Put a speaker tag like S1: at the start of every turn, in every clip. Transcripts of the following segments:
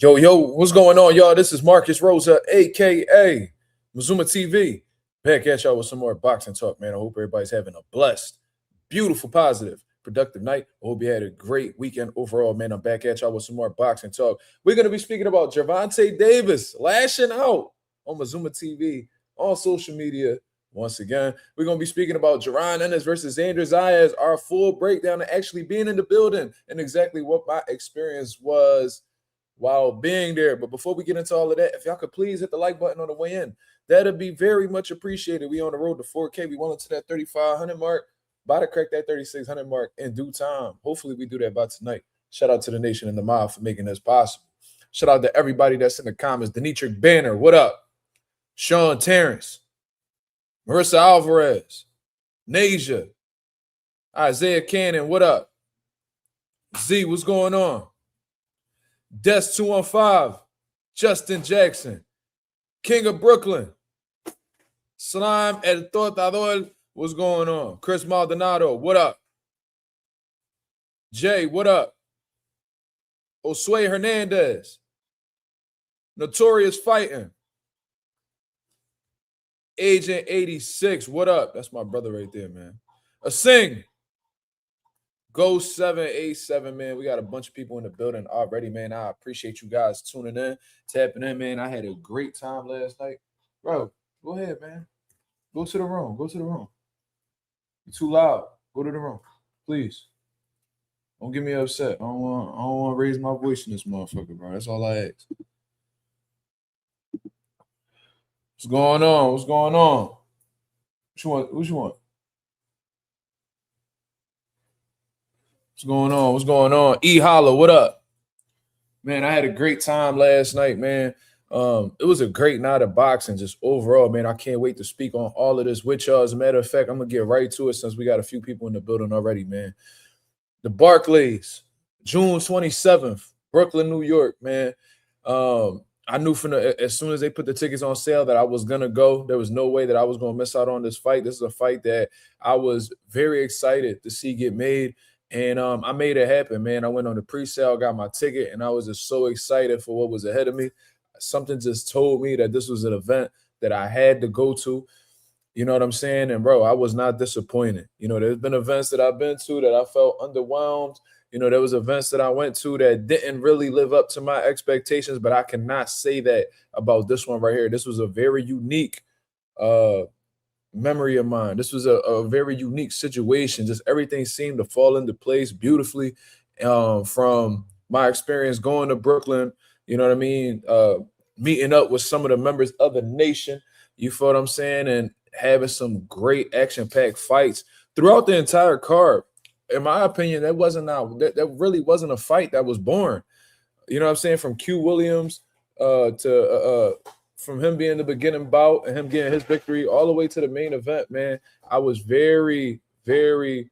S1: Yo, what's going on, y'all? This is Marcus Rosa, a.k.a. MAZUMA TV. Back at y'all with some more boxing talk, man. I hope everybody's having a blessed, beautiful, positive, productive night. I hope you had a great weekend overall, man. I'm back at y'all with some more boxing talk. We're going to be speaking about Gervonta Davis lashing out on MAZUMA TV, on social media. Once again, we're going to be speaking about Jaron Ennis versus Xander Zayas, our full breakdown of actually being in the building and exactly what my experience was while being there. But before we get into all of that, if y'all could please hit the like button on the way in, that'd be very much appreciated. We on the road to 4K. We went to that 3,500 mark. About to crack that 3,600 mark in due time. Hopefully we do that by tonight. Shout out to the nation and the mob for making this possible. Shout out to everybody that's in the comments. Denitric Banner, what up? Sean Terrence, Marissa Alvarez, Nasia, Isaiah Cannon, what up? Z, what's going on? Des215, Justin Jackson, King of Brooklyn, Slime El Tortador, what's going on? Chris Maldonado, what up? Jay, what up? Osway Hernandez, Notorious Fighting, Agent 86, what up? That's my brother right there, man. Asing, Ghost 787, man. We got a bunch of people in the building already, man. I appreciate you guys tuning in, tapping in, man. I had a great time last night. Bro, go ahead, man. Go to the room. Go to the room. You're too loud. Go to the room, please. Don't get me upset. I don't want to raise my voice in this motherfucker, bro. That's all I ask. What's going on? What's going on? What you want? What you want? What's going on? What's going on? E Holla, what up? Man, I had a great time last night, man. It was a great night of boxing, just overall, man. I can't wait to speak on all of this with y'all. As a matter of fact, I'm going to get right to it since we got a few people in the building already, man. The Barclays, June 27th, Brooklyn, New York, man. I knew as soon as they put the tickets on sale that I was going to go. There was no way that I was going to miss out on this fight. This is a fight that I was very excited to see get made. And I made it happen, man. I went on the pre-sale, got my ticket, and I was just so excited for what was ahead of me. Something just told me that this was an event that I had to go to. You know what I'm saying? And, bro, I was not disappointed. You know, there's been events that I've been to that I felt underwhelmed. You know, there was events that I went to that didn't really live up to my expectations, but I cannot say that about this one right here. This was a very unique memory of mine. This was a very unique situation. Just everything seemed to fall into place beautifully from my experience going to Brooklyn, you know what I mean, meeting up with some of the members of the nation, you feel what I'm saying, and having some great action-packed fights throughout the entire card. In my opinion, that really wasn't a fight that was born. You know what I'm saying? From Q Williams to from him being the beginning bout and him getting his victory all the way to the main event, man, I was very, very,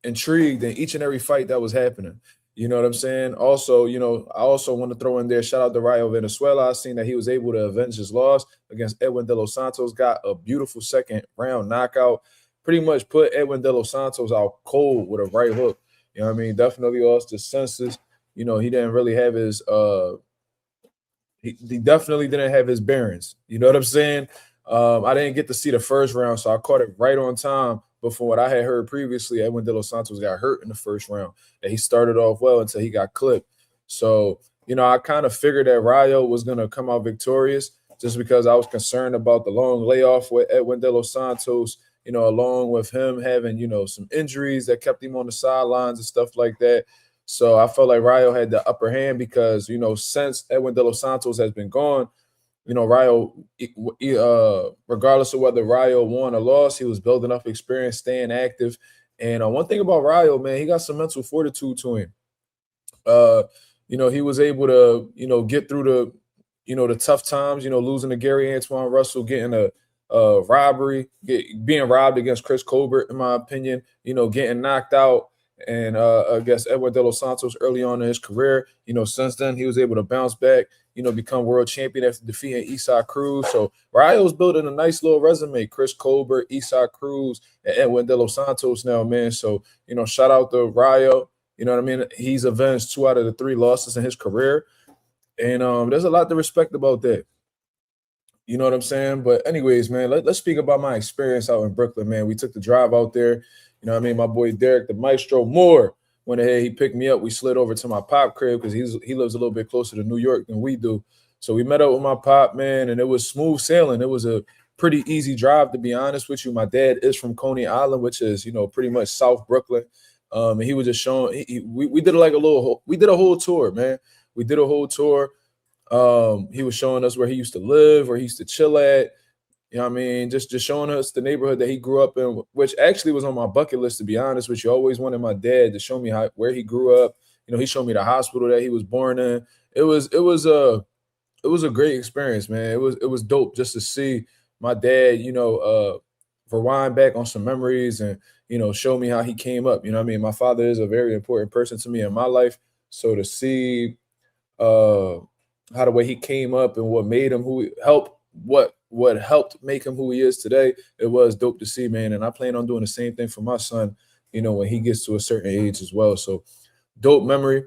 S1: intrigued in each and every fight that was happening. You know what I'm saying? Also, I also want to throw in there, shout out to Rayo Venezuela. I seen that he was able to avenge his loss against Edwin De Los Santos, got a beautiful second round knockout, pretty much put Edwin De Los Santos out cold with a right hook. You know what I mean? Definitely lost his senses. You know, he didn't really have his he definitely didn't have his bearings. You know what I'm saying? I didn't get to see the first round, so I caught it right on time. But from what I had heard previously, Edwin De Los Santos got hurt in the first round. And he started off well until he got clipped. So, I kind of figured that Rayo was going to come out victorious just because I was concerned about the long layoff with Edwin De Los Santos, along with him having, some injuries that kept him on the sidelines and stuff like that. So I felt like Rayo had the upper hand because, since Edwin De Los Santos has been gone, Rayo, regardless of whether Rayo won or lost, he was building up experience, staying active. And one thing about Rayo, man, he got some mental fortitude to him. He was able to, get through the tough times, losing to Gary Antoine Russell, getting a robbery, being robbed against Chris Colbert, in my opinion, getting knocked out. And I guess Edwin De Los Santos early on in his career, since then he was able to bounce back, become world champion after defeating Isaac Cruz. So Rayo's building a nice little resume. Chris Colbert, Isaac Cruz, and Edwin De Los Santos now, man. So, shout out to Rayo. You know what I mean? He's avenged 2 out of the 3 losses in his career. And there's a lot to respect about that. You know what I'm saying? But anyways, man, let's speak about my experience out in Brooklyn, man. We took the drive out there. You know what I mean? My boy Derek, the Maestro Moore, went ahead. He picked me up. We slid over to my pop crib because he lives a little bit closer to New York than we do. So we met up with my pop, man, and it was smooth sailing. It was a pretty easy drive, to be honest with you. My dad is from Coney Island, which is, you know, pretty much South Brooklyn. And he was just showing. We did like we did a whole tour, man. We did a whole tour. He was showing us where he used to live, where he used to chill at. You know what I mean? Just showing us the neighborhood that he grew up in, which actually was on my bucket list, to be honest with you. I always wanted my dad to show me where he grew up. You know, he showed me the hospital that he was born in. It was a great experience, man. It was dope just to see my dad, you know, rewind back on some memories and, you know, show me how he came up. You know what I mean? My father is a very important person to me in my life. So to see how the way he came up and what made him what helped make him who he is today, it was dope to see, man. And I plan on doing the same thing for my son, you know, when he gets to a certain age as well. So dope memory.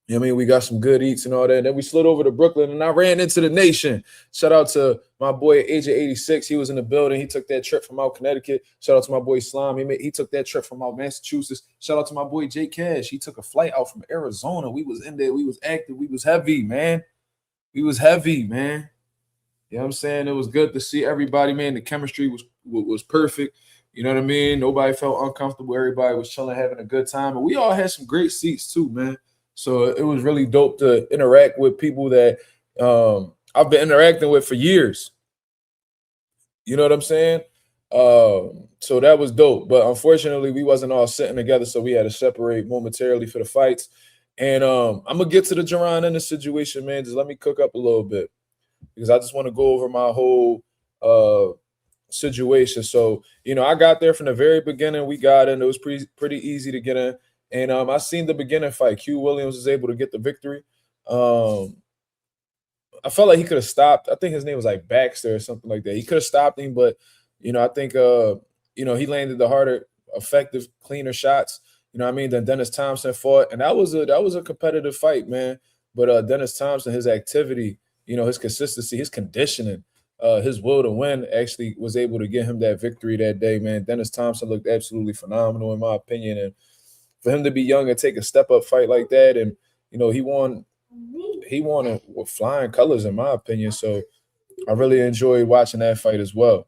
S1: You know what I mean? We got some good eats and all that. And then we slid over to Brooklyn and I ran into the nation. Shout out to my boy Agent 86. He was in the building. He took that trip from out Connecticut. Shout out to my boy Slime. He took that trip from out Massachusetts. Shout out to my boy J Cash. He took a flight out from Arizona. We was in there. We was active. We was heavy, man. We was heavy, man. You know what I'm saying? It was good to see everybody, man. The chemistry was perfect. You know what I mean? Nobody felt uncomfortable. Everybody was chilling, having a good time. And we all had some great seats too, man. So it was really dope to interact with people that I've been interacting with for years. You know what I'm saying? So that was dope. But unfortunately, we wasn't all sitting together, so we had to separate momentarily for the fights. And I'm going to get to the Jaron Ennis situation, man. Just let me cook up a little bit because I just want to go over my whole situation. So, you know, I got there from the very beginning. We got in. It was pretty easy to get in. And I seen the beginning fight. Q Williams was able to get the victory. I felt like he could have stopped. I think his name was like Baxter or something like that. He could have stopped him, but, you know, I think, you know, he landed the harder, effective, cleaner shots. You know what I mean? Then Dennis Thompson fought, and that was a competitive fight, man. But Dennis Thompson, his activity, you know, his consistency, his conditioning, his will to win actually was able to get him that victory that day, man. Dennis Thompson looked absolutely phenomenal, in my opinion. And for him to be young and take a step-up fight like that, and, you know, he won it with flying colors, in my opinion. So I really enjoyed watching that fight as well.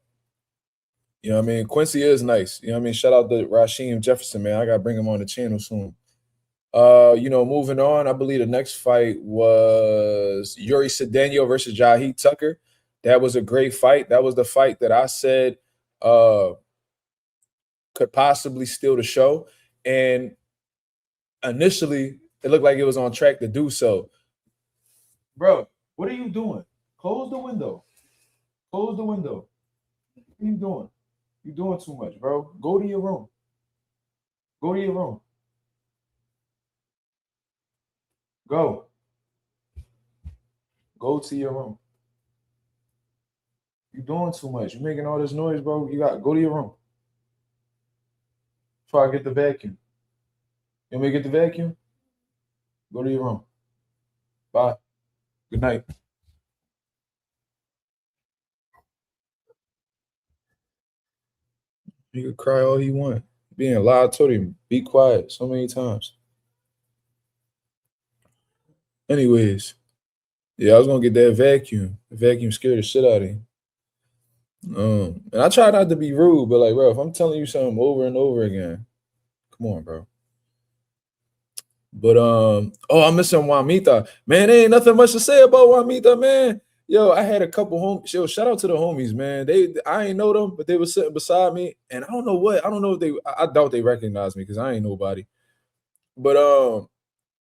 S1: You know what I mean? Quincy is nice. You know what I mean? Shout out to Rasheem Jefferson, man. I got to bring him on the channel soon. You know, moving on, I believe the next fight was Yuri Cedeno versus Jahi Tucker. That was a great fight. That was the fight that I said could possibly steal the show. And initially, it looked like it was on track to do so. Bro, what are you doing? Close the window. Close the window. What are you doing? You're doing too much, bro. Go to your room. Go to your room. Go. Go to your room. You're doing too much. You're making all this noise, bro. You got to go to your room. Try to get the vacuum. You want me to get the vacuum? Go to your room. Bye. Good night. He could cry all he want. Being loud, I told him, be quiet so many times. Anyways, yeah, I was going to get that vacuum. The vacuum scared the shit out of him. And I try not to be rude, but like, bro, if I'm telling you something over and over again, come on, bro. But I'm missing Juanita. Man, there ain't nothing much to say about Juanita, man. Yo, I had a couple homies. Yo, shout out to the homies, man. I ain't know them, but they were sitting beside me, and I don't know if I doubt they recognized me because I ain't nobody. But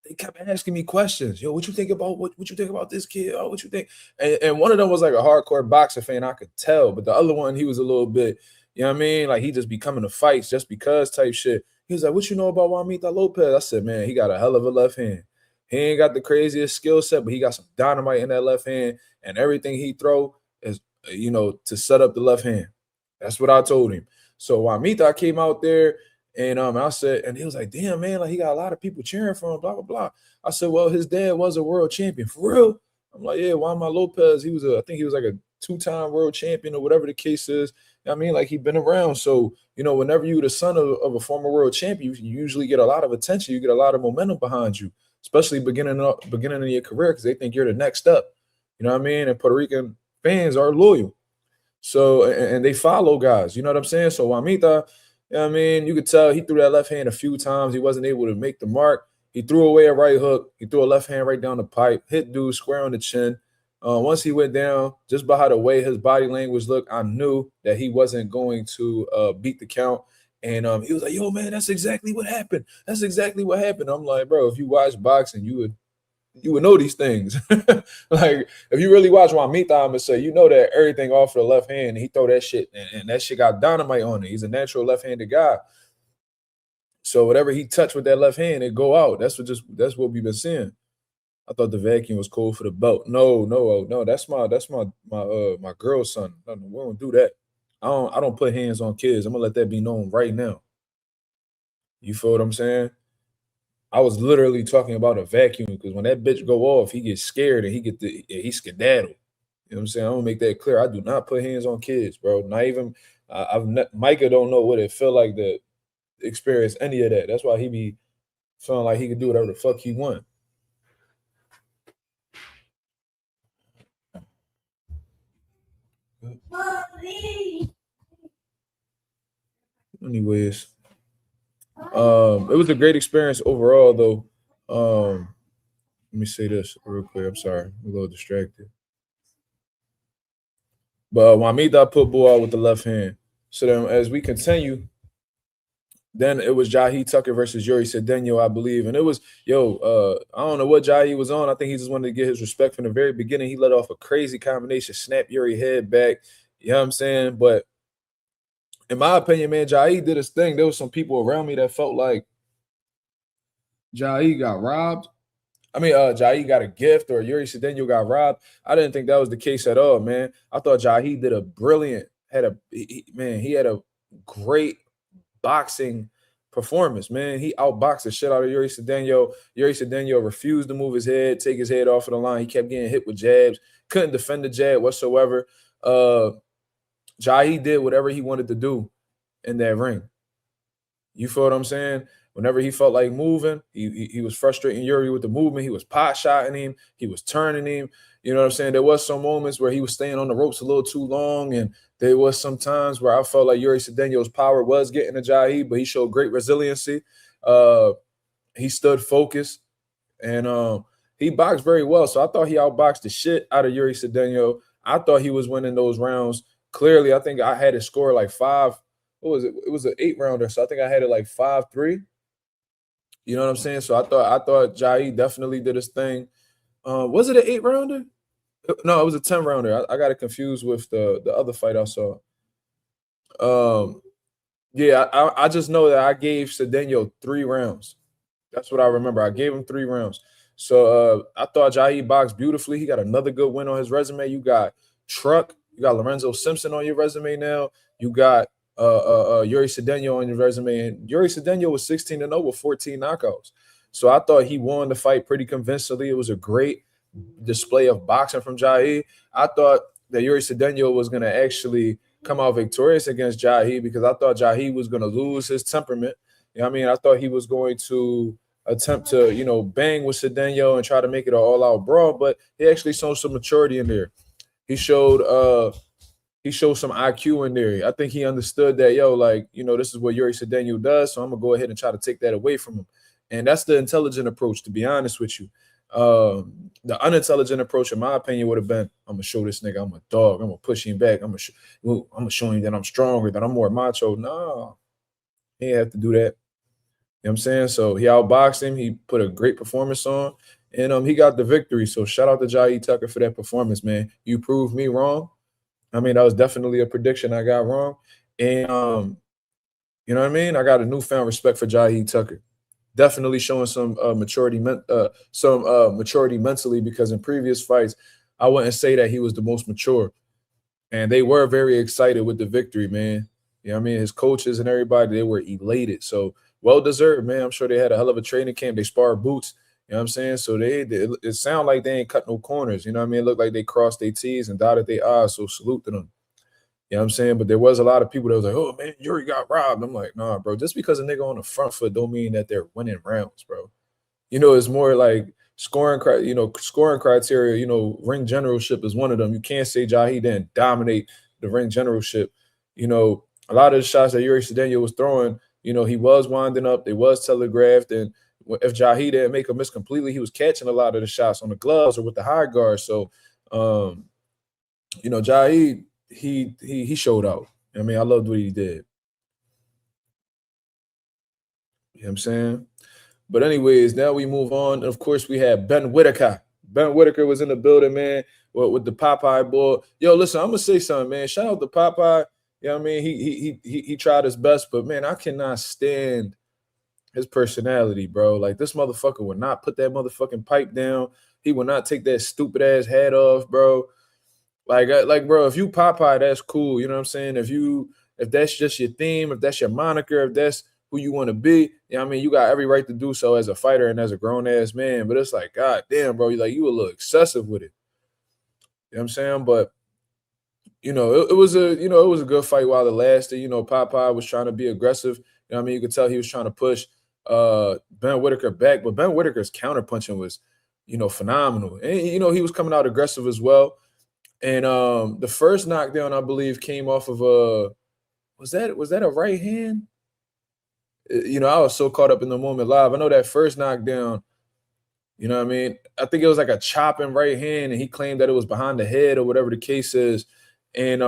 S1: they kept asking me questions. Yo, what you think about what you think about this kid? Oh, what you think? And one of them was like a hardcore boxer fan, I could tell. But the other one, he was a little bit, you know what I mean? Like he just be coming to fights just because type shit. He was like, what you know about Juanita Lopez? I said, man, he got a hell of a left hand. He ain't got the craziest skill set, but he got some dynamite in that left hand. And everything he throw is, you know, to set up the left hand. That's what I told him. So Juanita came out there And I said, and he was like, damn, man, like he got a lot of people cheering for him, blah, blah, blah. I said, well, his dad was a world champion. For real? I'm like, yeah, Juan Lopez, I think he was like a 2-time world champion or whatever the case is. I mean, like he'd been around. So, whenever you're the son of a former world champion, you usually get a lot of attention. You get a lot of momentum behind you, especially beginning of your career, because they think you're the next up. You know what I mean? And Puerto Rican fans are loyal. So, and they follow guys. You know what I'm saying? So Juanita, you could tell he threw that left hand a few times. He wasn't able to make the mark. He threw away a right hook. He threw a left hand right down the pipe, hit dude square on the chin. Once he went down, just by how the way his body language looked, I knew that he wasn't going to beat the count. And he was like, yo, man, that's exactly what happened. That's exactly what happened. I'm like, bro, if you watch boxing, you would know these things. Like, if you really watch Juanita, I'm gonna say, that everything off of the left hand, he throw that shit, and that shit got dynamite on it. He's a natural left-handed guy. So whatever he touched with that left hand, it go out. That's what we've been seeing. I thought the vacuum was cold for the belt. No. That's my girl's son. No, we don't do that. I don't put hands on kids. I'm gonna let that be known right now. You feel what I'm saying? I was literally talking about a vacuum, because when that bitch go off, he gets scared and he skedaddle. You know what I'm saying? I'm gonna make that clear. I do not put hands on kids, bro. Not even Micah don't know what it feel like to experience any of that. That's why he be feeling like he can do whatever the fuck he want. Anyways, it was a great experience overall, though. Let me say this real quick. I'm sorry, I'm a little distracted. But Juanita put ball out with the left hand. So then, as we continue, then it was Jahi Tucker versus Yuri Cedeno, I believe. And it was, I don't know what Jahi was on. I think he just wanted to get his respect from the very beginning. He let off a crazy combination, snap Yuri head back. You know what I'm saying? But in my opinion, man, Jahi did his thing. There was some people around me that felt like Jahi got robbed. Jahi got a gift, or Yuri Cedeno got robbed. I didn't think that was the case at all, man. I thought Jahi did he had a great boxing performance, man. He outboxed the shit out of Yuri Cedeno. Yuri Cedeno refused to move his head, take his head off of the line. He kept getting hit with jabs, couldn't defend the jab whatsoever. Jahi did whatever he wanted to do in that ring. You feel what I'm saying? Whenever he felt like moving, he was frustrating Yuri with the movement. He was pot shotting him. He was turning him. You know what I'm saying? There was some moments where he was staying on the ropes a little too long, and there was some times where I felt like Yuri Cedeno's power was getting to Jahi, but he showed great resiliency. He stood focused, and he boxed very well. So I thought he outboxed the shit out of Yuri Cedeno. I thought he was winning those rounds. Clearly, I think I had it score like 5. What was it? It was an 8-rounder, so I think I had it like 5-3. You know what I'm saying? So I thought Jahi definitely did his thing. Was it an 8-rounder? No, it was a 10-rounder. I got it confused with the other fight I saw. I just know that I gave Cedeno 3 rounds. That's what I remember. I gave him 3 rounds. So I thought Jahi boxed beautifully. He got another good win on his resume. You got Truck. You got Lorenzo Simpson on your resume now. You got Yuri Cedeno on your resume, and Yuri Cedeno was 16-0 with 14 knockouts. So I thought he won the fight pretty convincingly. It was a great display of boxing from Jahi. I thought that Yuri Cedeno was going to actually come out victorious against Jahi, because I thought Jahi was going to lose his temperament. You know what I mean? I thought he was going to attempt to, bang with Cedeno and try to make it an all-out brawl, but he actually showed some maturity in there. He showed some IQ in there. I think he understood that, this is what Yuri Cedeno does, so I'm going to go ahead and try to take that away from him. And that's the intelligent approach, to be honest with you. The unintelligent approach, in my opinion, would have been, I'm going to show this nigga I'm a dog. I'm going to push him back. I'm going to show him that I'm stronger, that I'm more macho. No, he didn't have to do that. You know what I'm saying? So he outboxed him. He put a great performance on, and he got the victory. So shout out to Jahi Tucker for that performance, man. You proved me wrong. That was definitely a prediction I got wrong. And, you know what I mean? I got a newfound respect for Jahi Tucker. Definitely showing some maturity mentally, because in previous fights, I wouldn't say that he was the most mature. And they were very excited with the victory, man. You know what I mean? His coaches and everybody, they were elated. So well deserved, man. I'm sure they had a hell of a training camp. They sparred boots. You know what I'm saying? So it sound like they ain't cut no corners. You know what I mean? It looked like they crossed their T's and dotted their I's. So salute to them. You know what I'm saying? But there was a lot of people that was like, oh man, Yuri got robbed. I'm like, nah, bro. Just because a nigga on the front foot don't mean that they're winning rounds, bro. It's more like scoring criteria, ring generalship is one of them. You can't say Jahi didn't dominate the ring generalship. A lot of the shots that Yuri Cedeno was throwing, he was winding up, they was telegraphed, and if Jahi didn't make a miss completely, he was catching a lot of the shots on the gloves or with the high guard. So Jahi, he showed out. I mean, I loved what he did. You know what I'm saying? But anyways, now we move on. Of course, we have Ben Whitaker. Ben Whitaker was in the building, man, with the Popeye ball. Yo, listen, I'm gonna say something, man. Shout out to Popeye. You know what I mean? He tried his best, but man, I cannot stand his personality, bro. Like this motherfucker would not put that motherfucking pipe down. He would not take that stupid ass hat off, bro. Like, bro, if you Popeye, that's cool. You know what I'm saying? If that's just your theme, if that's your moniker, if that's who you want to be, you know what I mean? You got every right to do so as a fighter and as a grown ass man. But it's like, God damn, bro, you a little excessive with it. You know what I'm saying? But it was a good fight while it lasted. Popeye was trying to be aggressive. You know what I mean? You could tell he was trying to push Ben Whitaker back, but Ben Whitaker's counterpunching was, phenomenal. And he was coming out aggressive as well. And the first knockdown, I believe, came off of was that a right hand? I was so caught up in the moment live. I know that first knockdown, you know what I mean? I think it was like a chopping right hand, and he claimed that it was behind the head or whatever the case is. And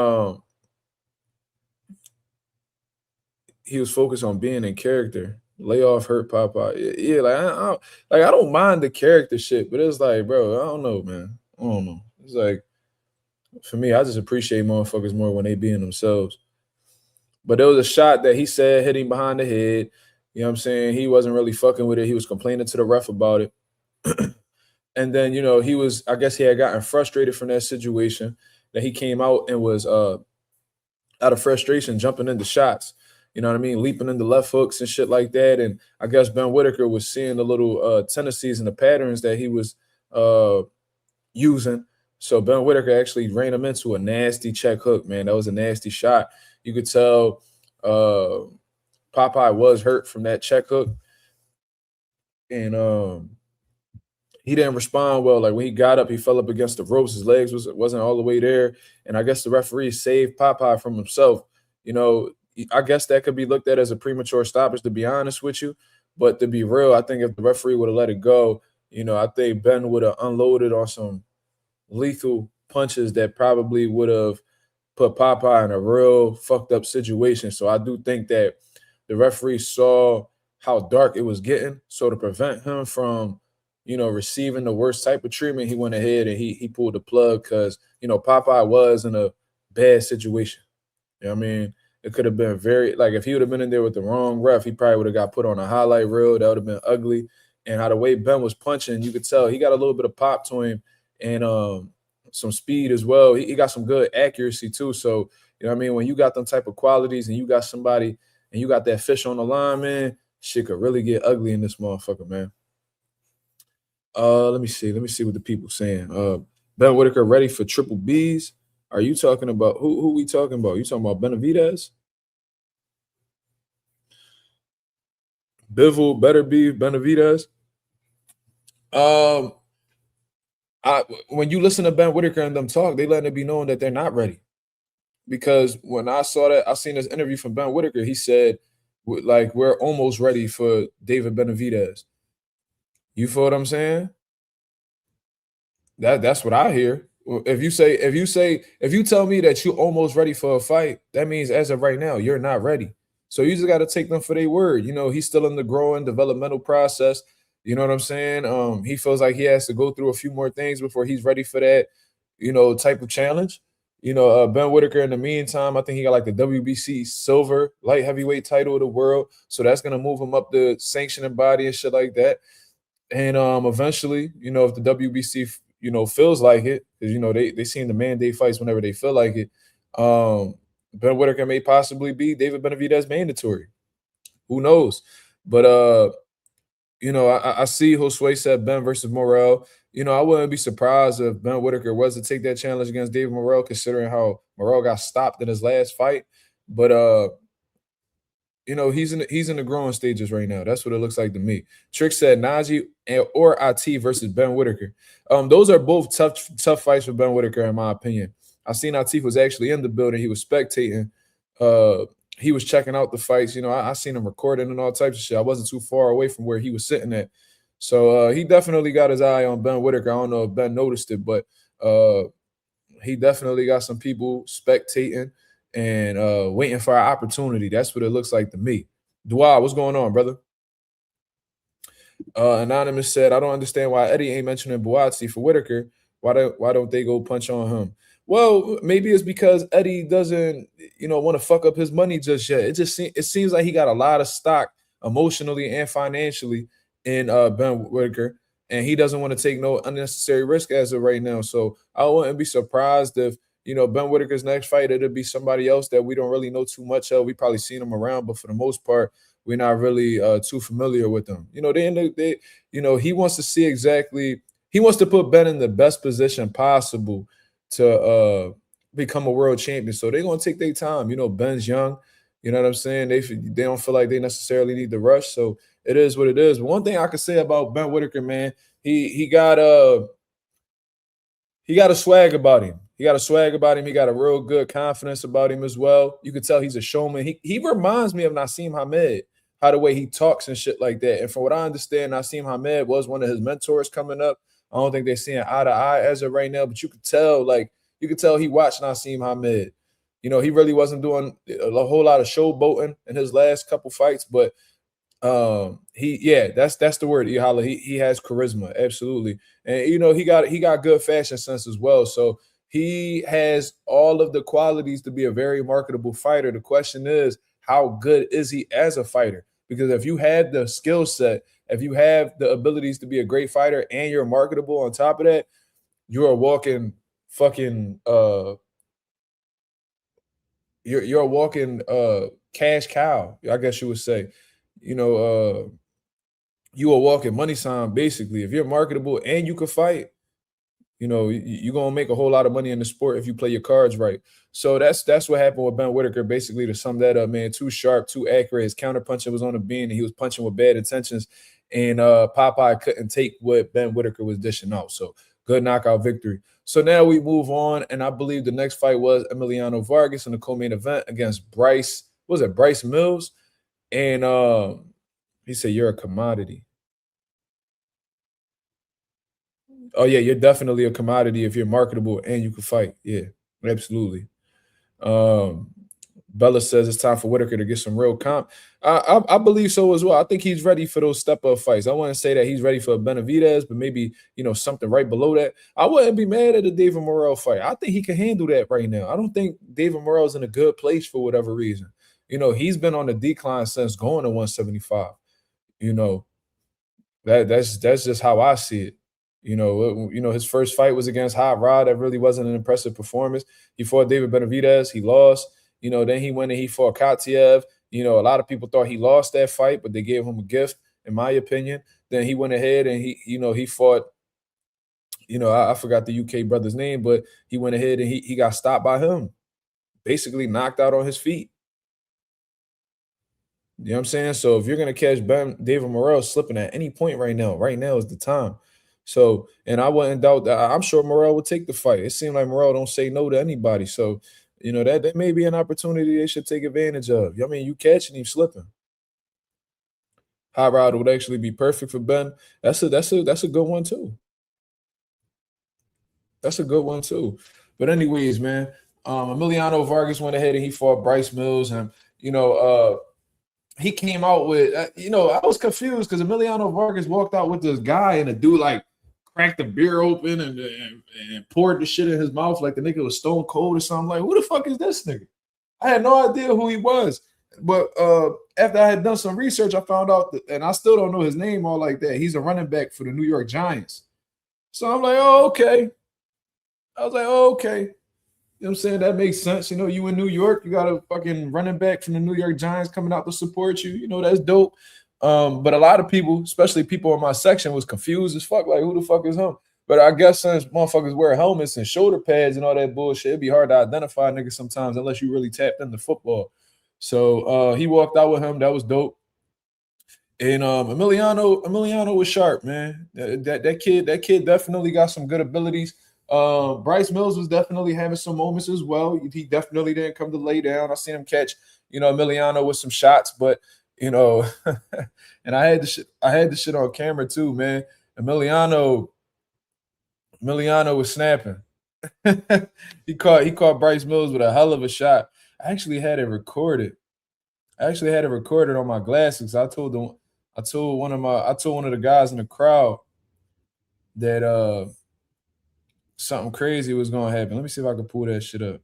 S1: he was focused on being in character. Layoff hurt Popeye. Yeah, I don't mind the character shit, but it's like, bro, I don't know, man. I don't know. It's like, for me, I just appreciate motherfuckers more when they being themselves. But there was a shot that he said hit him behind the head. You know what I'm saying? He wasn't really fucking with it. He was complaining to the ref about it. And then, I guess he had gotten frustrated from that situation, that he came out and was out of frustration jumping into shots. You know what I mean? Leaping into left hooks and shit like that. And I guess Ben Whitaker was seeing the little tendencies and the patterns that he was using. So Ben Whitaker actually ran him into a nasty check hook, man. That was a nasty shot. You could tell Popeye was hurt from that check hook. And he didn't respond well. Like when he got up, he fell up against the ropes. His legs wasn't all the way there. And I guess the referee saved Popeye from himself. I guess that could be looked at as a premature stoppage, to be honest with you. But to be real, I think if the referee would have let it go, I think Ben would have unloaded on some lethal punches that probably would have put Popeye in a real fucked up situation. So I do think that the referee saw how dark it was getting. So to prevent him from, receiving the worst type of treatment, he went ahead and he pulled the plug because, Popeye was in a bad situation. You know what I mean? It could have been if he would have been in there with the wrong ref, he probably would have got put on a highlight reel. That would have been ugly. And how the way Ben was punching, you could tell he got a little bit of pop to him and some speed as well. He got some good accuracy too. So, you know what I mean? When you got them type of qualities and you got somebody and you got that fish on the line, man, shit could really get ugly in this motherfucker, man. Let me see what the people saying. Ben Whitaker ready for triple B's. Are you talking about who we talking about? You talking about Benavidez? Bivol, Better Beef, Benavidez? When you listen to Ben Whitaker and them talk, they letting it be known that they're not ready. Because when I saw that, I seen this interview from Ben Whitaker. He said, we're almost ready for David Benavidez. You feel what I'm saying? That's what I hear. If you tell me that you're almost ready for a fight, that means as of right now, you're not ready. So you just got to take them for their word. He's still in the growing developmental process. You know what I'm saying? He feels like he has to go through a few more things before he's ready for that, type of challenge. Ben Whitaker, in the meantime, I think he got like the WBC silver light heavyweight title of the world. So that's going to move him up the sanctioning body and shit like that. And eventually, if the WBC, feels like it, because, they seem to mandate fights whenever they feel like it. Ben Whitaker may possibly be David Benavidez mandatory. Who knows? But I see Josue said Ben versus Morrell. I wouldn't be surprised if Ben Whitaker was to take that challenge against David Morrell, considering how Morrell got stopped in his last fight. But he's in the growing stages right now. That's what it looks like to me. Trick said Najee or IT versus Ben Whitaker. Those are both tough fights for Ben Whitaker, in my opinion. I seen Atif was actually in the building. He was spectating. He was checking out the fights. I seen him recording and all types of shit. I wasn't too far away from where he was sitting at. So he definitely got his eye on Ben Whitaker. I don't know if Ben noticed it, but he definitely got some people spectating and waiting for our opportunity. That's what it looks like to me. Dua, what's going on, brother? Anonymous said, I don't understand why Eddie ain't mentioning Buatsi for Whitaker. Why don't they go punch on him? Well, maybe it's because Eddie doesn't, want to fuck up his money just yet. It seems like he got a lot of stock emotionally and financially in Ben Whitaker, and he doesn't want to take no unnecessary risk as of right now. So I wouldn't be surprised if Ben Whitaker's next fight, it'll be somebody else that we don't really know too much of. We probably seen him around, but for the most part, we're not really too familiar with them. He wants to see he wants to put Ben in the best position possible to become a world champion. So they're gonna take their time. Ben's young. You know what I'm saying? They don't feel like they necessarily need to rush. So it is what it is. But one thing I could say about Ben Whitaker, man, he got a swag about him. He got a real good confidence about him as well. You could tell he's a showman. He reminds me of Naseem Hamed, how the way he talks and shit like that. And from what I understand, Naseem Hamed was one of his mentors coming up. I don't think they're seeing eye to eye as of right now, but you could tell he watched Naseem Hamed. He really wasn't doing a whole lot of showboating in his last couple fights, but that's the word. He has charisma, absolutely, and he got good fashion sense as well. So he has all of the qualities to be a very marketable fighter. The question is, how good is he as a fighter? Because if you have the skill set, if you have the abilities to be a great fighter, and you're marketable on top of that, you're a walking fucking you're a walking cash cow, I guess you would say. You a walking money sign, basically. If you're marketable and you can fight, you're gonna make a whole lot of money in the sport if you play your cards right. So that's what happened with Ben Whitaker. Basically, to sum that up, man, too sharp, too accurate. His counter punching was on the beam, and he was punching with bad intentions. And Popeye couldn't take what Ben Whitaker was dishing out. So good knockout victory. So now we move on, and I believe the next fight was Emiliano Vargas in the co-main event against Bryce Mills. And he said, you're a commodity. Oh, yeah, you're definitely a commodity if you're marketable and you can fight. Yeah, absolutely. Bella says it's time for Whitaker to get some real comp. I believe so as well. I think he's ready for those step-up fights. I wouldn't say that he's ready for a Benavidez, but maybe, something right below that. I wouldn't be mad at a David Morrell fight. I think he can handle that right now. I don't think David Morrell's in a good place for whatever reason. He's been on the decline since going to 175. That's just how I see it. His first fight was against Hot Rod. That really wasn't an impressive performance. He fought David Benavidez. He lost. Then he went and he fought Katiev. A lot of people thought he lost that fight, but they gave him a gift, in my opinion. Then he went ahead and he fought, I forgot the UK brother's name, but he went ahead and he got stopped by him, basically knocked out on his feet. You know what I'm saying? So if you're going to catch David Morrell slipping at any point right now is the time. So, and I wouldn't doubt that. I'm sure Morrell would take the fight. It seemed like Morrell don't say no to anybody. So, that may be an opportunity they should take advantage of. I mean, you catching him slipping. Hot Rod would actually be perfect for Ben. That's a good one too. That's a good one too. But anyways, man, Emiliano Vargas went ahead and he fought Bryce Mills, and he came out with I was confused because Emiliano Vargas walked out with this guy, and the dude like cracked the beer open and poured the shit in his mouth like the nigga was stone cold or something. Like, who the fuck is this nigga? I had no idea who he was. But after I had done some research, I found out and I still don't know his name all like that. He's a running back for the New York Giants. So I'm like, oh, okay. I was like, oh, okay. know what I'm saying? That makes sense. You know, you in New York, you got a fucking running back from the New York Giants coming out to support you. You know, that's dope. But a lot of people, especially people in my section, was confused as fuck. Like, who the fuck is him? But I guess since motherfuckers wear helmets and shoulder pads and all that bullshit, it'd be hard to identify niggas sometimes unless you really tapped into football. So he walked out with him. That was dope. And Emiliano was sharp, man. That kid definitely got some good abilities. Bryce Mills was definitely having some moments as well. He definitely didn't come to lay down. I seen him catch, Emiliano with some shots, but and I had the shit on camera too, man. Emiliano was snapping. he caught Bryce Mills with a hell of a shot. I actually had it recorded. On my glasses. I told one of the guys in the crowd that something crazy was gonna happen. Let me see if I can pull that shit up.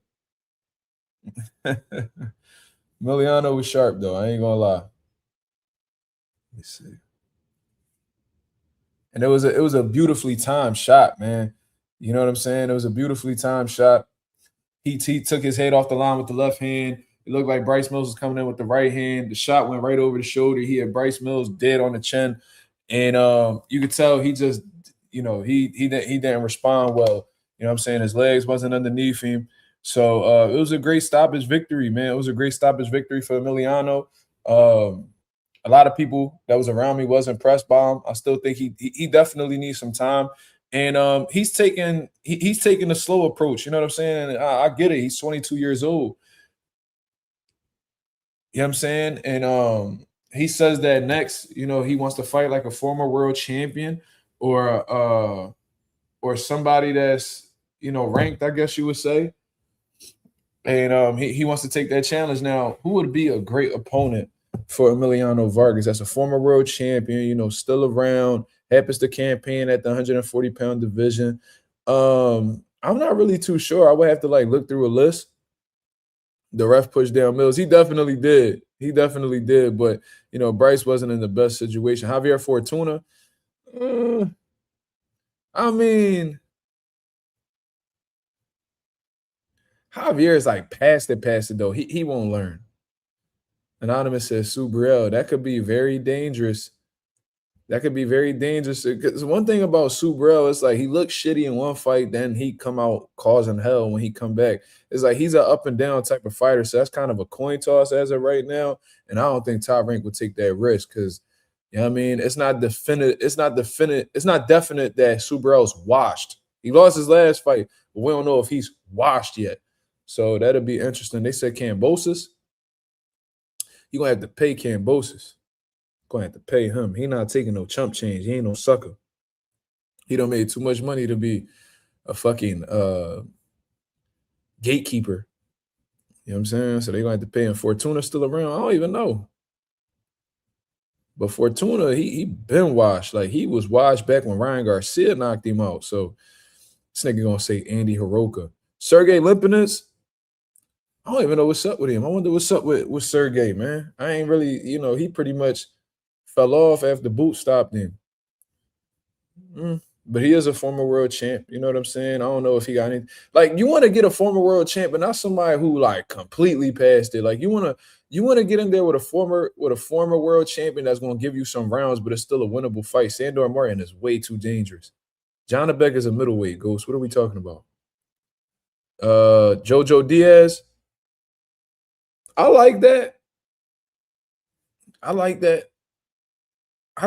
S1: Emiliano was sharp though. I ain't gonna lie. Let me see. And it was a beautifully timed shot, man. You know what I'm saying? It was a beautifully timed shot. He took his head off the line with the left hand. It looked like Bryce Mills was coming in with the right hand. The shot went right over the shoulder. He had Bryce Mills dead on the chin, and you could tell he just, he didn't respond well. You know what I'm saying? His legs wasn't underneath him. So it was a great stoppage victory, man. It was a great stoppage victory for Emiliano. A lot of people that was around me was impressed by him. I still think he definitely needs some time. And he's taking a slow approach. You know what I'm saying? And I get it. He's 22 years old. You know what I'm saying? And he says that next, he wants to fight like a former world champion or somebody that's, ranked, I guess you would say. And he wants to take that challenge. Now, who would be a great opponent for Emiliano Vargas? That's a former world champion, still around, happens to campaign at the 140-pound division. I'm not really too sure. I would have to look through a list. The ref pushed down Mills. He definitely did. But, Bryce wasn't in the best situation. Javier Fortuna, I mean, Javier is past it though. He won't learn. Anonymous says Subriel. That could be very dangerous. Because one thing about Subriel is he looked shitty in one fight, then he come out causing hell when he come back. It's he's an up and down type of fighter, so that's kind of a coin toss as of right now. And I don't think Top Rank would take that risk because, it's not definite. It's not definite that Subriel's washed. He lost his last fight, but we don't know if he's washed yet. So that'll be interesting. They said Kambosos. You're gonna have to pay Kambosos. Gonna have to pay him. He not taking no chump change. He ain't no sucker. He done made too much money to be a fucking gatekeeper. You know what I'm saying? So they're gonna have to pay him. Fortuna still around? I don't even know. But Fortuna, he been washed. He was washed back when Ryan Garcia knocked him out. So this nigga gonna say Andy Hiroka. Sergey Lipinets, I don't even know what's up with him. I wonder what's up with Sergey, man. I ain't really, he pretty much fell off after Boot stopped him. But he is a former world champ. You know what I'm saying? I don't know if he got any. You want to get a former world champ, but not somebody who completely passed it. You want to get in there with a former world champion that's going to give you some rounds, but it's still a winnable fight. Sandor Martin is way too dangerous. John Beck is a middleweight, Ghost. What are we talking about? Jojo Diaz. I like that. I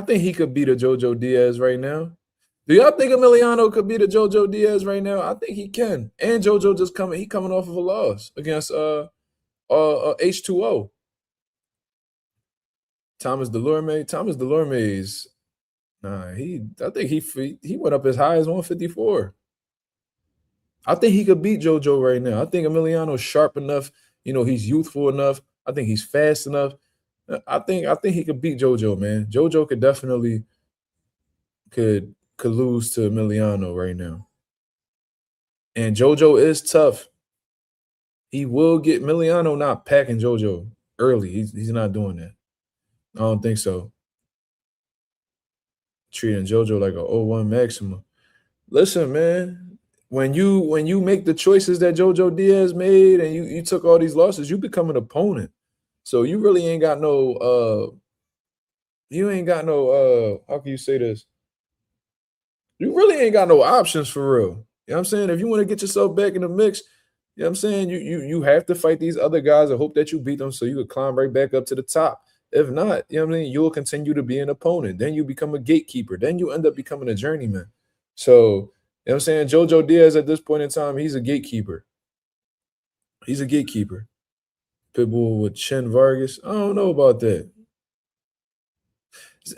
S1: think he could beat a Jojo Diaz right now. Do y'all think Emiliano could beat a Jojo Diaz right now? I think he can. And Jojo he coming off of a loss against H2O. Thomas Delorme's I think he went up as high as 154. I think he could beat Jojo right now. I think Emiliano's sharp enough. He's youthful enough. I think he's fast enough. I think he could beat Jojo, man. Jojo could definitely could lose to Emiliano right now. And Jojo is tough. He will get Emiliano not packing Jojo early. He's not doing that. I don't think so. Treating Jojo like a 0-1 maximum. Listen, man. when you make the choices that JoJo Diaz made and you took all these losses, you become an opponent. So you really ain't got no how can you say this? You really ain't got no options for real. You know what I'm saying? If you want to get yourself back in the mix, you know what I'm saying? You have to fight these other guys and hope that you beat them so you could climb right back up to the top. If not, you know what I mean? You'll continue to be an opponent. Then you become a gatekeeper. Then you end up becoming a journeyman. So, you know what I'm saying? JoJo Diaz at this point in time, he's a gatekeeper. He's a gatekeeper. Pitbull with Chen Vargas. I don't know about that.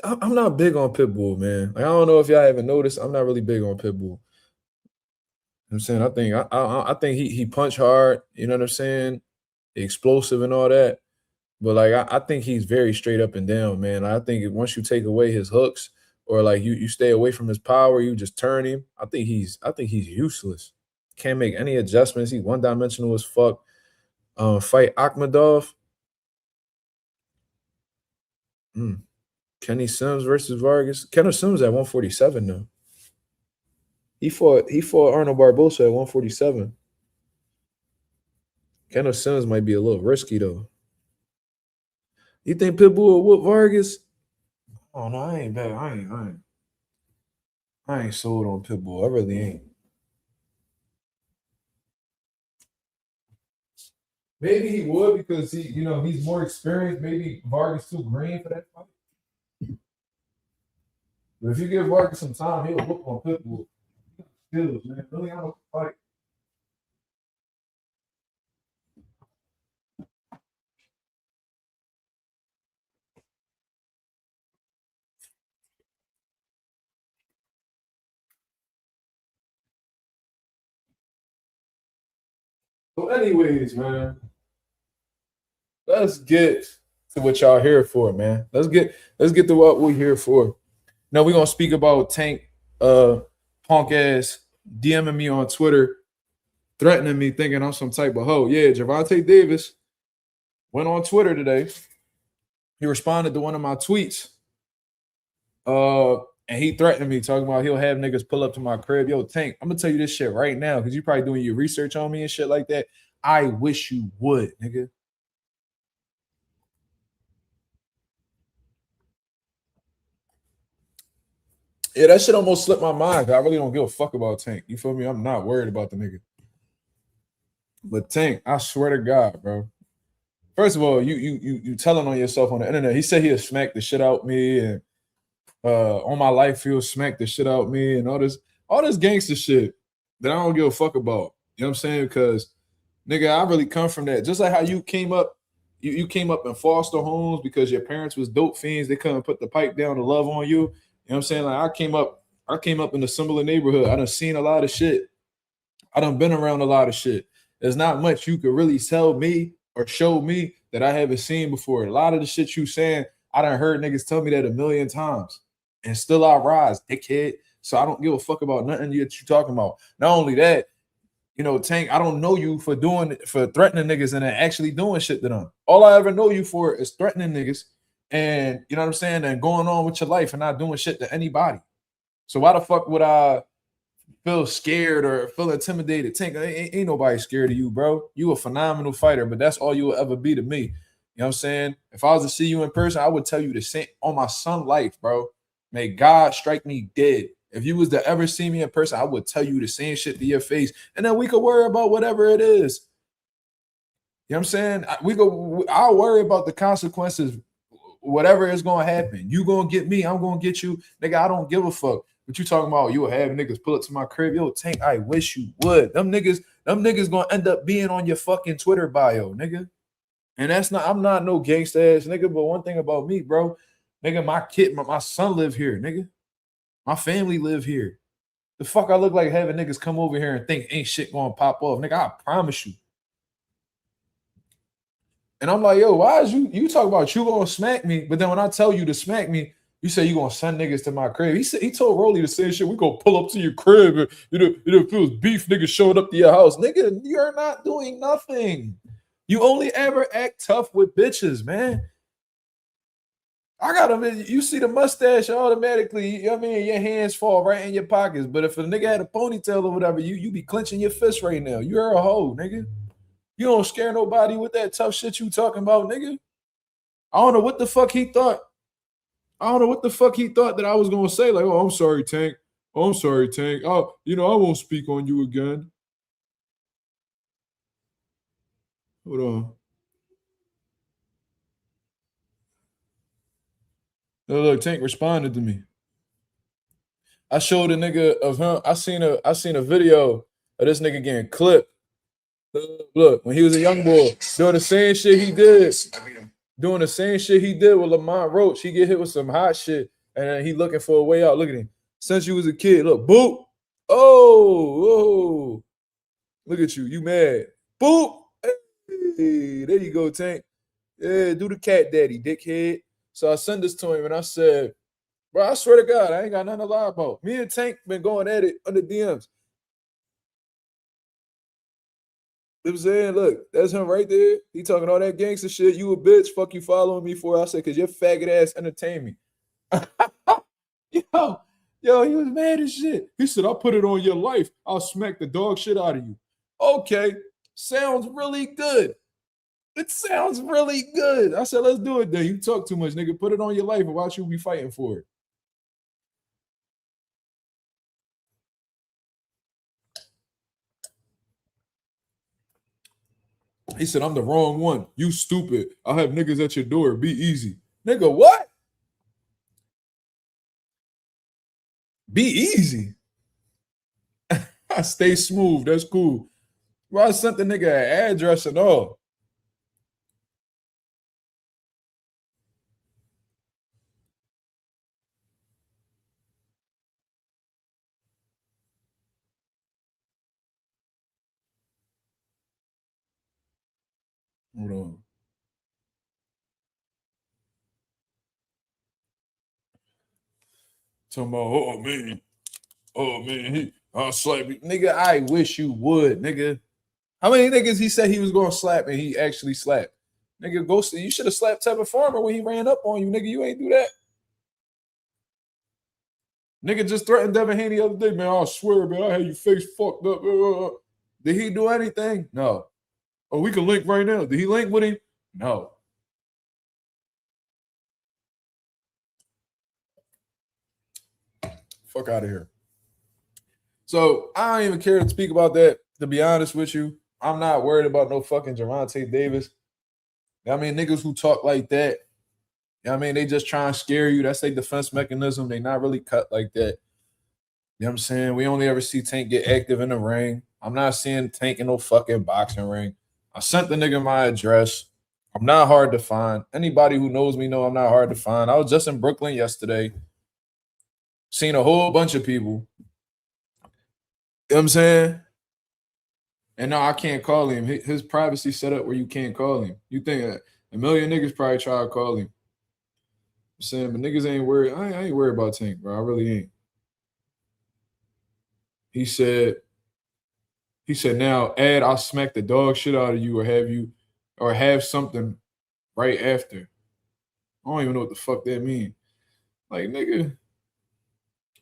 S1: I'm not big on Pitbull, man. Like, I don't know if y'all haven't noticed. I'm not really big on Pitbull. I'm saying I think he punch hard, you know what I'm saying? Explosive and all that. But like I think he's very straight up and down, man. I think once you take away his hooks or like you stay away from his power, you just turn him. I think he's useless. Can't make any adjustments. He's one-dimensional as fuck. Fight Akhmadov. Kenny Sims versus Vargas. Kenny Sims at 147 though. He fought Arnold Barbosa at 147. Kenny Sims might be a little risky though. You think Pitbull will whoop Vargas? Oh no, I ain't bad. I ain't sold on Pitbull. I really ain't. Maybe he would because he's more experienced. Maybe Vargas too green for that fight. But if you give Vargas some time, he'll whoop on Pitbull. Skills, man. Really out of fight. So, anyways, man, let's get to what y'all here for, man. Let's get to what we're here for. Now we're gonna speak about Tank punk ass DMing me on Twitter, threatening me, thinking I'm some type of hoe. Yeah, Gervonta Davis went on Twitter today. He responded to one of my tweets. And he threatened me, talking about he'll have niggas pull up to my crib. Yo, Tank, I'm gonna tell you this shit right now because you're probably doing your research on me and shit like that. I wish you would, nigga. Yeah, that shit almost slipped my mind. I really don't give a fuck about Tank. You feel me? I'm not worried about the nigga. But Tank, I swear to God, bro. First of all, you telling on yourself on the internet. He said he'll smack the shit out me and on my life he'll smack the shit out me and all this gangster shit that I don't give a fuck about. You know what I'm saying? Because nigga, I really come from that. Just like how you came up, you came up in foster homes because your parents was dope fiends. They couldn't put the pipe down to love on you. You know what I'm saying? Like I came up in a similar neighborhood. I done seen a lot of shit. I done been around a lot of shit. There's not much you could really tell me or show me that I haven't seen before. A lot of the shit you saying, I done heard niggas tell me that a million times. And still I rise, dickhead. So I don't give a fuck about nothing that you talking about. Not only that, Tank, I don't know you for threatening niggas and then actually doing shit to them. All I ever know you for is threatening niggas and, you know what I'm saying, and going on with your life and not doing shit to anybody. So why the fuck would I feel scared or feel intimidated? Tank, ain't nobody scared of you, bro. You a phenomenal fighter, but that's all you will ever be to me. You know what I'm saying? If I was to see you in person, I would tell you the same on my son's life, bro. May God strike me dead. If you was to ever see me in person, I would tell you the same shit to your face. And then we could worry about whatever it is. You know what I'm saying? I'll worry about the consequences, whatever is going to happen. You going to get me, I'm going to get you. Nigga, I don't give a fuck. But you talking about you will have niggas pull up to my crib. Yo, Tank, I wish you would. Them niggas going to end up being on your fucking Twitter bio, nigga. And I'm not no gangsta ass nigga, but one thing about me, bro, nigga, my son live here, nigga. My family live here. The fuck I look like having niggas come over here and think ain't shit gonna pop off. Nigga, I promise you. And I'm like, yo, why is you talk about you gonna smack me, but then when I tell you to smack me, you say you gonna send niggas to my crib. He told Rolly the same shit. We gonna pull up to your crib and if it was beef, niggas showed up to your house. Nigga, you're not doing nothing. You only ever act tough with bitches, man. I got him. You see the mustache automatically. You know what I mean? Your hands fall right in your pockets. But if a nigga had a ponytail or whatever, you be clenching your fist right now. You're a hoe, nigga. You don't scare nobody with that tough shit you talking about, nigga. I don't know what the fuck he thought. I don't know what the fuck he thought that I was gonna say. Like, oh, I'm sorry, Tank. Oh, I'm sorry, Tank. Oh, I won't speak on you again. Hold on. Oh, look, Tank responded to me. I showed a nigga of him. I seen a video of this nigga getting clipped. Look, when he was a young boy, doing the same shit he did. Doing the same shit he did with Lamont Roach. He get hit with some hot shit, and then he looking for a way out. Look at him. Since you was a kid, look, boop. Oh. Look at you. You mad. Boop. Hey, there you go, Tank. Yeah, do the cat daddy, dickhead. So I sent this to him, and I said, bro, I swear to God, I ain't got nothing to lie about. Me and Tank been going at it under DMs. You know what I'm saying? Look, that's him right there. He talking all that gangster shit. You a bitch. Fuck you following me for. I said, because your faggot ass entertain me. Yo, he was mad as shit. He said, I'll put it on your life. I'll smack the dog shit out of you. Okay, sounds really good. It sounds really good. I said, let's do it then. You talk too much, nigga. Put it on your life and watch you be fighting for it. He said, I'm the wrong one. You stupid. I'll have niggas at your door. Be easy. Nigga, what? Be easy. I stay smooth. That's cool. Bro, I sent the nigga an address and all. Hold on. Talking about, oh man, I'll slap you. Nigga, I wish you would, nigga. How many niggas he said he was gonna slap and he actually slapped? Nigga, you should have slapped Tevin Farmer when he ran up on you, nigga. You ain't do that. Nigga just threatened Devin Haney the other day, man. I swear, man, I had your face fucked up. Did he do anything? No. Oh, we can link right now. Did he link with him? No. Fuck out of here. So I don't even care to speak about that, to be honest with you. I'm not worried about no fucking Gervonta Davis. I mean, niggas who talk like that, I mean, they just try and scare you. That's their defense mechanism. They not really cut like that. You know what I'm saying? We only ever see Tank get active in the ring. I'm not seeing Tank in no fucking boxing ring. I sent the nigga my address. I'm not hard to find. Anybody who knows me know I'm not hard to find. I was just in Brooklyn yesterday. Seen a whole bunch of people. You know what I'm saying? And no, I can't call him. His privacy set up where you can't call him. You think a million niggas probably try to call him. I'm saying, but niggas ain't worried. I ain't worried about Tank, bro. I really ain't. He said, now, I'll smack the dog shit out of you or have something right after. I don't even know what the fuck that mean. Like, nigga,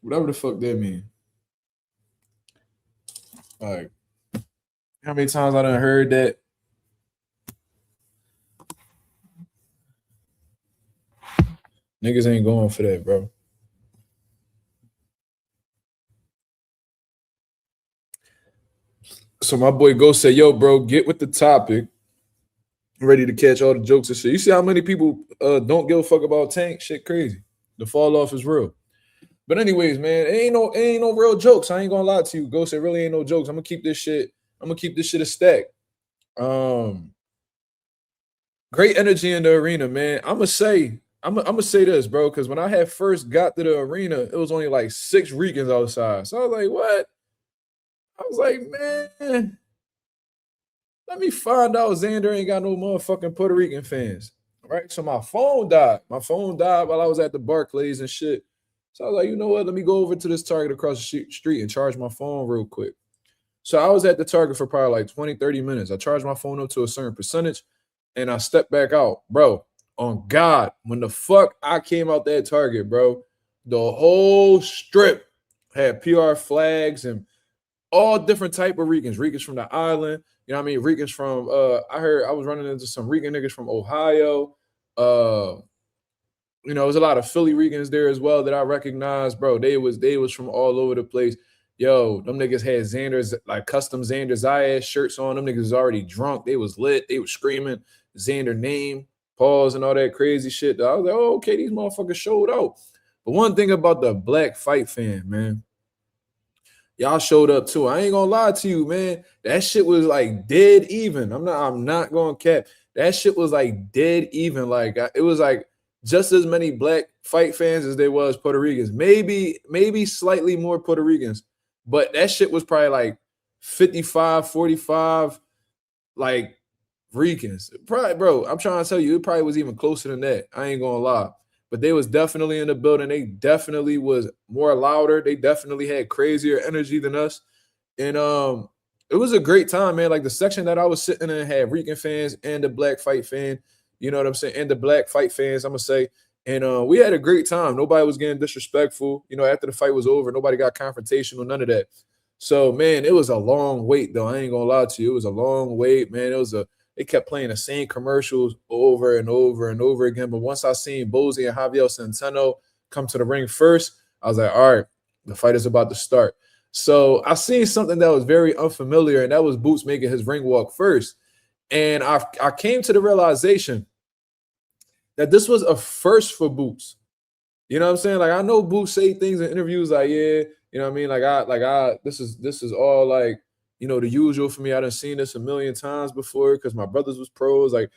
S1: whatever the fuck that mean. Like, how many times I done heard that? Niggas ain't going for that, bro. So my boy Ghost said, yo, bro, get with the topic. I'm ready to catch all the jokes and shit. You see how many people don't give a fuck about Tank? Shit crazy. The fall off is real. But anyways, man, it ain't no real jokes. I ain't gonna lie to you. Ghost, it really ain't no jokes. I'm gonna keep this shit a stack. Great energy in the arena, man. I'm gonna say this, bro, because when I had first got to the arena, it was only like 6 Ricans outside. So I was like, what? I was like, man, let me find out Xander ain't got no motherfucking Puerto Rican fans. Right? So my phone died. My phone died while I was at the Barclays and shit. So I was like, you know what? Let me go over to this Target across the street and charge my phone real quick. So I was at the Target for probably like 20, 30 minutes. I charged my phone up to a certain percentage and I stepped back out. Bro, On God, when the fuck I came out that Target, bro, the whole strip had PR flags and all different type of Ricans. Ricans from the island, you know what I mean? Ricans from I heard I was running into some Rican niggas from Ohio. You know, there's a lot of Philly Ricans there as well that I recognize, bro. They was from all over the place. Yo, them niggas had Xander's, like custom Xander Zayas shirts on. Them niggas was already drunk. They was lit. They was screaming Xander name, pause, and all that crazy shit. I was like, oh, okay, these motherfuckers showed out. But one thing about the black fight fan, man, y'all showed up too. I ain't gonna lie to you, man. That shit was like dead even. I'm not gonna cap. That shit was like dead even. Like it was like just as many black fight fans as there was Puerto Ricans. Maybe slightly more Puerto Ricans. But that shit was probably like 55, 45, like Ricans. Probably, bro, I'm trying to tell you, it probably was even closer than that. I ain't gonna lie. But they was definitely in the building. They definitely was more louder. They definitely had crazier energy than us. And it was a great time, man. Like the section that I was sitting in had Rican fans and the black fight fan. You know what I'm saying? And the black fight fans, I'm gonna say. And we had a great time. Nobody was getting disrespectful. You know, after the fight was over, nobody got confrontational, none of that. So, man, it was a long wait, though. I ain't gonna lie to you. It was a long wait, man. They kept playing the same commercials over and over and over again. But once I seen Bozy and Javier Centeno come to the ring first, I was like, all right, the fight is about to start. So I seen something that was very unfamiliar, and that was Boots making his ring walk first. And I came to the realization that this was a first for Boots. You know what I'm saying? Like, I know Boots say things in interviews like, yeah, you know what I mean? This is all like, you know, the usual for me. I done seen this a million times before because my brothers was pros. I'm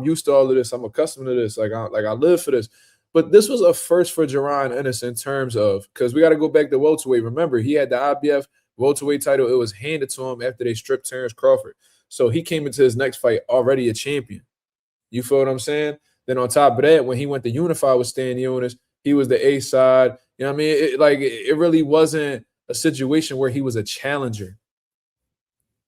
S1: used to all of this. I'm accustomed to this. I live for this. But this was a first for Jaron Ennis in terms of, because we got to go back to welterweight. Remember, he had the IBF welterweight title. It was handed to him after they stripped Terrence Crawford. So he came into his next fight already a champion. You feel what I'm saying? Then on top of that, when he went to unify with Stan Eunice, he was the A side. You know what I mean? It really wasn't a situation where he was a challenger.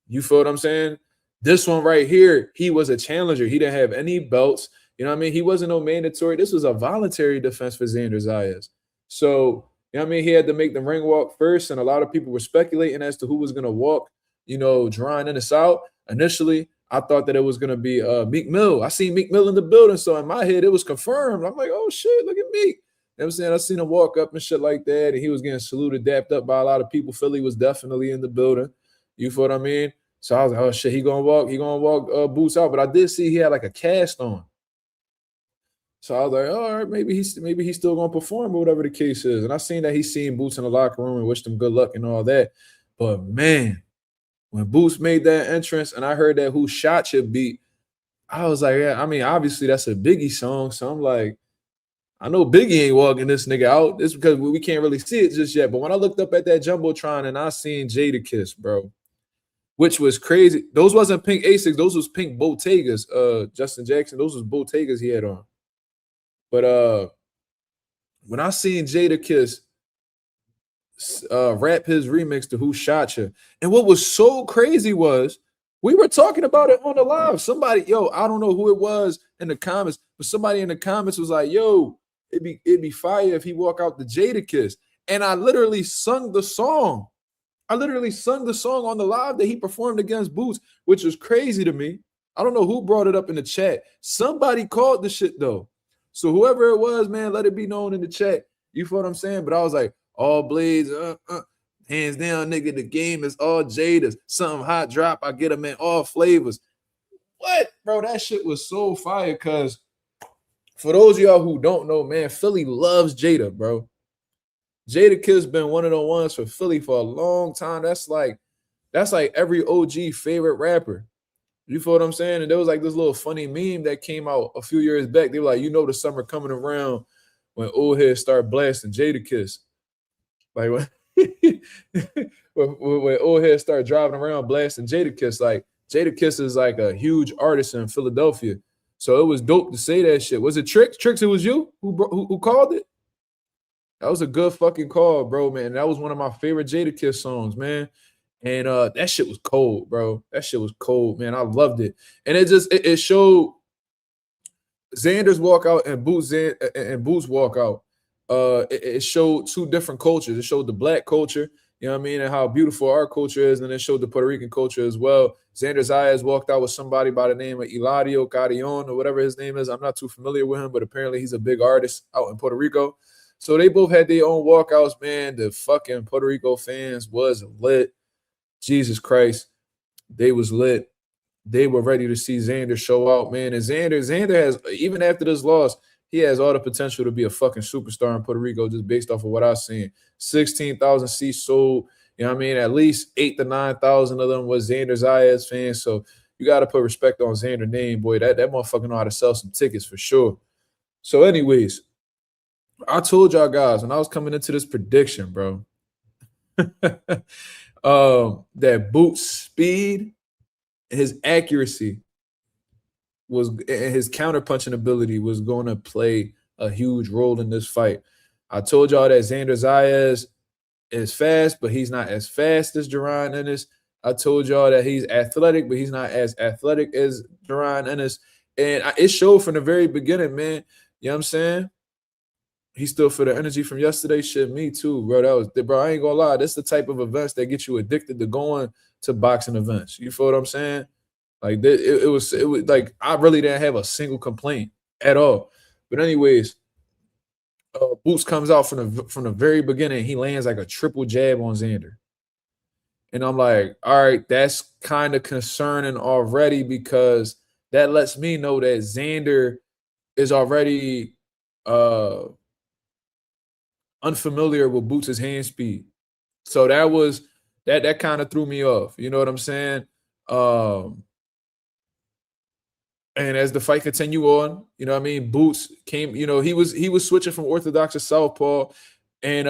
S1: You feel what I'm saying? This one right here, he was a challenger. He didn't have any belts. You know what I mean? He wasn't no mandatory. This was a voluntary defense for Xander Zayas. So, you know what I mean? He had to make the ring walk first, and a lot of people were speculating as to who was going to walk, you know, Jaron Ennis out. Initially, I thought that it was going to be Meek Mill. I seen Meek Mill in the building, so in my head, it was confirmed. I'm like, oh, shit, look at Meek. You know what I'm saying? I seen him walk up and shit like that, and he was getting saluted, dapped up by a lot of people. Philly was definitely in the building. You feel what I mean? So I was like, oh, shit, he going to walk Boots out. But I did see he had like a cast on. So I was like, all right, maybe he's still going to perform or whatever the case is. And I seen that he's seen Boots in the locker room and wished him good luck and all that. But, man, when Boots made that entrance and I heard that Who Shot You beat, I was like, yeah, I mean, obviously that's a Biggie song. So I'm like, I know Biggie ain't walking this nigga out. It's because we can't really see it just yet. But when I looked up at that Jumbotron and I seen Jadakiss, bro, which was crazy. Those wasn't pink Asics. Those was pink Bottegas. Justin Jackson, those was Bottegas he had on. But when I seen Jadakiss rap his remix to Who Shot You, and what was so crazy was we were talking about it on the live. Somebody, I don't know who it was in the comments, but somebody in the comments was like, yo, it'd be fire if he walk out the Jadakiss. And I literally sung the song. I literally sung the song on the live that he performed against Boots, which was crazy to me. I don't know who brought it up in the chat. Somebody called the shit though. So whoever it was, man, let it be known in the chat. You feel what I'm saying? But I was like, all blades, hands down, nigga. The game is all Jada's. Something hot drop, I get them in all flavors. What, bro? That shit was so fire. Cause for those of y'all who don't know, man, Philly loves Jada, bro. Jadakiss been one of the ones for Philly for a long time. That's like every OG favorite rapper. You feel what I'm saying? And there was like this little funny meme that came out a few years back. They were like, the summer coming around when old heads start blasting Jadakiss. Like when old heads start driving around blasting Jadakiss. Like Jadakiss is like a huge artist in Philadelphia. So it was dope to say that shit. Was it Tricks? Tricks, it was you who called it? That was a good fucking call, bro, man. That was one of my favorite Jadakiss songs, man. And that shit was cold, bro. That shit was cold, man. I loved it. And it showed Xander's walkout and Boots walkout, it showed two different cultures. It showed the black culture, you know what I mean, and how beautiful our culture is, and it showed the Puerto Rican culture as well. Xander Zayas walked out with somebody by the name of Eladio Carrión or whatever his name is. I'm not too familiar with him, but apparently he's a big artist out in Puerto Rico. So they both had their own walkouts, man. The fucking Puerto Rico fans was lit. Jesus Christ, they was lit. They were ready to see Xander show out, man. And Xander has, even after this loss, he has all the potential to be a fucking superstar in Puerto Rico just based off of what I've seen. 16,000 seats sold. You know what I mean? At least 8,000 to 9,000 of them was Xander Zayas fans. So you got to put respect on Xander's name, boy. That motherfucker know how to sell some tickets for sure. So anyways, I told y'all guys when I was coming into this prediction, bro, that Boots' speed, his accuracy was, and his counterpunching ability was going to play a huge role in this fight. I told y'all that Xander Zayas is fast, but he's not as fast as Jaron Ennis. I told y'all that he's athletic, but he's not as athletic as Jaron Ennis. And it showed from the very beginning, man. You know what I'm saying? He still for the energy from yesterday. Shit, me too, bro. Bro, I ain't gonna lie. That's the type of events that get you addicted to going to boxing events. You feel what I'm saying? Like it was like I really didn't have a single complaint at all. But anyways, Boots comes out from the very beginning. He lands like a triple jab on Xander, and I'm like, all right, that's kind of concerning already because that lets me know that Xander is already unfamiliar with Boots' hand speed. So that kind of threw me off. You know what I'm saying? And as the fight continued on, you know what I mean, Boots came, you know, he was switching from orthodox to southpaw. And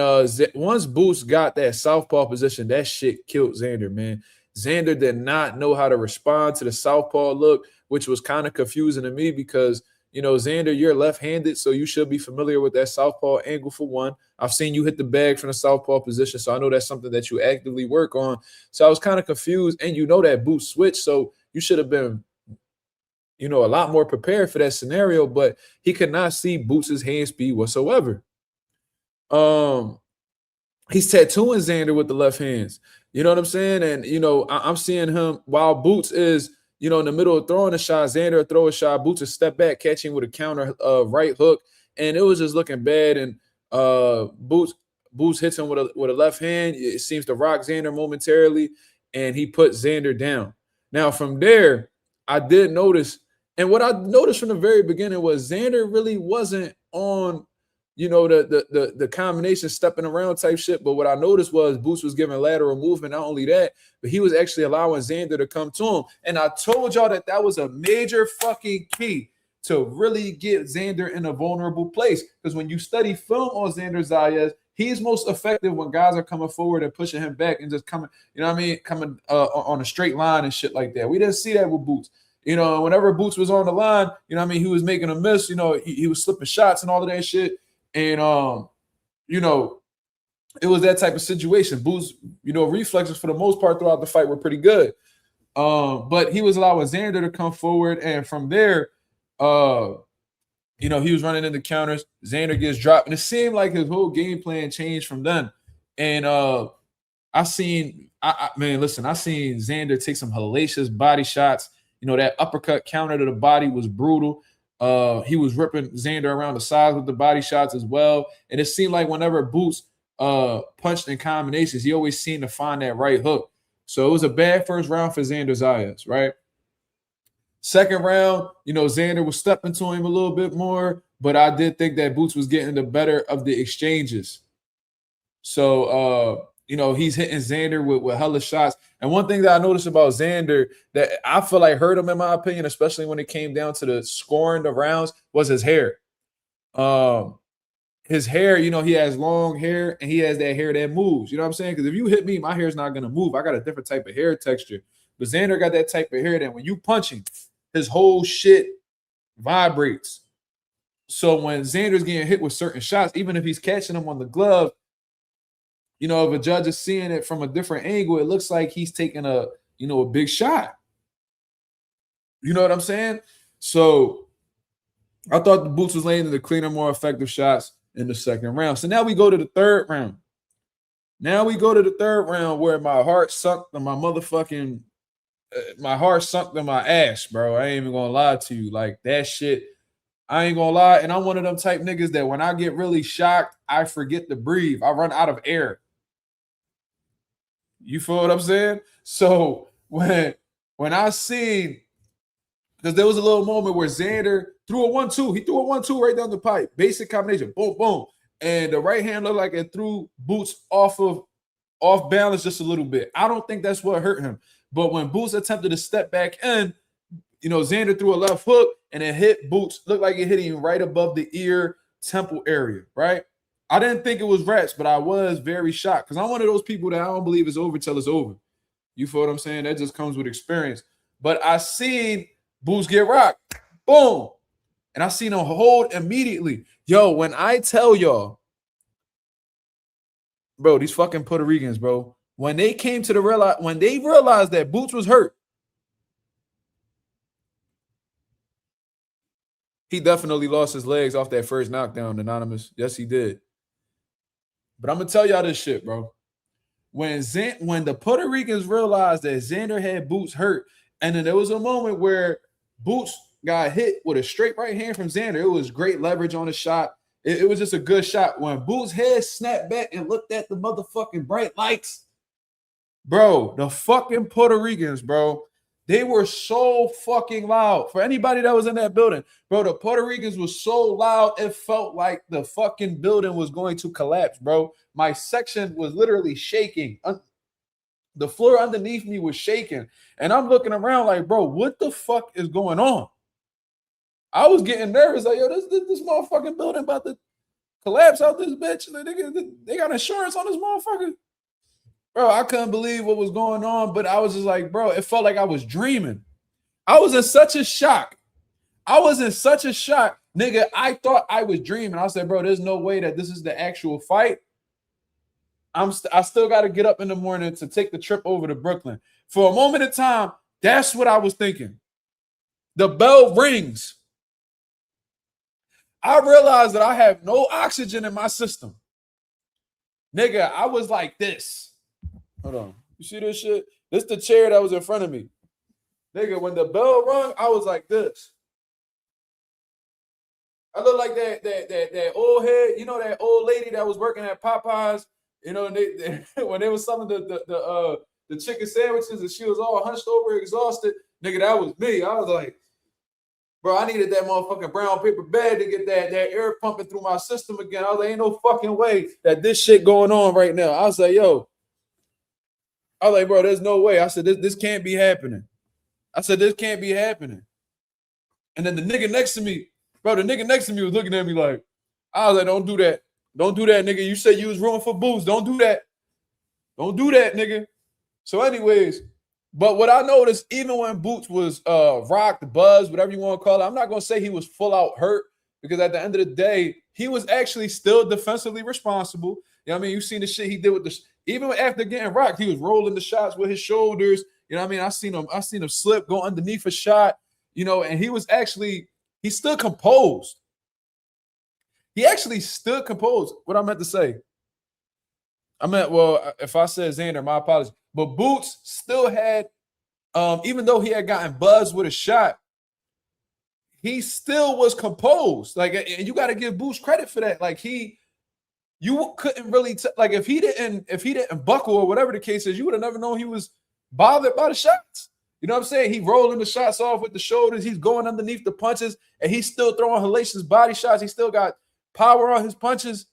S1: once Boots got that southpaw position, that shit killed Xander, man. Xander did not know how to respond to the southpaw look, which was kind of confusing to me because, you know, Xander, you're left-handed, so you should be familiar with that southpaw angle for one. I've seen you hit the bag from the southpaw position, so I know that's something that you actively work on. So I was kind of confused, and you know that Boots switched, so you should have been, you know, a lot more prepared for that scenario, but he could not see Boots' hand speed whatsoever. He's tattooing Xander with the left hands. You know what I'm saying? And, you know, I'm seeing him while Boots is, you know, in the middle of throwing a shot, Xander throw a shot, Boots a step back, catching with a counter right hook. And it was just looking bad. And Boots hits him with a left hand. It seems to rock Xander momentarily, and he put Xander down. Now, from there, I did notice, and what I noticed from the very beginning was Xander really wasn't on, you know, the combination stepping around type shit. But what I noticed was Boots was giving lateral movement. Not only that, but he was actually allowing Xander to come to him. And I told y'all that was a major fucking key to really get Xander in a vulnerable place. Because when you study film on Xander Zayas, he's most effective when guys are coming forward and pushing him back and just coming, you know what I mean, coming on a straight line and shit like that. We didn't see that with Boots. You know, whenever Boots was on the line, you know what I mean, he was making a miss. You know, he was slipping shots and all of that shit. And, you know, it was that type of situation. Boots, you know, reflexes for the most part throughout the fight were pretty good. But he was allowing Xander to come forward. And from there, you know, he was running into counters. Xander gets dropped. And it seemed like his whole game plan changed from then. And I seen Xander take some hellacious body shots. You know, that uppercut counter to the body was brutal. He was ripping Xander around the sides with the body shots as well. And it seemed like whenever Boots punched in combinations, he always seemed to find that right hook. So it was a bad first round for Xander Zayas, right? Second round, you know, Xander was stepping to him a little bit more, but I did think that Boots was getting the better of the exchanges. So, you know, he's hitting Xander with hella shots. And one thing that I noticed about Xander that I feel like hurt him, in my opinion, especially when it came down to the scoring the rounds, was his hair. His hair, you know, he has long hair and he has that hair that moves. You know what I'm saying? Because if you hit me, my hair is not going to move. I got a different type of hair texture. But Xander got that type of hair that when you punch him, his whole shit vibrates. So when Xander's getting hit with certain shots, even if he's catching them on the glove, you know, if a judge is seeing it from a different angle, it looks like he's taking a big shot. You know what I'm saying? So I thought the Boots was landing the cleaner, more effective shots in the second round. So now we go to the third round. Now we go to the third round where my heart sunk to my motherfucking, my heart sunk to my ass, bro. I ain't even gonna lie to you. Like that shit, I ain't gonna lie. And I'm one of them type niggas that when I get really shocked, I forget to breathe. I run out of air. You feel what I'm saying? So when I seen, because there was a little moment where Xander threw a 1-2. He threw a 1-2 right down the pipe. Basic combination. Boom, boom. And the right hand looked like it threw Boots off balance just a little bit. I don't think that's what hurt him. But when Boots attempted to step back in, you know, Xander threw a left hook and it hit Boots. Looked like it hit him right above the ear temple area, right? I didn't think it was reps, but I was very shocked because I'm one of those people that I don't believe it's over till it's over. You feel what I'm saying? That just comes with experience. But I seen Boots get rocked. Boom. And I seen him hold immediately. Yo, when I tell y'all, bro, these fucking Puerto Ricans, bro, when they came to the when they realized that Boots was hurt, he definitely lost his legs off that first knockdown, Anonymous. Yes, he did. But I'm gonna tell y'all this shit, bro. When the Puerto Ricans realized that Xander had Boots hurt, and then there was a moment where Boots got hit with a straight right hand from Xander. It was great leverage on the shot. It was just a good shot. When Boots' head snapped back and looked at the motherfucking bright lights, bro, the fucking Puerto Ricans, bro, they were so fucking loud. For anybody that was in that building, bro, the Puerto Ricans was so loud, it felt like the fucking building was going to collapse, bro. My section was literally shaking. The floor underneath me was shaking. And I'm looking around like, bro, what the fuck is going on? I was getting nervous. Like, yo, this motherfucking building about to collapse out this bitch. They got insurance on this motherfucker. Bro, I couldn't believe what was going on, but I was just like, bro, it felt like I was dreaming. I was in such a shock. Nigga, I thought I was dreaming. I said, bro, there's no way that this is the actual fight. I still got to get up in the morning to take the trip over to Brooklyn. For a moment in time, that's what I was thinking. The bell rings. I realized that I have no oxygen in my system. Nigga, I was like this. Hold on. You see this shit? This is the chair that was in front of me. Nigga, when the bell rung, I was like this. I look like that old head, you know, that old lady that was working at Popeyes. You know, when they was selling the chicken sandwiches and she was all hunched over, exhausted. Nigga, that was me. I was like, bro, I needed that motherfucking brown paper bag to get that air pumping through my system again. I was like, ain't no fucking way that this shit going on right now. I was like, yo. I was like, bro, there's no way. I said, this can't be happening. And then the nigga next to me, bro, was looking at me like, I was like, don't do that. Don't do that, nigga. You said you was rooting for Boots. Don't do that. Don't do that, nigga. So anyways, but what I noticed, even when Boots was rocked, buzzed, whatever you want to call it, I'm not going to say he was full out hurt because at the end of the day, he was actually still defensively responsible. You know what I mean? You've seen the shit he did with the even after getting rocked, he was rolling the shots with his shoulders. You know what I mean? I seen him slip, go underneath a shot, you know, and he stood composed. He actually stood composed. What I meant to say. If I said Xander, my apologies. But Boots still had, even though he had gotten buzzed with a shot, he still was composed. Like, and you got to give Boots credit for that. Like you couldn't really like if he didn't buckle or whatever the case is, you would have never known he was bothered by the shots. You know what I'm saying? He rolling the shots off with the shoulders. He's going underneath the punches, and he's still throwing hellacious body shots. He still got power on his punches.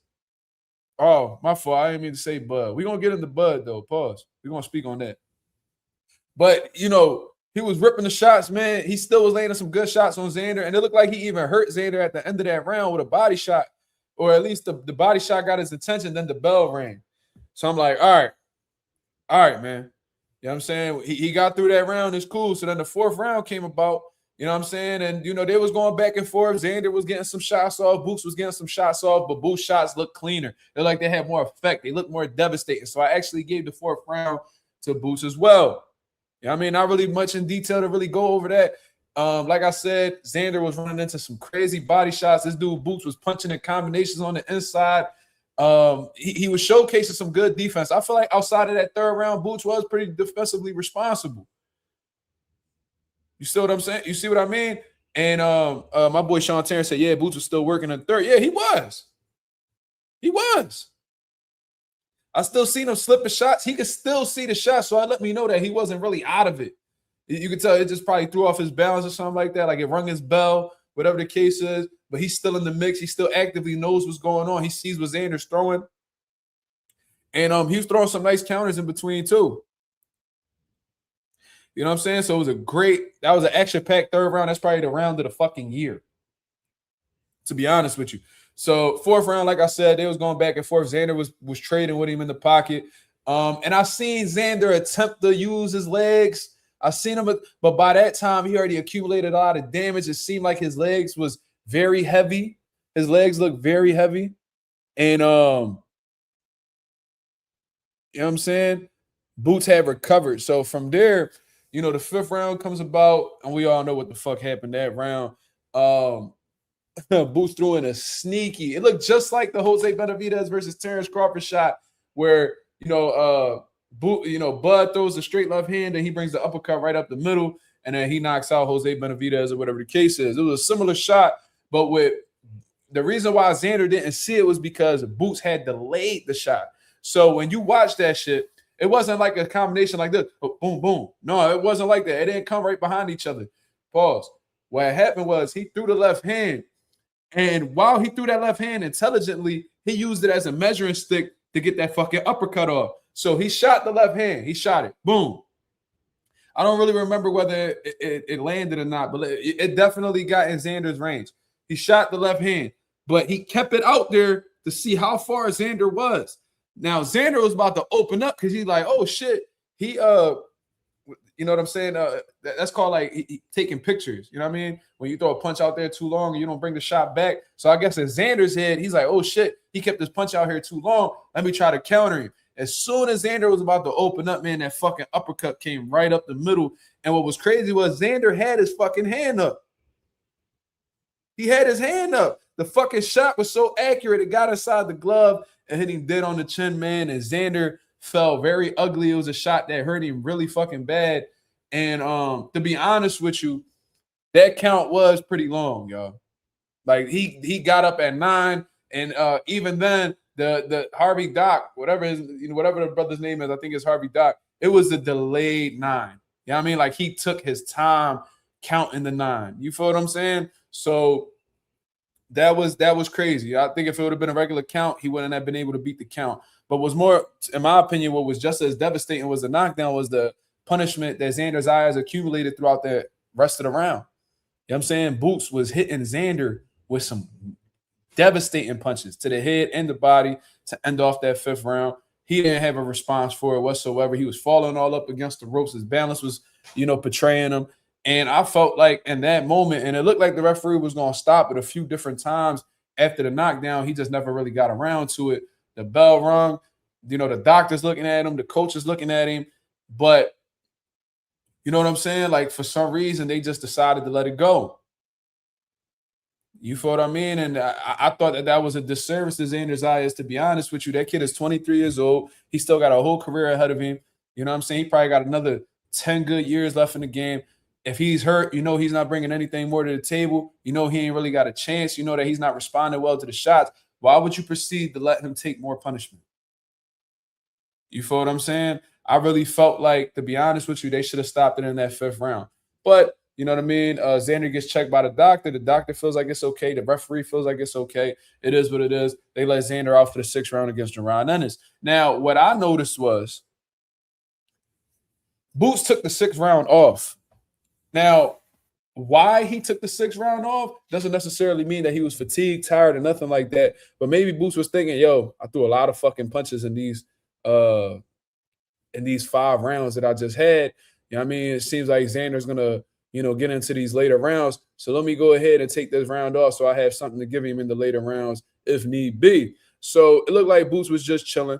S1: Oh, my fault. I didn't mean to say Bud. We're going to get into Bud, though. Pause. We're going to speak on that. But, you know, he was ripping the shots, man. He still was landing some good shots on Xander, and it looked like he even hurt Xander at the end of that round with a body shot, or at least the body shot got his attention, then the bell rang. So I'm like, all right, man. You know what I'm saying? He got through that round. It's cool. So then the fourth round came about. You know what I'm saying? And, you know, they was going back and forth. Xander was getting some shots off. Boots was getting some shots off, but Boots' shots looked cleaner. They're like they had more effect. They looked more devastating. So I actually gave the fourth round to Boots as well. You know what I mean? Not really much in detail to really go over that. Like I said, Xander was running into some crazy body shots. This dude Boots was punching in combinations on the inside. He was showcasing some good defense. I feel like outside of that third round, Boots was pretty defensively responsible. You see what I'm saying? You see what I mean? And my boy Sean Terrence said, yeah, Boots was still working in the third. Yeah, he was. He was. I still seen him slipping shots. He could still see the shot, so it let me know that he wasn't really out of it. You could tell it just probably threw off his balance or something like that, like it rung his bell, whatever the case is. But he's still in the mix. He still actively knows what's going on. He sees what Xander's throwing. And he was throwing some nice counters in between, too. You know what I'm saying? So it was that was an action-packed third round. That's probably the round of the fucking year, to be honest with you. So fourth round, like I said, they was going back and forth. Xander was trading with him in the pocket. And I seen Xander attempt to use his legs. I seen him, but by that time, he already accumulated a lot of damage. It seemed like his legs was very heavy. His legs looked very heavy. And, you know what I'm saying? Boots had recovered. So from there, you know, the fifth round comes about, and we all know what the fuck happened that round. Boots threw in a sneaky. It looked just like the Jose Benavidez versus Terrence Crawford shot where, Bud throws a straight left hand and he brings the uppercut right up the middle, and then he knocks out Jose Benavidez or whatever the case is. It was a similar shot, but with the reason why Xander didn't see it was because Boots had delayed the shot. So when you watch that shit, it wasn't like a combination like this. Boom, boom. No, it wasn't like that. It didn't come right behind each other. Pause. What happened was he threw the left hand, and while he threw that left hand intelligently, he used it as a measuring stick to get that fucking uppercut off. So he shot the left hand. He shot it. Boom. I don't really remember whether it landed or not, but it definitely got in Xander's range. He shot the left hand, but he kept it out there to see how far Xander was. Now, Xander was about to open up because he's like, oh, shit. He, you know what I'm saying? That's called like he taking pictures. You know what I mean? When you throw a punch out there too long and you don't bring the shot back. So I guess in Xander's head, he's like, oh, shit. He kept this punch out here too long. Let me try to counter him. As soon as Xander was about to open up, man, that fucking uppercut came right up the middle. And what was crazy was Xander had his fucking hand up. He had his hand up. The fucking shot was so accurate. It got inside the glove and hit him dead on the chin, man. And Xander felt very ugly. It was a shot that hurt him really fucking bad. And to be honest with you, that count was pretty long, y'all. Like he got up at 9, and even then, the Harvey Doc, whatever the brother's name is, I think it's Harvey Doc. It was a delayed 9. You know what I mean? Like he took his time counting the 9. You feel what I'm saying? So that was crazy. I think if it would have been a regular count, he wouldn't have been able to beat the count. But was more, in my opinion, what was just as devastating was the knockdown was the punishment that Xander Zayas accumulated throughout the rest of the round. You know what I'm saying? Boots was hitting Xander with some devastating punches to the head and the body to end off that fifth round. He didn't have a response for it whatsoever. He was falling all up against the ropes. His balance was, betraying him. And I felt like in that moment, and it looked like the referee was going to stop it a few different times after the knockdown. He just never really got around to it. The bell rung. The doctor's looking at him. The coach is looking at him. But you know what I'm saying? Like, for some reason, they just decided to let it go. You feel what I mean? And I thought that was a disservice to Xander Zayas, to be honest with you. That kid is 23 years old. He still got a whole career ahead of him. You know what I'm saying? He probably got another 10 good years left in the game. If he's hurt, he's not bringing anything more to the table. He ain't really got a chance. That he's not responding well to the shots. Why would you proceed to let him take more punishment? You feel what I'm saying? I really felt like, to be honest with you, they should have stopped it in that fifth round. But, you know what I mean? Xander gets checked by the doctor. The doctor feels like it's okay. The referee feels like it's okay. It is what it is. They let Xander out for the sixth round against Jaron Ennis. Now, what I noticed was Boots took the sixth round off. Now, why he took the sixth round off doesn't necessarily mean that he was fatigued, tired, or nothing like that. But maybe Boots was thinking, yo, I threw a lot of fucking punches in these 5 rounds that I just had. You know what I mean? It seems like Xander's going to, get into these later rounds. So let me go ahead and take this round off so I have something to give him in the later rounds if need be. So it looked like Boots was just chilling.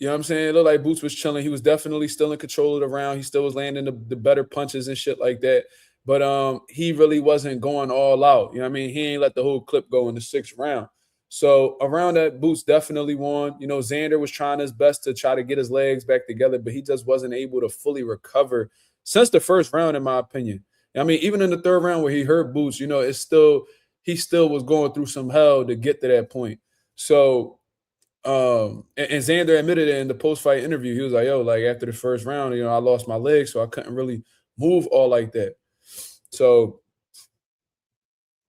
S1: You know what I'm saying? It looked like Boots was chilling. He was definitely still in control of the round. He still was landing the better punches and shit like that. But he really wasn't going all out. You know what I mean? He ain't let the whole clip go in the 6th round. So around that, Boots definitely won. You know, Xander was trying his best to try to get his legs back together, but he just wasn't able to fully recover since the 1st round, in my opinion. I mean, even in the 3rd round where he hurt Boots, you know, he still was going through some hell to get to that point. So and Xander admitted it in the post-fight interview. He was like, yo, like after the 1st round, you know, I lost my leg, so I couldn't really move all like that. So,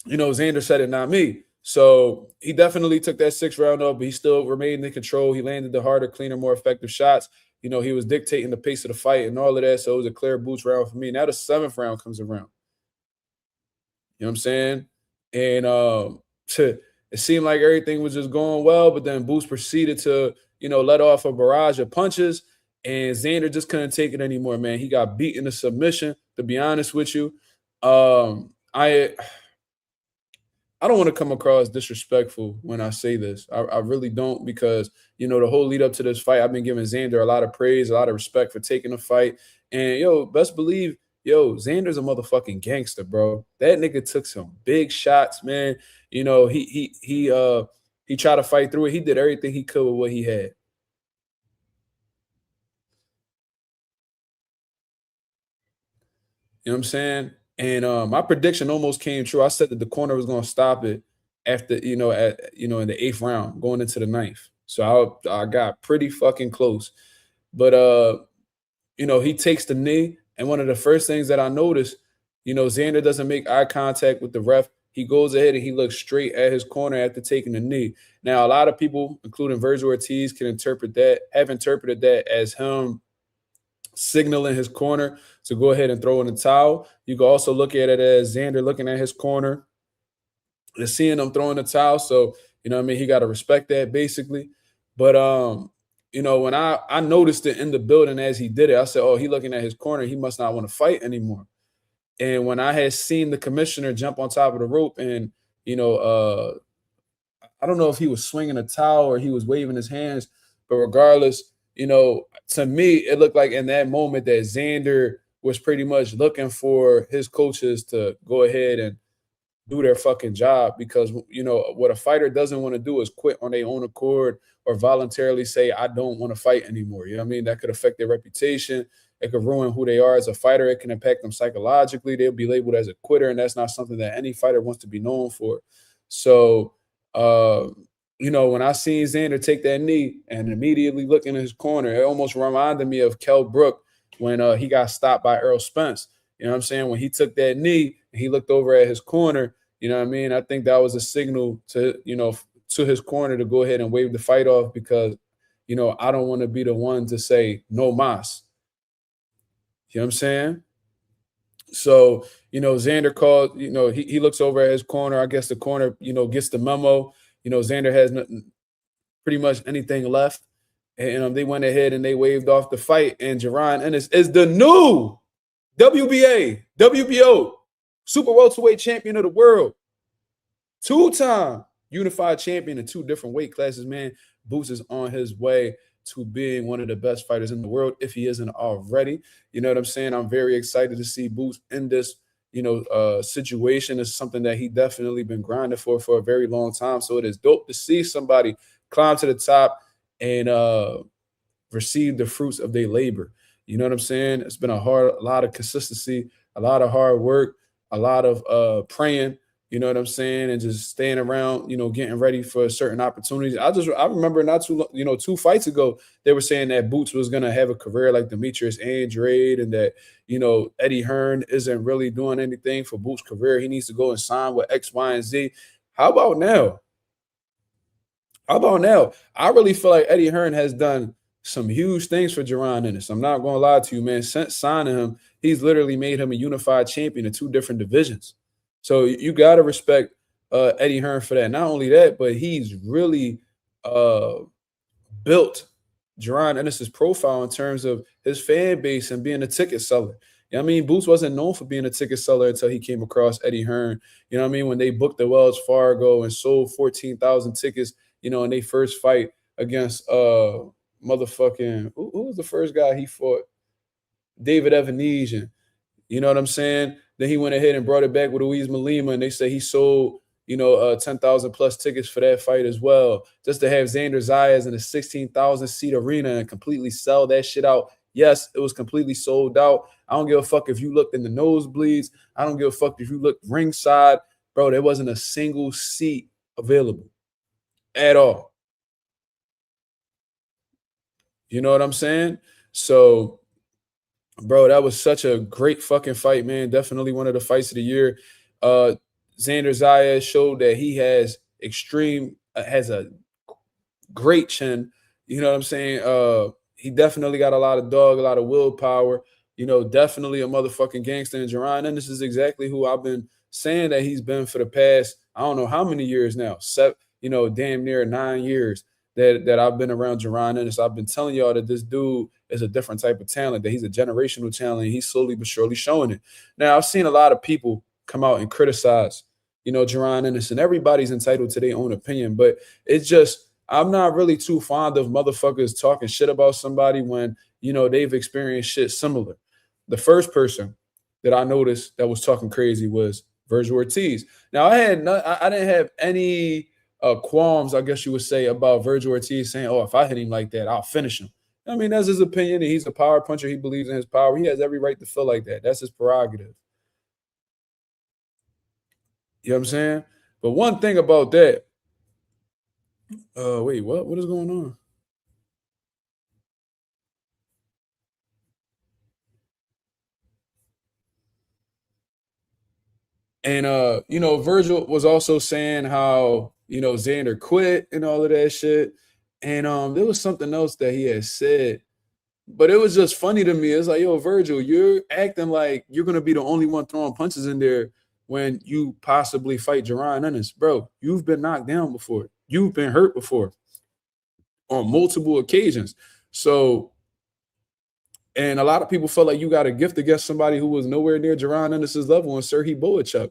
S1: you know, Xander said it, not me. So he definitely took that 6th round up, but he still remained in control. He landed the harder, cleaner, more effective shots. You know, he was dictating the pace of the fight and all of that. So it was a clear Boots round for me. Now the 7th round comes around. You know what I'm saying? And it seemed like everything was just going well, but then Boots proceeded to, you know, let off a barrage of punches, and Xander just couldn't take it anymore, man. He got beaten to submission, to be honest with you. I don't want to come across disrespectful when I say this. I really don't, because, you know, the whole lead up to this fight, I've been giving Xander a lot of praise, a lot of respect for taking the fight. And, yo, best believe, yo, Xander's a motherfucking gangster, bro. That nigga took some big shots, man. You know, he tried to fight through it. He did everything he could with what he had. You know what I'm saying? And my prediction almost came true. I said that the corner was going to stop it after, you know, in the 8th round, going into the 9th. So I got pretty fucking close. But you know, he takes the knee, and one of the first things that I noticed, you know, Xander doesn't make eye contact with the ref. He goes ahead and he looks straight at his corner after taking the knee. Now, a lot of people, including Virgil Ortiz, have interpreted that as him signaling his corner to go ahead and throw in the towel. You can also look at it as Xander looking at his corner and seeing him throwing the towel. So, you know what I mean? He got to respect that, basically. But, you know, when I noticed it in the building as he did it, I said, oh, he looking at his corner. He must not want to fight anymore. And when I had seen the commissioner jump on top of the rope and, you know, I don't know if he was swinging a towel or he was waving his hands, but regardless, you know, to me, it looked like in that moment that Xander was pretty much looking for his coaches to go ahead and do their fucking job, because, you know, what a fighter doesn't want to do is quit on their own accord or voluntarily say, I don't want to fight anymore. You know what I mean? That could affect their reputation. It could ruin who they are as a fighter. It can impact them psychologically. They'll be labeled as a quitter, and that's not something that any fighter wants to be known for. So, you know, when I seen Xander take that knee and immediately looking in his corner, it almost reminded me of Kell Brook when he got stopped by Earl Spence. You know what I'm saying? When he took that knee and he looked over at his corner, you know what I mean? I think that was a signal to, you know, to his corner to go ahead and wave the fight off, because, you know, I don't want to be the one to say no mas. You know what I'm saying? So, you know, Xander called, you know, he looks over at his corner. I guess the corner, you know, gets the memo. You know, Xander has nothing, pretty much anything left. And they went ahead and they waved off the fight. And Jaron Ennis is the new WBA, WBO, super welterweight champion of the world. 2-time unified champion in 2 different weight classes, man. Boots is on his way to being one of the best fighters in the world, if he isn't already. You know what I'm saying? I'm very excited to see Boots in this, you know, situation. Is something that he definitely been grinding for a very long time. So it is dope to see somebody climb to the top and receive the fruits of their labor. You know what I'm saying? It's been a lot of consistency, a lot of hard work, a lot of praying. You know what I'm saying? And just staying around, you know, getting ready for certain opportunities. I remember not too long, you know, 2 fights ago, they were saying that Boots was going to have a career like Demetrius Andrade, and that, you know, Eddie Hearn isn't really doing anything for Boots' career. He needs to go and sign with X, Y, and Z. How about now? How about now? I really feel like Eddie Hearn has done some huge things for Jaron Ennis. I'm not going to lie to you, man. Since signing him, he's literally made him a unified champion in 2 different divisions. So you got to respect Eddie Hearn for that. Not only that, but he's really built Jaron Ennis's profile in terms of his fan base and being a ticket seller. You know what I mean? Boots wasn't known for being a ticket seller until he came across Eddie Hearn. You know what I mean? When they booked the Wells Fargo and sold 14,000 tickets, you know, in their first fight against motherfucking who was the first guy he fought? David Evanesian. You know what I'm saying? Then he went ahead and brought it back with Luis Malima, and they say he sold, 10,000 plus tickets for that fight as well. Just to have Xander Zayas in a 16,000 seat arena and completely sell that shit out. Yes, it was completely sold out. I don't give a fuck if you looked in the nosebleeds. I don't give a fuck if you looked ringside. Bro, there wasn't a single seat available at all. You know what I'm saying? So, bro, that was such a great fucking fight, man. Definitely one of the fights of the year. Xander Zayas showed that he has has a great chin. You know what I'm saying? He definitely got a lot of dog, a lot of willpower. Definitely a motherfucking gangster. And Jaron Ennis is exactly who I've been saying that he's been for the past, I don't know how many years now. Damn near 9 years that I've been around Jaron Ennis. I've been telling y'all that this dude is a different type of talent, that he's a generational talent. He's slowly but surely showing it. Now, I've seen a lot of people come out and criticize, Jaron Ennis, and everybody's entitled to their own opinion, but it's just, I'm not really too fond of motherfuckers talking shit about somebody when, they've experienced shit similar. The first person that I noticed that was talking crazy was Virgil Ortiz. Now, I didn't have any qualms, I guess you would say, about Virgil Ortiz saying, oh, if I hit him like that, I'll finish him. I mean, that's his opinion. He's a power puncher. He believes in his power. He has every right to feel like that. That's his prerogative. You know what I'm saying? But one thing about that, wait, what? What is going on? And Virgil was also saying how, Xander quit and all of that shit. And there was something else that he had said, but it was just funny to me. It's like, yo, Virgil, you're acting like you're gonna be the only one throwing punches in there when you possibly fight Jaron Ennis. Bro, you've been knocked down before. You've been hurt before on multiple occasions. So, and a lot of people felt like you got a gift against somebody who was nowhere near Jaron Ennis's level and Serhii Boachuk.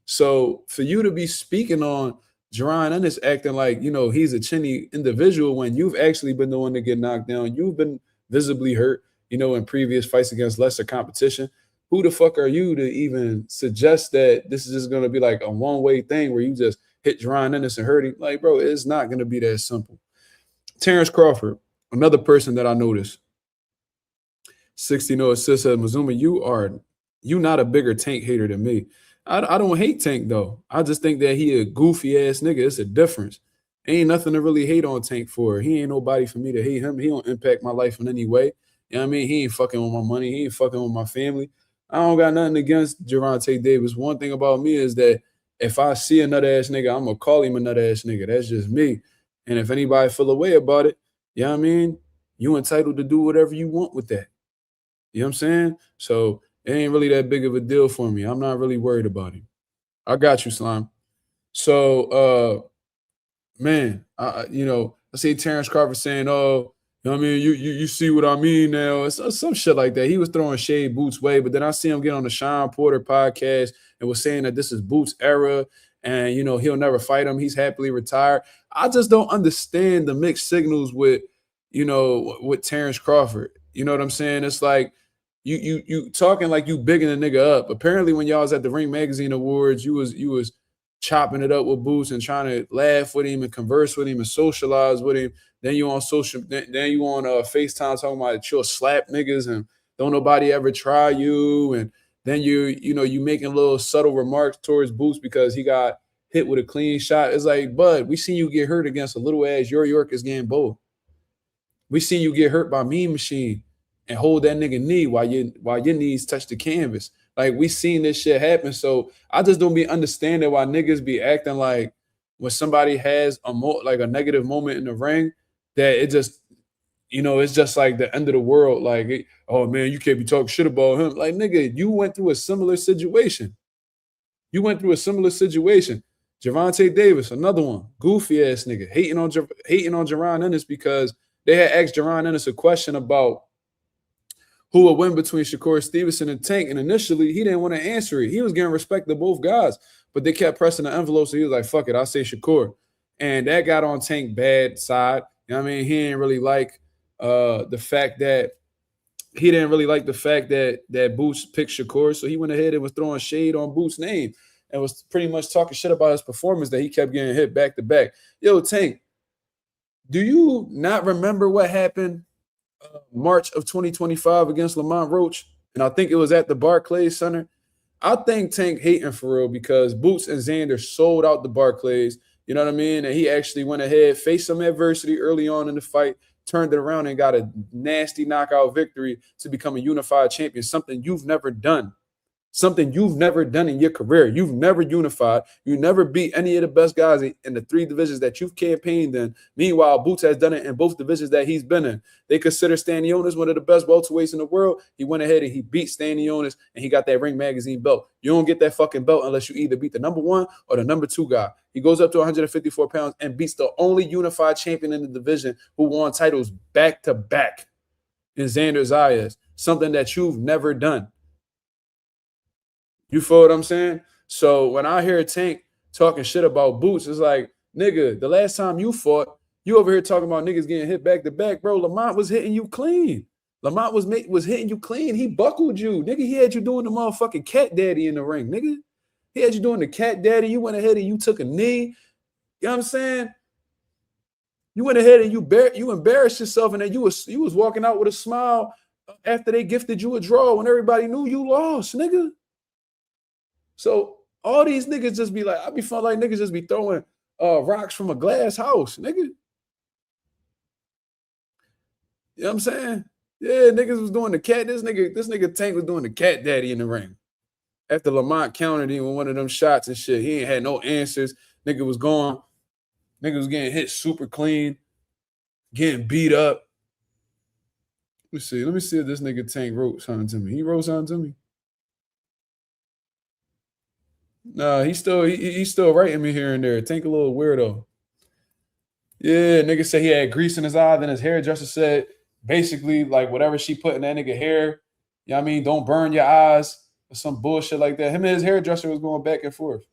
S1: So for you to be speaking on Jaron Ennis acting like, he's a chinny individual when you've actually been the one to get knocked down, you've been visibly hurt, in previous fights against lesser competition. Who the fuck are you to even suggest that this is just going to be like a one-way thing where you just hit Jaron Ennis and hurt him? Like, bro, it's not going to be that simple. Terrence Crawford, another person that I noticed. 60 no assist said, Mazuma, you not a bigger Tank hater than me. I don't hate Tank, though. I just think that he a goofy-ass nigga. It's a difference. Ain't nothing to really hate on Tank for. He ain't nobody for me to hate him. He don't impact my life in any way. You know what I mean? He ain't fucking with my money. He ain't fucking with my family. I don't got nothing against Gervonta Davis. One thing about me is that if I see another ass nigga, I'm going to call him another ass nigga. That's just me. And if anybody feel a way about it, you know what I mean? You entitled to do whatever you want with that. You know what I'm saying? So it ain't really that big of a deal for me. I'm not really worried about it. I got you, Slime. So, man, I see Terrence Crawford saying, oh, you know what I mean? You see what I mean now. It's some shit like that. He was throwing shade Boots' way, but then I see him get on the Sean Porter podcast and was saying that this is Boots' era and, he'll never fight him. He's happily retired. I just don't understand the mixed signals with Terrence Crawford. You know what I'm saying? It's like you talking like you bigging the nigga up. Apparently, when y'all was at the Ring Magazine Awards, you was chopping it up with Boots and trying to laugh with him and converse with him and socialize with him. Then you on FaceTime talking about you'll slap niggas and don't nobody ever try you. And then you making little subtle remarks towards Boots because he got hit with a clean shot. It's like, bud, we seen you get hurt against a little ass Yorkers Gamboa. We seen you get hurt by Mean Machine and hold that nigga knee while your knees touch the canvas. Like, we seen this shit happen. So I just don't be understanding why niggas be acting like when somebody has a negative moment in the ring, that it just, it's just like the end of the world. Like, oh man, you can't be talking shit about him. Like, nigga, you went through a similar situation. Gervonta Davis, another one, goofy ass nigga, hating on Jaron Ennis because they had asked Jaron Ennis a question about who would win between Shakur Stevenson and Tank. And initially, he didn't want to answer it. He was giving respect to both guys, but they kept pressing the envelope. So he was like, fuck it, I'll say Shakur. And that got on Tank bad side. You know what I mean? He didn't really like The fact that he didn't really like the fact that Boots picked Shakur, so he went ahead and was throwing shade on Boots' name and was pretty much talking shit about his performance that he kept getting hit back to back. Yo, Tank, do you not remember what happened March of 2025 against Lamont Roach? And I think it was at the Barclays Center. I think Tank hating for real because Boots and Xander sold out the Barclays. You know what I mean? And he actually went ahead, faced some adversity early on in the fight, turned it around and got a nasty knockout victory to become a unified champion, something you've never done. Something you've never done in your career. You've never unified. You never beat any of the best guys in the 3 divisions that you've campaigned in. Meanwhile, Boots has done it in both divisions that he's been in. They consider Stanionis one of the best welterweights in the world. He went ahead and he beat Stanionis, and he got that Ring Magazine belt. You don't get that fucking belt unless you either beat the number 1 or the number 2 guy. He goes up to 154 pounds and beats the only unified champion in the division who won titles back-to-back in Xander Zayas, something that you've never done. You feel what I'm saying? So when I hear Tank talking shit about Boots, it's like, nigga, the last time you fought, you over here talking about niggas getting hit back to back, bro. Lamont was hitting you clean. Lamont was hitting you clean. He buckled you. Nigga, he had you doing the motherfucking cat daddy in the ring, nigga. He had you doing the cat daddy. You went ahead and you took a knee. You know what I'm saying? You went ahead and you embarrassed yourself, and then you was walking out with a smile after they gifted you a draw when everybody knew you lost, nigga. So all these niggas just be like, I be feeling like niggas just be throwing rocks from a glass house, nigga. You know what I'm saying? Yeah, niggas was doing the cat. This nigga Tank was doing the cat daddy in the ring. After Lamont countered him with one of them shots and shit, he ain't had no answers. Nigga was going. Nigga was getting hit super clean, getting beat up. Let me see if this nigga Tank wrote something to me. He wrote something to me. Nah, he's still writing me here and there. Tank a little weirdo. Yeah, nigga said he had grease in his eye. Then his hairdresser said basically like whatever she put in that nigga hair, you know what I mean, don't burn your eyes or some bullshit like that. Him and his hairdresser was going back and forth.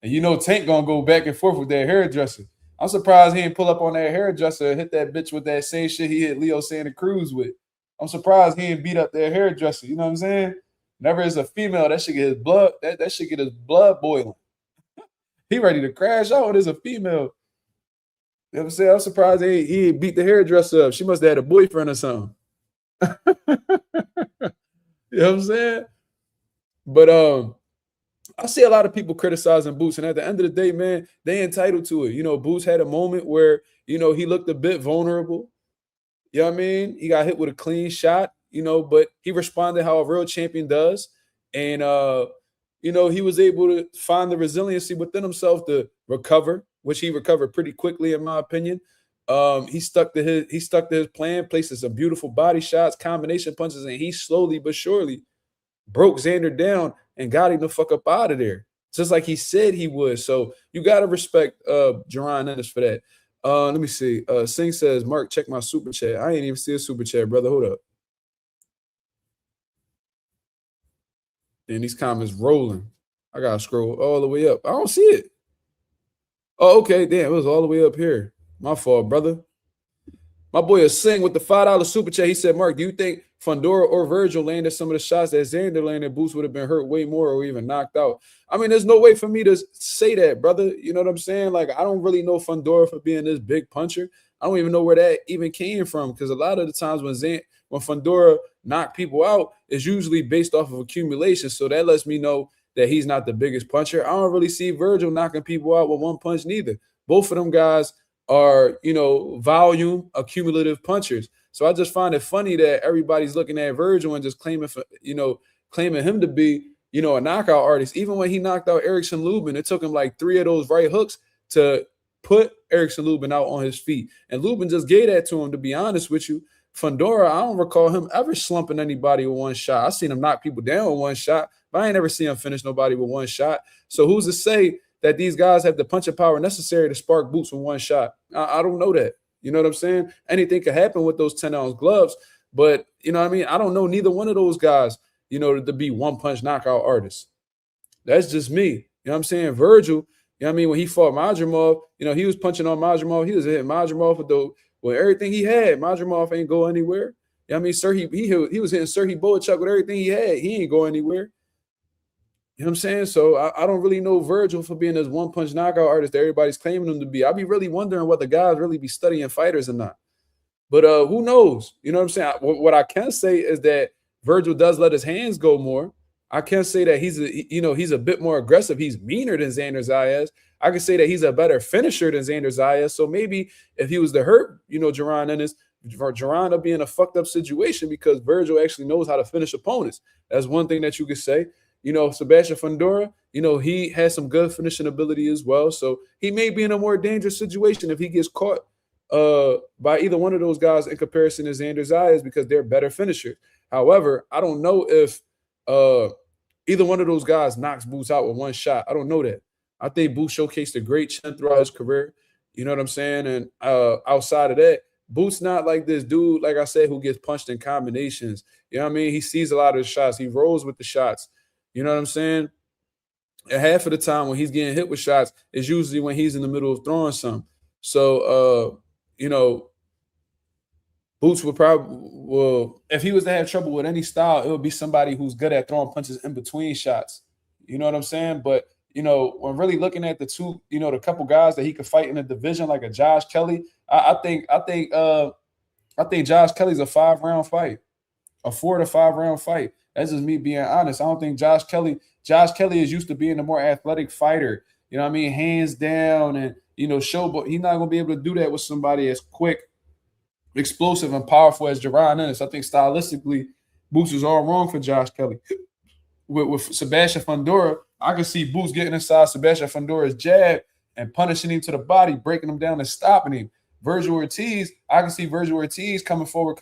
S1: And you know Tank gonna go back and forth with that hairdresser. I'm surprised he didn't pull up on that hairdresser and hit that bitch with that same shit he hit Leo Santa Cruz with. I'm surprised he didn't beat up that hairdresser. You know what I'm saying? Whenever it's a female, that should get his blood. That should get his blood boiling. He ready to crash out when it's a female. You know what I'm saying? I'm surprised he beat the hairdresser up. She must have had a boyfriend or something. You know what I'm saying? But I see a lot of people criticizing Boots, and at the end of the day, man, they entitled to it. You know, Boots had a moment where, you know, he looked a bit vulnerable. You know what I mean? He got hit with a clean shot. You know, but he responded how a real champion does. And, you know, he was able to find the resiliency within himself to recover, which he recovered pretty quickly, in my opinion. He stuck to his plan, places some beautiful body shots, combination punches, and he slowly but surely broke Xander down and got him the fuck up out of there, just like he said he would. So you got to respect Jaron Ennis for that. Let me see. Singh says, Mark, check my super chat. I ain't even see a super chat, brother. Hold up. And these comments rolling. I gotta scroll all the way up. I don't see it. Oh, okay. Damn, it was all the way up here. My fault, brother. My boy is Singh with the $5 super chat. He said, Mark, do you think Fundora or Virgil landed some of the shots that Xander landed? Boots would have been hurt way more or even knocked out. I mean, there's no way for me to say that, brother. You know what I'm saying? Like, I don't really know Fundora for being this big puncher. I don't even know where that even came from, because a lot of the times when Fundora knock people out, it's usually based off of accumulation. So that lets me know that he's not the biggest puncher. I don't really see Virgil knocking people out with one punch neither. Both of them guys are, you know, volume accumulative punchers. So I just find it funny that everybody's looking at Virgil and just claiming him to be, you know, a knockout artist. Even when he knocked out Erickson Lubin, it took him like 3 of those right hooks to put Erickson Lubin out on his feet. And Lubin just gave that to him, to be honest with you. Fundora, I don't recall him ever slumping anybody with one shot. I seen him knock people down with one shot, but I ain't never seen him finish nobody with one shot. So who's to say that these guys have the punching power necessary to spark Boots with one shot? I don't know that. You know what I'm saying? Anything could happen with those 10-ounce gloves, but you know what I mean? I don't know neither one of those guys, you know, to be one-punch knockout artists. That's just me. You know what I'm saying? Virgil, you know what I mean? When he fought Mazumov, you know, he was punching on Mazumov. He was hitting Mazumov Well, everything he had, Madrimov ain't go anywhere. You know what I mean, sir, he was hitting Serhii Boachuk with everything he had. He ain't go anywhere. You know what I'm saying? So I don't really know Virgil for being this one-punch knockout artist that everybody's claiming him to be. I be really wondering whether guys really be studying fighters or not. But who knows? You know what I'm saying? What I can say is that Virgil does let his hands go more. I can say that he's a bit more aggressive. He's meaner than Xander Zayas. I can say that he's a better finisher than Xander Zayas. So maybe if he was to hurt, Jaron Ennis, Jaron will be in a fucked up situation because Virgil actually knows how to finish opponents. That's one thing that you could say. Sebastian Fundora, he has some good finishing ability as well. So he may be in a more dangerous situation if he gets caught by either one of those guys in comparison to Xander Zayas because they're better finishers. However, I don't know if either one of those guys knocks Boots out with one shot. I don't know that. I think Boots showcased a great chin throughout his career. You know what I'm saying? And outside of that, Boots not like this dude, like I said, who gets punched in combinations. You know what I mean? He sees a lot of the shots. He rolls with the shots. You know what I'm saying? And half of the time when he's getting hit with shots is usually when he's in the middle of throwing some. So, Boots would if he was to have trouble with any style, it would be somebody who's good at throwing punches in between shots. You know what I'm saying? But, when really looking at the two, the couple guys that he could fight in a division like a Josh Kelly, I think Josh Kelly's a 5-round fight, a 4 to 5 round fight. That's just me being honest. I don't think Josh Kelly is used to being a more athletic fighter. You know what I mean? Hands down and, but he's not going to be able to do that with somebody as quick, explosive, and powerful as Jaron Ennis. I think stylistically, Boots is all wrong for Josh Kelly. With Sebastian Fundora, I can see Boots getting inside Sebastian Fundora's jab and punishing him to the body, breaking him down and stopping him. Virgil Ortiz, I can see Virgil Ortiz coming forward,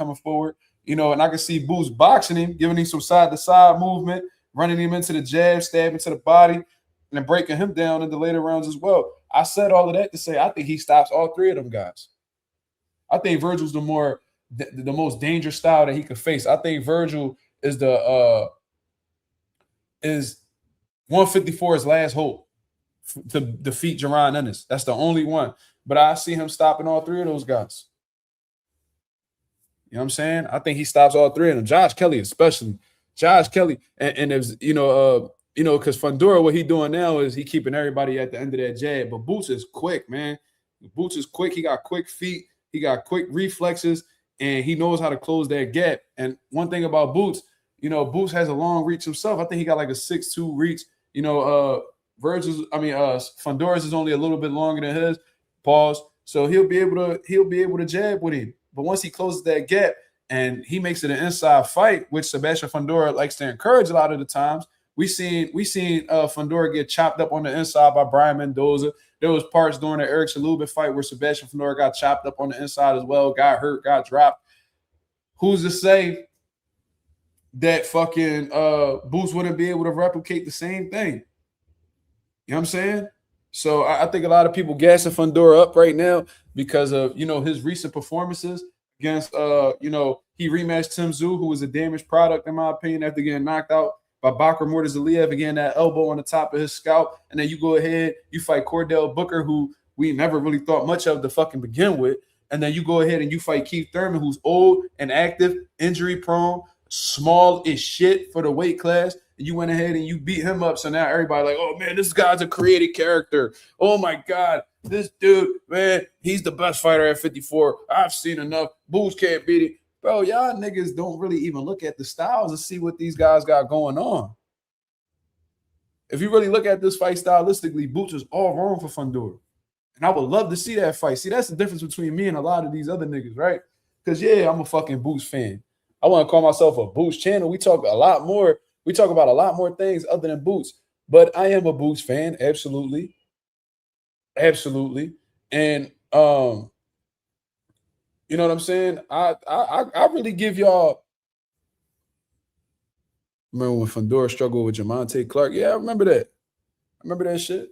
S1: and I can see Boots boxing him, giving him some side-to-side movement, running him into the jab, stabbing to the body, and then breaking him down in the later rounds as well. I said all of that to say I think he stops all three of them guys. I think Virgil's the most dangerous style that he could face. I think Virgil is is 154's last hope to defeat Jaron Ennis. That's the only one. But I see him stopping all three of those guys. You know what I'm saying? I think he stops all three of them. Josh Kelly especially. Josh Kelly. And if, because Fundora, what he doing now is he keeping everybody at the end of that jab. But Boots is quick, man. Boots is quick. He got quick feet. He got quick reflexes. And he knows how to close that gap. And one thing about Boots, Boots has a long reach himself. I think he got like a 6'2" reach. Fundora's is only a little bit longer than his. Pause. So he'll be able to jab with him. But once he closes that gap and he makes it an inside fight, which Sebastian Fundora likes to encourage a lot of the times, we seen Fundora get chopped up on the inside by Brian Mendoza. There was parts during the Eric Chalubin fight where Sebastian Fundora got chopped up on the inside as well, got hurt, got dropped. Who's to say that fucking Boots wouldn't be able to replicate the same thing? You know what I'm saying? So I think a lot of people gassing Fundora up right now because of, his recent performances against, he rematched Tim Tszyu, who was a damaged product, in my opinion, after getting knocked out by Bakr Murtazaliev, again, that elbow on the top of his scalp. And then you go ahead, you fight Cordell Booker, who we never really thought much of to fucking begin with. And then you go ahead and you fight Keith Thurman, who's old and active, injury prone, small as shit for the weight class. And you went ahead and you beat him up. So now everybody like, oh, man, this guy's a created character. Oh, my God. This dude, man, he's the best fighter at 54. I've seen enough. Boots can't beat it. Bro, y'all niggas don't really even look at the styles and see what these guys got going on. If you really look at this fight stylistically, Boots is all wrong for Fundora. And I would love to see that fight. See, that's the difference between me and a lot of these other niggas, right? Because, yeah, I'm a fucking Boots fan. I want to call myself a Boots channel. We talk a lot more. We talk about a lot more things other than Boots. But I am a Boots fan, absolutely. Absolutely. And you know what I'm saying? I really give y'all. Remember when Fundora struggled with Jamonte Clark? Yeah, I remember that. I remember that shit.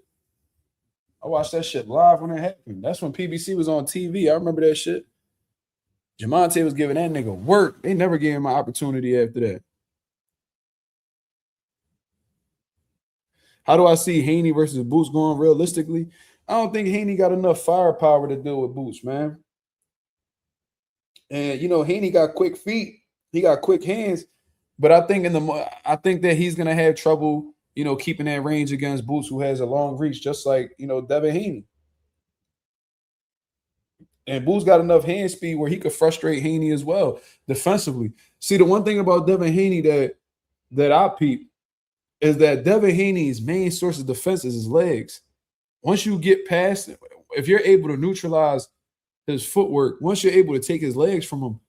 S1: I watched that shit live when it happened. That's when PBC was on TV. I remember that shit. Jamonte was giving that nigga work. They never gave him an opportunity after that. How do I see Haney versus Boots going realistically? I don't think Haney got enough firepower to deal with Boots, man. And Haney got quick feet, he got quick hands, but I think that he's gonna have trouble, keeping that range against Boots, who has a long reach, just like Devin Haney. And Boots got enough hand speed where he could frustrate Haney as well defensively. See, the one thing about Devin Haney that I peep is that Devin Haney's main source of defense is his legs. Once you get past, if you're able to neutralize his footwork, once you're able to take his legs from him,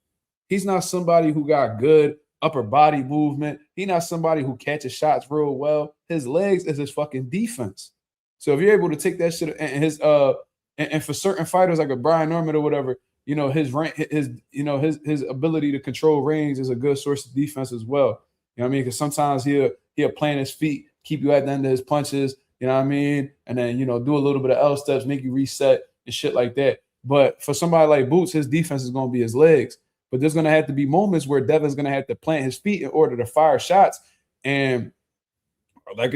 S1: he's not somebody who got good upper body movement. He's not somebody who catches shots real well. His legs is his fucking defense. So if you're able to take that shit and his and for certain fighters like a Brian Norman or whatever, his ability to control range is a good source of defense as well. You know what I mean? Because sometimes he'll plant his feet, keep you at the end of his punches. You know what I mean? And then do a little bit of L steps, make you reset and shit like that. But for somebody like Boots, his defense is going to be his legs. But there's going to have to be moments where Devin's going to have to plant his feet in order to fire shots. And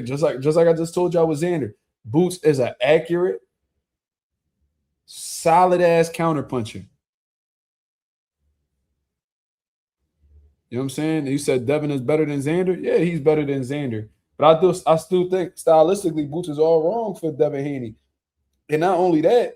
S1: just like I just told y'all with Xander, Boots is an accurate, solid ass counterpuncher. You know what I'm saying? You said Devin is better than Xander. Yeah, he's better than Xander. But I still think stylistically Boots is all wrong for Devin Haney. And not only that,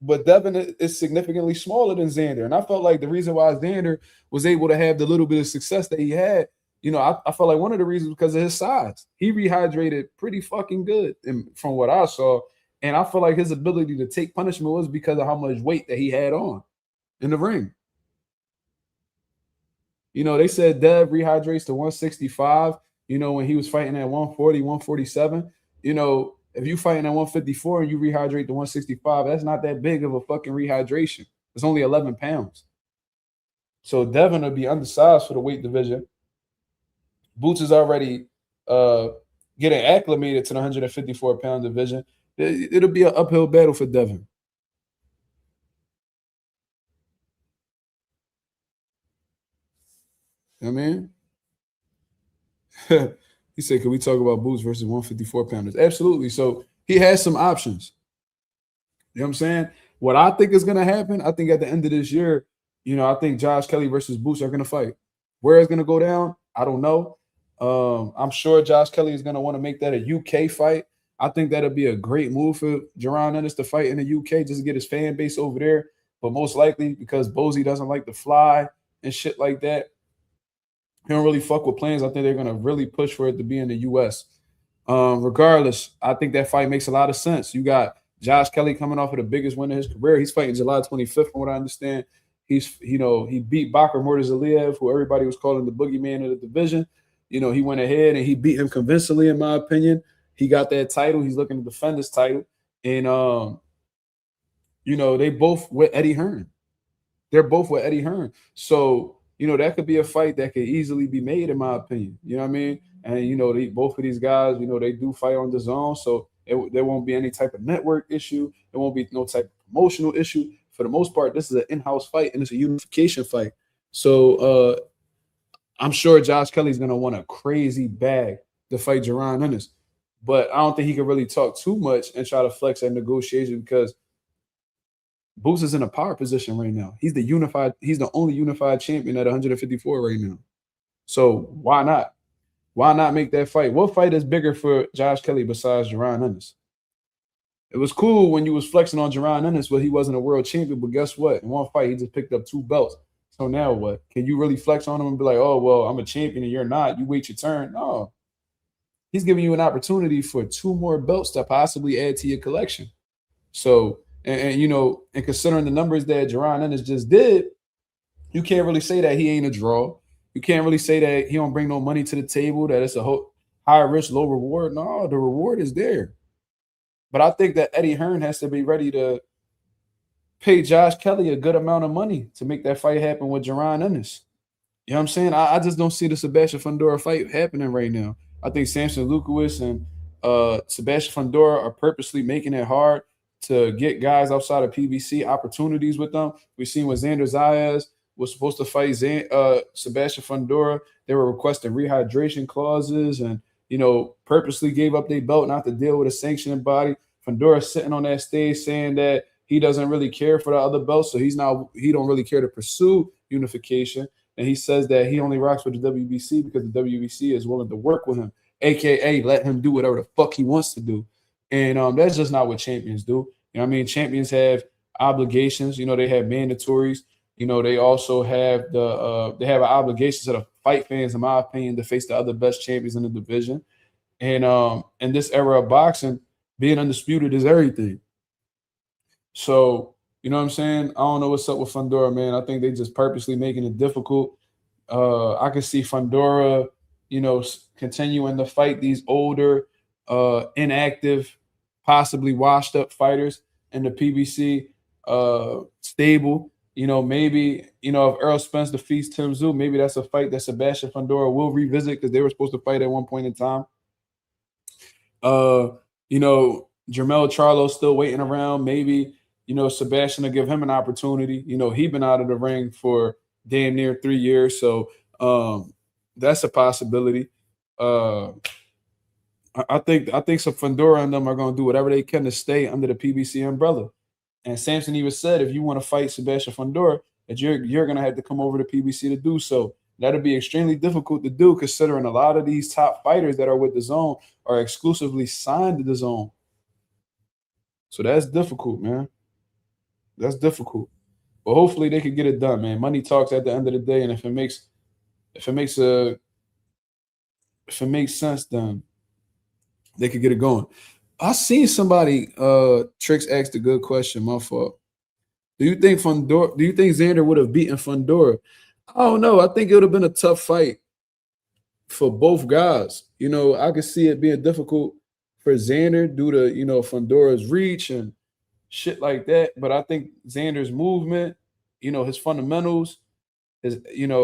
S1: but Devin is significantly smaller than Xander. And I felt like the reason why Xander was able to have the little bit of success that he had, I felt like one of the reasons because of his size. He rehydrated pretty fucking good from what I saw. And I feel like his ability to take punishment was because of how much weight that he had on in the ring. They said Dev rehydrates to 165, when he was fighting at 140, 147. If you fighting at 154 and you rehydrate to 165, that's not that big of a fucking rehydration. It's only 11 pounds. So Devin will be undersized for the weight division. Boots is already getting acclimated to the 154-pound division. It'll be an uphill battle for Devin. You know what I mean? He said, can we talk about Boots versus 154-pounders? Absolutely. So he has some options. You know what I'm saying? What I think is going to happen, I think at the end of this year, I think Josh Kelly versus Boots are going to fight. Where it's going to go down, I don't know. I'm sure Josh Kelly is going to want to make that a UK fight. I think that'll be a great move for Jaron Ennis to fight in the UK just to get his fan base over there. But most likely because Bozy doesn't like to fly and shit like that, he don't really fuck with plans. I think they're going to really push for it to be in the U.S. Regardless, I think that fight makes a lot of sense. You got Josh Kelly coming off of the biggest win of his career. He's fighting July 25th, from what I understand. He beat Bakr Murtazaliev, who everybody was calling the boogeyman of the division. He went ahead and he beat him convincingly, in my opinion. He got that title. He's looking to defend his title. And, they both with Eddie Hearn. They're both with Eddie Hearn. So, that could be a fight that could easily be made, in my opinion. You know what I mean? And, both of these guys, they do fight on the zone. So there won't be any type of network issue. There won't be no type of promotional issue. For the most part, this is an in-house fight and it's a unification fight. So I'm sure Josh Kelly's going to want a crazy bag to fight Jaron Ennis. But I don't think he can really talk too much and try to flex that negotiation because Boots is in a power position right now. He's the only unified champion at 154 right now. So why not? Why not make that fight? What fight is bigger for Josh Kelly besides Jaron Ennis? It was cool when you was flexing on Jaron Ennis, but he wasn't a world champion. But guess what? In one fight, he just picked up 2 belts. So now what? Can you really flex on him and be like, oh, well, I'm a champion and you're not. You wait your turn. No. He's giving you an opportunity for 2 more belts to possibly add to your collection. So, and considering the numbers that Jaron Ennis just did, you can't really say that he ain't a draw. You can't really say that he don't bring no money to the table, that it's a high risk, low reward. No, the reward is there. But I think that Eddie Hearn has to be ready to pay Josh Kelly a good amount of money to make that fight happen with Jaron Ennis. You know what I'm saying? I just don't see the Sebastian Fundora fight happening right now. I think Samson Lukowicz and Sebastian Fundora are purposely making it hard to get guys outside of PBC opportunities with them. We've seen with Xander Zayas was supposed to fight Sebastian Fundora. They were requesting rehydration clauses and, purposely gave up their belt not to deal with a sanctioning body. Fundora sitting on that stage saying that
S2: he doesn't really care for the other belts, so he don't really care to pursue unification. And he says that he only rocks with the WBC because the WBC is willing to work with him, aka let him do whatever the fuck he wants to do. And that's just not what champions do. You know what I mean? Champions have obligations. You know, they have mandatories. You know, they also have they have an obligation to the fight fans, in my opinion, to face the other best champions in the division. And in this era of boxing, being undisputed is everything. So, you know what I'm saying? I don't know what's up with Fundora, man. I think they just purposely making it difficult. I can see Fundora, you know, continuing to fight these older, inactive, possibly washed up fighters in the PBC stable. You know, maybe, you know, if Errol Spence defeats Tim Tszyu, maybe that's a fight that Sebastian Fundora will revisit because they were supposed to fight at one point in time. You know, Jermell Charlo's still waiting around. Maybe, you know, Sebastian will give him an opportunity. You know, he's been out of the ring for damn near 3 years. So that's a possibility. I think some Fundora and them are going to do whatever they can to stay under the PBC umbrella. And Samson even said, if you want to fight Sebastian Fundora, that you're going to have to come over to PBC to do so. That'll be extremely difficult to do, considering a lot of these top fighters that are with the Zone are exclusively signed to the Zone. So that's difficult, man. That's difficult. But hopefully they can get it done, man. Money talks at the end of the day, and if it makes sense, then they could get it going. I seen somebody Trix asked a good question. My fault. Do you think Xander would have beaten Fundora? I don't know. I think it would have been a tough fight for both guys. You know, I could see it being difficult for Xander due to, you know, Fundora's reach and shit like that. But I think Xander's movement, you know, his fundamentals, his his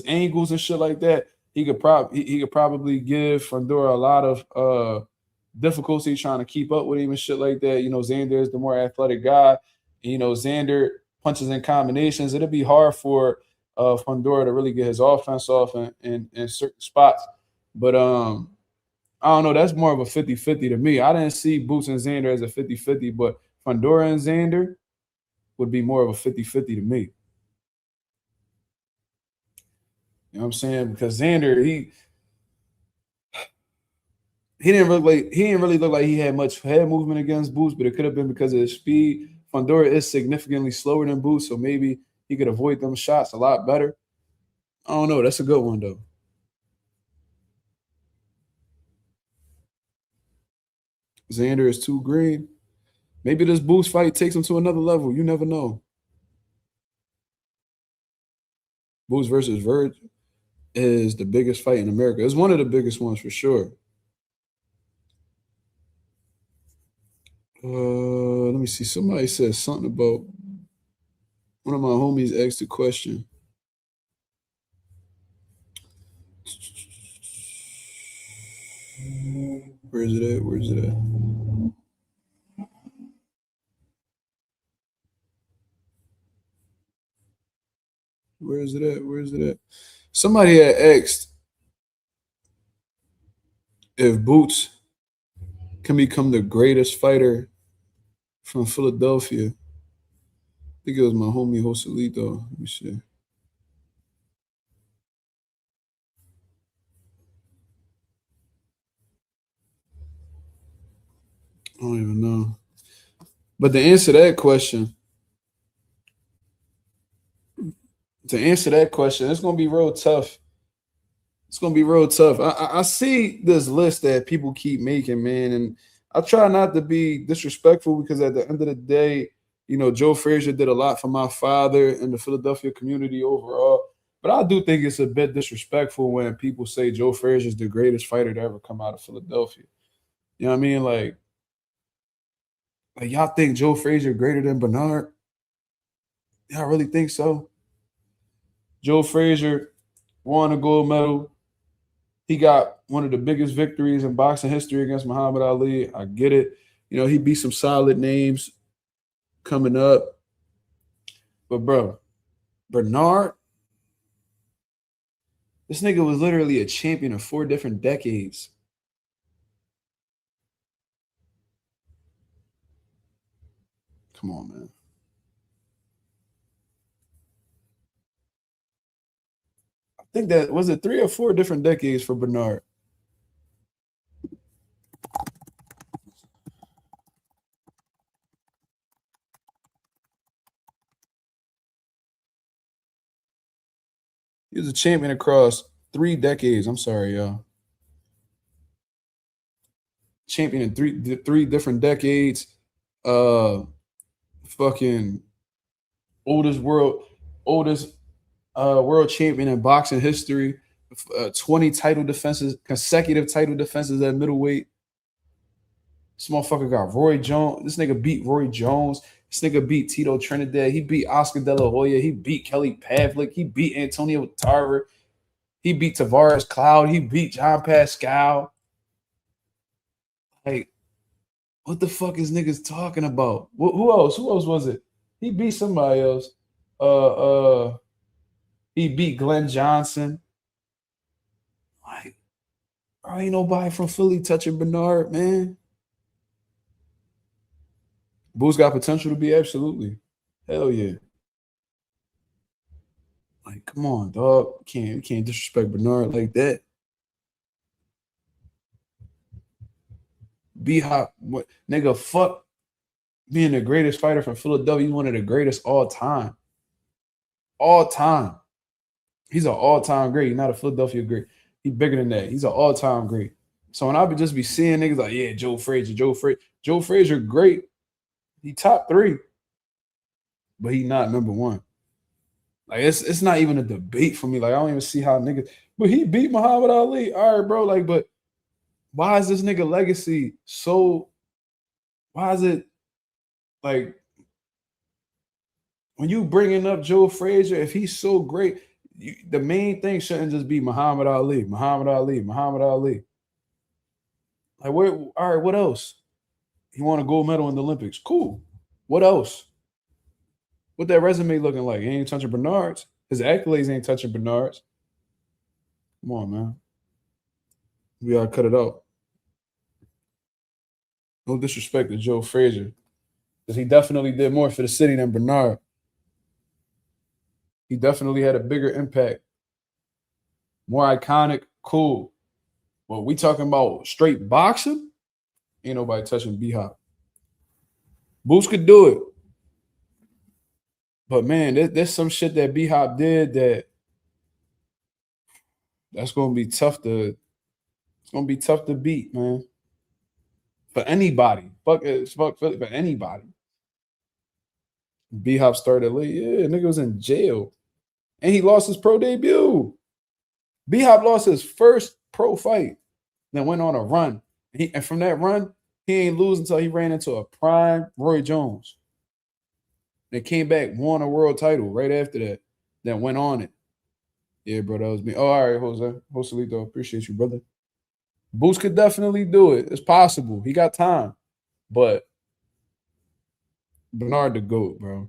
S2: angles and shit like that, he could probably give Fundora a lot of difficulty trying to keep up with him and shit like that. You know, Xander is the more athletic guy. And, you know, Xander punches in combinations. It'll be hard for Fundora to really get his offense off in certain spots. But I don't know. That's more of a 50-50 to me. I didn't see Boots and Xander as a 50-50, but Fundora and Xander would be more of a 50-50 to me. You know what I'm saying? Because Xander, he didn't really look like he had much head movement against Boots, but it could have been because of his speed. Fundora is significantly slower than Boots, so maybe he could avoid them shots a lot better. I don't know. That's a good one, though. Xander is too green. Maybe this Boots fight takes him to another level. You never know. Boots versus Verge is the biggest fight in America. It's one of the biggest ones for sure. Let me see. Somebody said something about one of my homies asked a question. Where is it at? Where is it at? Where is it at? Where is it at? Somebody had asked if Boots can become the greatest fighter from Philadelphia. I think it was my homie Joselito. Let me see. I don't even know. But to answer that question, it's going to be real tough. It's going to be real tough. I see this list that people keep making, man, and I try not to be disrespectful because at the end of the day, you know, Joe Frazier did a lot for my father and the Philadelphia community overall. But I do think it's a bit disrespectful when people say Joe Frazier is the greatest fighter to ever come out of Philadelphia. You know what I mean? Like y'all think Joe Frazier greater than Bernard? Y'all really think so? Joe Frazier won a gold medal. He got one of the biggest victories in boxing history against Muhammad Ali. I get it. You know, he beat some solid names coming up. But, bro, Bernard, this nigga was literally a champion of 4 different decades. Come on, man. I think that was it 3 or 4 different decades for Bernard. He was a champion across 3 decades. I'm sorry, y'all. Champion in three different decades. Fucking oldest world champion in boxing history. 20 title defenses, consecutive title defenses at middleweight. This motherfucker got Roy Jones. This nigga beat Roy Jones. This nigga beat Tito Trinidad. He beat Oscar De La Hoya. He beat Kelly Pavlik. He beat Antonio Tarver. He beat Tavares Cloud. He beat John Pascal. Like, what the fuck is niggas talking about? Who else? Who else was it? He beat somebody else. He beat Glenn Johnson. Like, ain't nobody from Philly touching Bernard, man. Boo's got potential to be absolutely. Hell yeah. Like, come on, dog. You can't disrespect Bernard like that. B-Hop, what nigga, fuck being the greatest fighter from Philadelphia. He's one of the greatest all time. All time. He's an all-time great. He's not a Philadelphia great. He's bigger than that. He's an all-time great. So when I be just be seeing niggas like, yeah, Joe Frazier, great. He top 3, but he not number 1. Like, it's not even a debate for me. Like, I don't even see how niggas, but he beat Muhammad Ali. All right, bro. Like, but why is this nigga legacy so, why is it like when you bringing up Joe Frazier, if he's so great, the main thing shouldn't just be Muhammad Ali. Like, where? All right, what else? He won a gold medal in the Olympics. Cool. What else? What that resume looking like? He ain't touching Bernard's. His accolades ain't touching Bernard's. Come on, man. We gotta cut it out. No disrespect to Joe Frazier, because he definitely did more for the city than Bernard. He definitely had a bigger impact. More iconic, cool. But we talking about straight boxing? Ain't nobody touching B-Hop. Boots could do it. But man, there's some shit that B-Hop did that's gonna be tough to beat, man. For anybody. Fuck Philly, for anybody. B-Hop started late. Yeah, nigga was in jail. And he lost his pro debut. B-Hop lost his first pro fight, then went on a run. And from that run, he ain't lose until he ran into a prime Roy Jones. They came back, won a world title right after that, then went on it. Yeah, bro, that was me. Oh, all right, Joselito, appreciate you, brother. Boots could definitely do it. It's possible. He got time. But Bernard the GOAT, bro.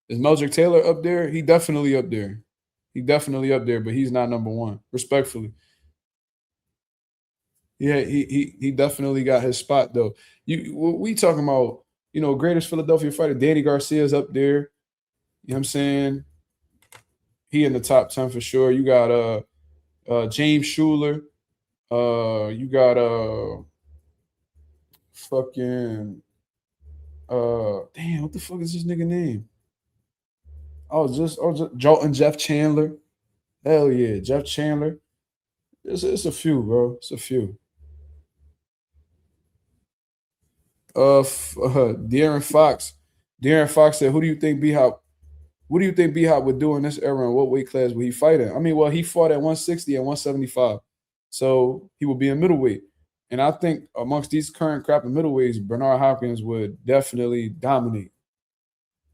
S2: Is Meldrick Taylor up there? He definitely up there. But he's not number 1, respectfully. Yeah, he definitely got his spot, though. We talking about, greatest Philadelphia fighter. Danny Garcia's up there. You know what I'm saying? He in the top 10 for sure. You got James Schuler. You got fucking damn, what the fuck is this nigga name? Just Jolton Jeff Chandler. Hell yeah, Jeff Chandler. It's a few, bro. It's a few. De'Aaron Fox. De'Aaron Fox said, What do you think B-Hop would do in this era, and what weight class would he fight in? I mean, well, he fought at 160 and 175. So he would be in middleweight. And I think amongst these current crap and middleweights, Bernard Hopkins would definitely dominate.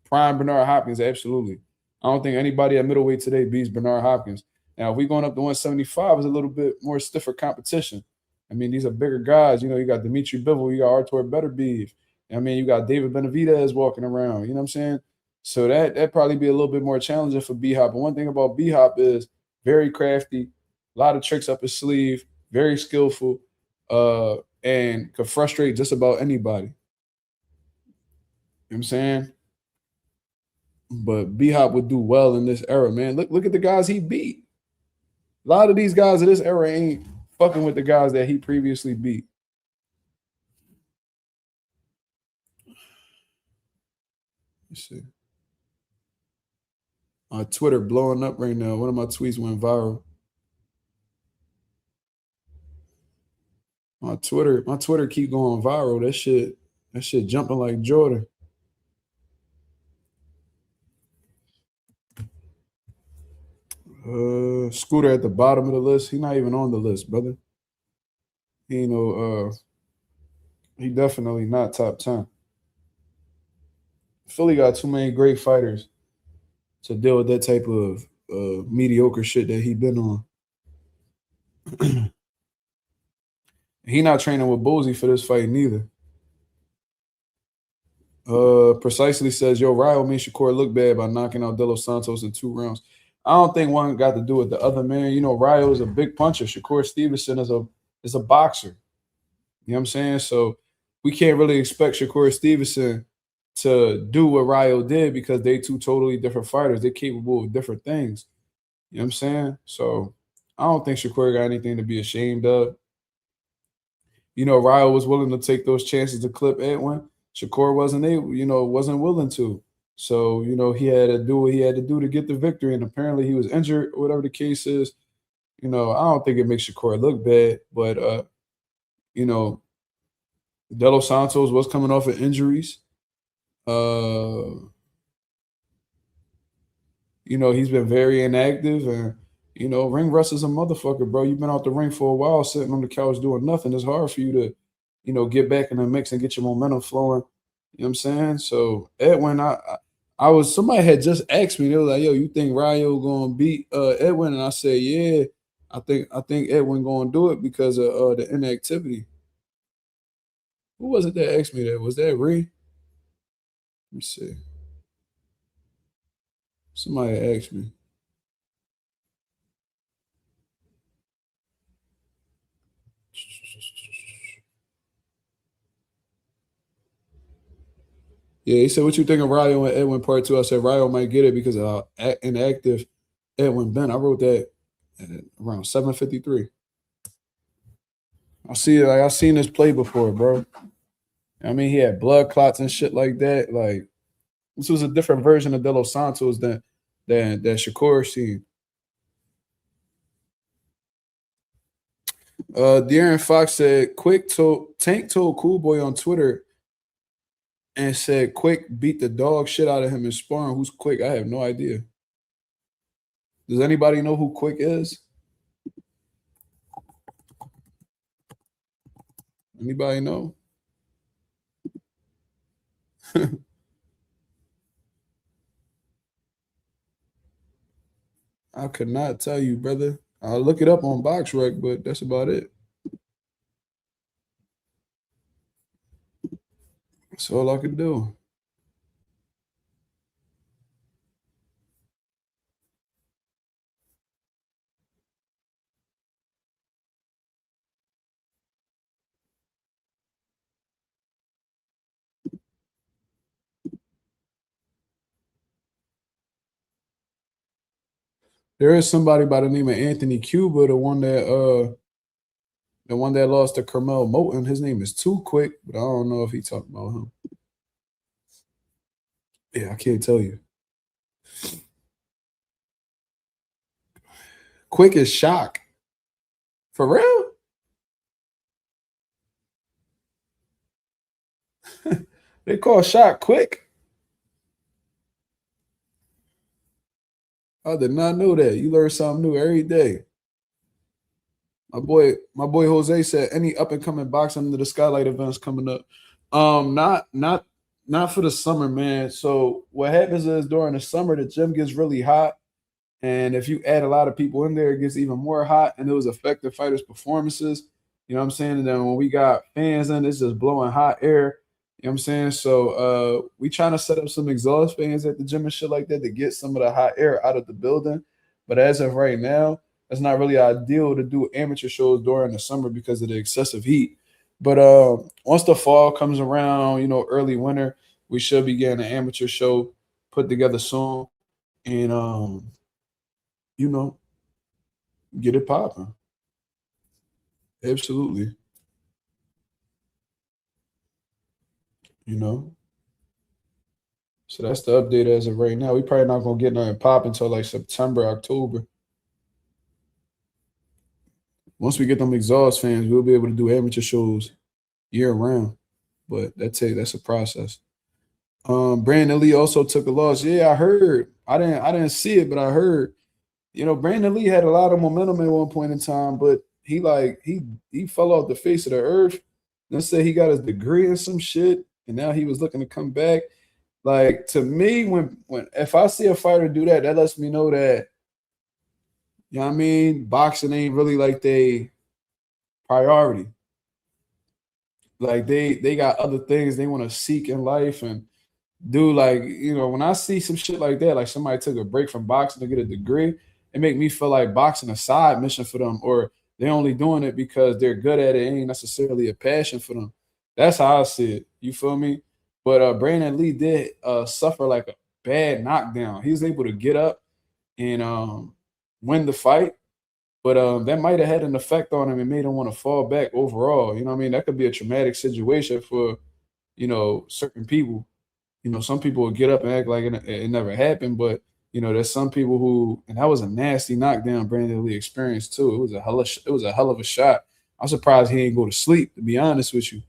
S2: Prime Bernard Hopkins, absolutely. I don't think anybody at middleweight today beats Bernard Hopkins. Now, if we going up to 175, it's a little bit more stiffer competition. I mean, these are bigger guys. You got Dimitri Bivol, you got Artur Beterbiev. I mean, you got David Benavidez walking around. You know what I'm saying? So that'd probably be a little bit more challenging for B-Hop. But one thing about B-Hop is very crafty, a lot of tricks up his sleeve, very skillful, and could frustrate just about anybody. what I'm saying? But B-Hop would do well in this era, man. Look at the guys he beat. A lot of these guys of this era ain't fucking with the guys that he previously beat. Let's see. My Twitter blowing up right now. One of my tweets went viral. My Twitter keep going viral. That shit jumping like Jordan. Scooter at the bottom of the list. He not even on the list, brother. He he definitely not top 10. Philly got too many great fighters to deal with that type of mediocre shit that he been on. He not training with Boozy for this fight neither. Precisely says, yo, Ryo made Shakur look bad by knocking out De Los Santos in 2 rounds. I don't think one got to do with the other, man. You know, Ryo is a big puncher. Shakur Stevenson is a boxer. You know what I'm saying? So we can't really expect Shakur Stevenson to do what Ryo did because they 2 totally different fighters. They're capable of different things. You know what I'm saying? So I don't think Shakur got anything to be ashamed of. You know, Ryo was willing to take those chances to clip Edwin. Shakur wasn't willing to. So, you know, he had to do what he had to do to get the victory. And apparently he was injured or whatever the case is. You know, I don't think it makes Shakur look bad. But, you know, De Los Santos was coming off of injuries. You know, he's been very inactive. And, you know, ring rust is a motherfucker, bro. You've been out the ring for a while sitting on the couch doing nothing. It's hard for you to, you know, get back in the mix and get your momentum flowing. You know what I'm saying? So Edwin, somebody had just asked me, they were like, yo, you think Ryo gonna beat Edwin? And I said, yeah, I think Edwin gonna do it because of the inactivity. Who was it that asked me that? Was that Ree? Let me see. Somebody asked me. Yeah, he said, what you think of Ryo and Edwin part 2? I said, Ryo might get it because of how inactive Edwin been. I wrote that at around 7:53. I see it. Like, I've seen this play before, bro. I mean, he had blood clots and shit like that. Like, this was a different version of De Los Santos than Shakur seen. De'Aaron Fox said, Tank told Cool Boy on Twitter and said Quick beat the dog shit out of him in sparring. Who's Quick? I have no idea. Does anybody know who Quick is? Anybody know? I could not tell you, brother. I'll look it up on BoxRec, but that's about it. That's all I could do. There is somebody by the name of Anthony Cuba, the one that lost to Carmel Moten. His name is Too Quick, but I don't know if he talking about him. Yeah, I can't tell you. Quick is Shock. For real? They call Shock Quick? I did not know that. You learn something new every day. My boy Jose said any up and coming boxing under the skylight events coming up. Not for the summer, man. So what happens is during the summer the gym gets really hot, and if you add a lot of people in there, it gets even more hot, and it was affecting fighters' performances. You know what I'm saying? And then when we got fans in, it's just blowing hot air. You know what I'm saying? So we trying to set up some exhaust fans at the gym and shit like that to get some of the hot air out of the building. But as of right now, it's not really ideal to do amateur shows during the summer because of the excessive heat. But once the fall comes around, you know, early winter, we should be getting an amateur show put together soon, and you know, get it popping. Absolutely. You know. So that's the update as of right now. We probably not gonna get nothing pop until like September, October. Once we get them exhaust fans, we'll be able to do amateur shows year round. But that's a process. Brandon Lee also took a loss. Yeah, I heard. I didn't see it, but I heard. You know, Brandon Lee had a lot of momentum at one point in time, but he fell off the face of the earth. Let's say he got his degree in some shit, and now he was looking to come back. Like, to me, when if I see a fighter do that, that lets me know that, you know what I mean, boxing ain't really like they priority. Like they got other things they want to seek in life and do. Like, you know, when I see some shit like that, like somebody took a break from boxing to get a degree, it make me feel like boxing a side mission for them, or they're only doing it because they're good at it. It ain't necessarily a passion for them. That's how I see it. You feel me? But Brandon Lee did suffer like a bad knockdown. He was able to get up and win the fight, but that might have had an effect on him and made him want to fall back overall. You know what I mean? That could be a traumatic situation for, you know, certain people. You know, some people will get up and act like it never happened, but you know, there's some people who, and that was a nasty knockdown Brandon Lee experienced too. It was a hell of a shot. I'm surprised he didn't go to sleep, to be honest with you.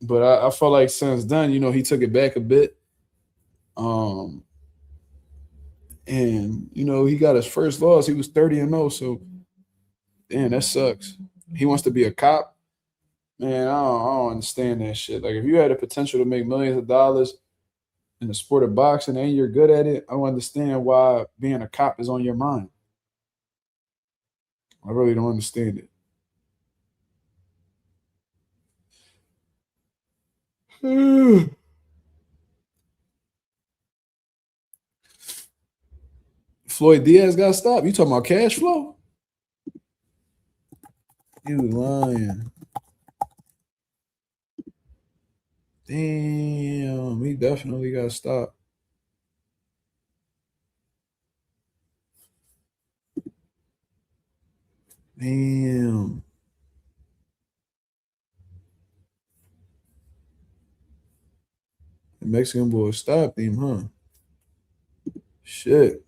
S2: But I felt like since then, you know, he took it back a bit. And you know, he got his first loss. He was 30-0. So damn, that sucks. He wants to be a cop. Man, I don't understand that shit. Like, if you had the potential to make millions of dollars in the sport of boxing and you're good at it, I don't understand why being a cop is on your mind. I really don't understand it. Floyd Diaz got stopped. You talking about cash flow? You lying. Damn, he definitely got stopped. Damn. The Mexican boy stopped him, huh? Shit.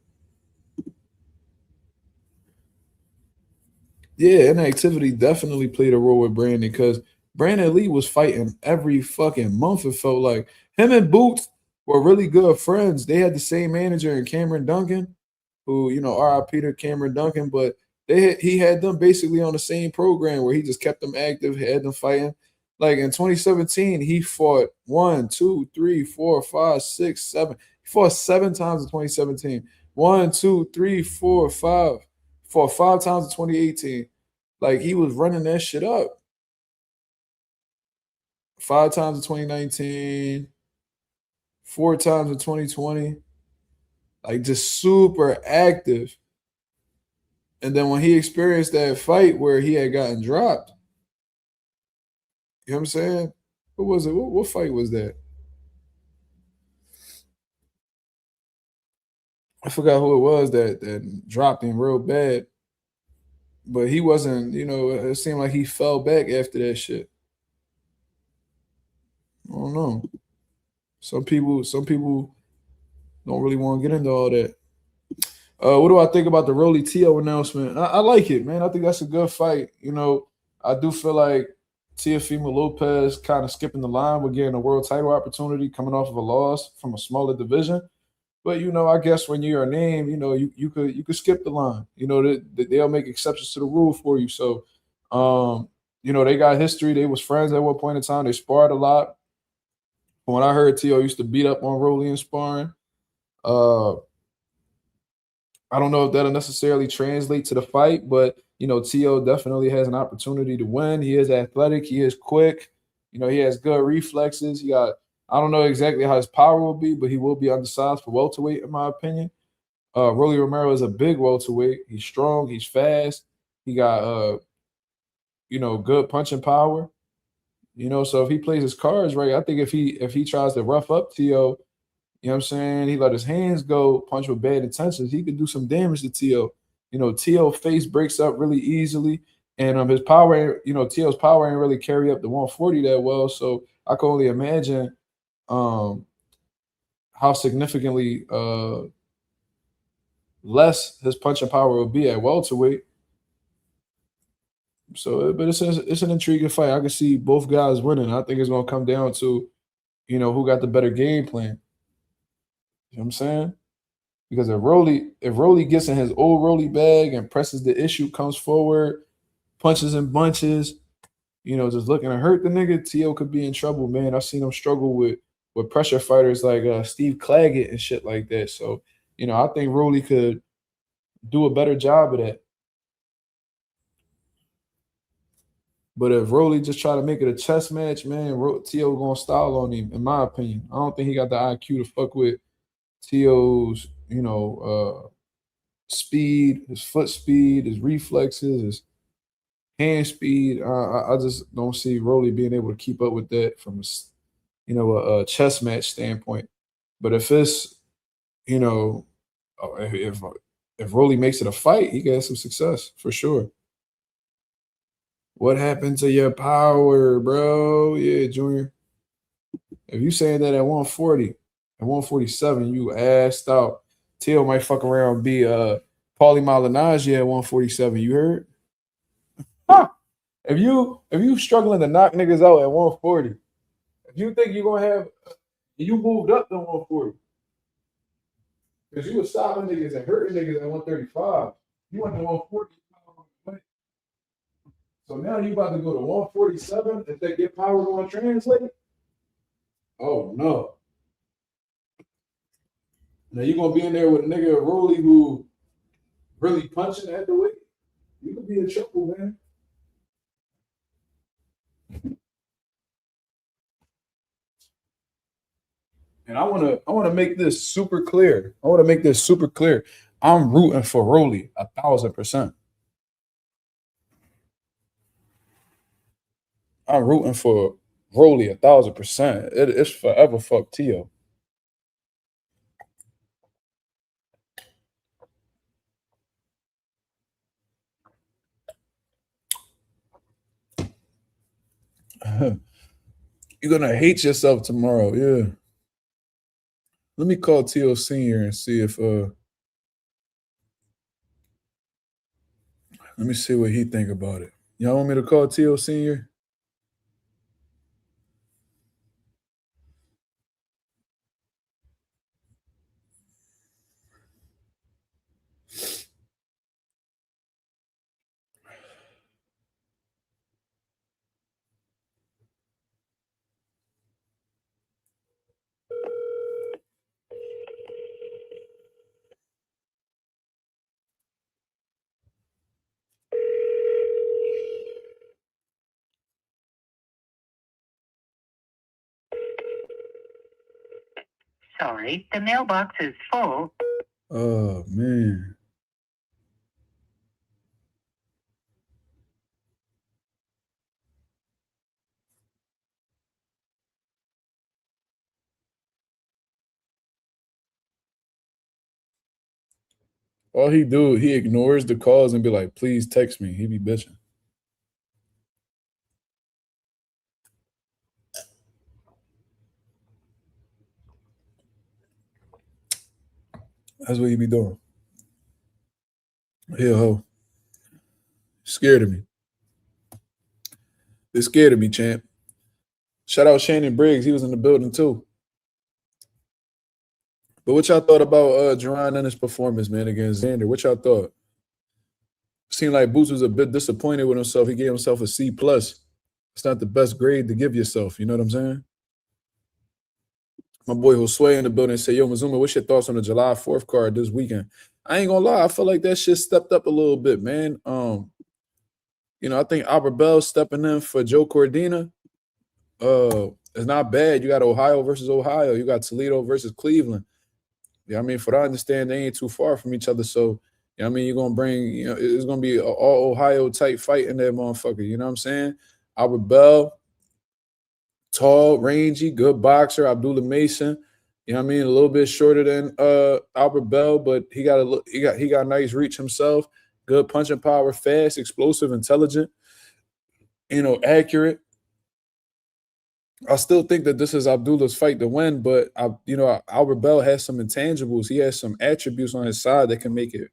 S2: Yeah, and activity definitely played a role with Brandon because Brandon Lee was fighting every fucking month. It felt like him and Boots were really good friends. They had the same manager in Cameron Duncan, who, you know, RIP to Cameron Duncan, but he had them basically on the same program where he just kept them active, had them fighting. Like in 2017, he fought 1, 2, 3, 4, 5, 6, 7. He fought 7 times in 2017. 1, 2, 3, 4, 5. Fought 5 times in 2018. Like, he was running that shit up. 5 times in 2019, 4 times in 2020. Like, just super active. And then when he experienced that fight where he had gotten dropped, you know what I'm saying? What was it? What fight was that? I forgot who it was that dropped him real bad. But he wasn't, you know, it seemed like he fell back after that shit. I don't know. Some people don't really want to get into all that. What do I think about the Rolly Tio announcement? I like it, man. I think that's a good fight. You know, I do feel like Teofimo Lopez kind of skipping the line with getting a world title opportunity coming off of a loss from a smaller division. But you know, I guess when you're a name, you know, you could skip the line. You know, they'll make exceptions to the rule for you. So, you know, they got history. They was friends at one point in time. They sparred a lot. When I heard Tio used to beat up on Rolly in sparring, uh, I don't know if that'll necessarily translate to the fight, but you know, Tio definitely has an opportunity to win. He is athletic. He is quick. You know, he has good reflexes. I don't know exactly how his power will be, but he will be undersized for welterweight, in my opinion. Rolly Romero is a big welterweight. He's strong. He's fast. He got, you know, good punching power. You know, so if he plays his cards right, I think if he tries to rough up T.O., you know what I'm saying, he let his hands go, punch with bad intentions, he could do some damage to T.O. You know, T.O. face breaks up really easily, and his power, you know, T.O.'s power ain't really carry up the 140 that well. So I can only imagine how significantly less his punching power will be at welterweight. So, but it's an intriguing fight. I can see both guys winning. I think it's gonna come down to, you know, who got the better game plan. You know what I'm saying? Because if Rolly gets in his old Rolly bag and presses the issue, comes forward, punches and bunches, you know, just looking to hurt the nigga, T.O. could be in trouble, man. I've seen him struggle with pressure fighters like Steve Claggett and shit like that. So, you know, I think Rolly could do a better job of that. But if Rolly just try to make it a chess match, man, T.O. gonna style on him, in my opinion. I don't think he got the IQ to fuck with T.O.'s, you know, speed, his foot speed, his reflexes, his hand speed. I just don't see Rolly being able to keep up with that from a chess match standpoint. But if it's, you know, if Rolly makes it a fight, he can have some success for sure. What happened to your power, bro? Yeah, Junior. If you saying that at 140, at 147, you assed out. Teal might fuck around and be Paulie Malignaggi at 147. You heard? Huh. If you struggling to knock niggas out at 140, if you think you're gonna have, you moved up to 140. Because you was stopping niggas and hurting niggas at 135. You went to 140. So now you about to go to 147 and think your power going to translate? Oh no. Now you're gonna be in there with a nigga Rolly who really punching at the weight. You could be in trouble, man. And I wanna make this super clear. I'm rooting for Rolly 1,000%. I'm rooting for Rolly 1,000%. It's forever fuck T.O. You're gonna hate yourself tomorrow, yeah. Let me call T.O. Senior and see if let me see what he think about it. Y'all want me to call T.O. Senior?
S3: Sorry, the mailbox is full.
S2: Oh man. All he do, he ignores the calls and be like, please text me. He be bitching. That's what he be doing. Hell ho. Scared of me. They're scared of me, champ. Shout out Shannon Briggs. He was in the building too. But what y'all thought about Jaron Ennis' performance, man, against Xander? What y'all thought? Seemed like Boots was a bit disappointed with himself. He gave himself a C+. It's not the best grade to give yourself. You know what I'm saying? My boy Josue in the building said, yo, Mazuma, what's your thoughts on the July 4th card this weekend? I ain't gonna lie. I feel like that shit stepped up a little bit, man. You know, I think Albert Bell stepping in for Joe Cordina. It's not bad. You got Ohio versus Ohio. You got Toledo versus Cleveland. Yeah, I mean, for what I understand, they ain't too far from each other. So, I mean, you're gonna bring, you know, it's gonna be an all Ohio type fight in that motherfucker. You know what I'm saying? Albert Bell, tall, rangy, good boxer. Abdullah Mason, you know what I mean, a little bit shorter than Albert Bell, but he got nice reach himself. Good punching power, fast, explosive, intelligent, accurate. I still think that this is Abdullah's fight to win, but Albert Bell has some intangibles. He has some attributes on his side that can make it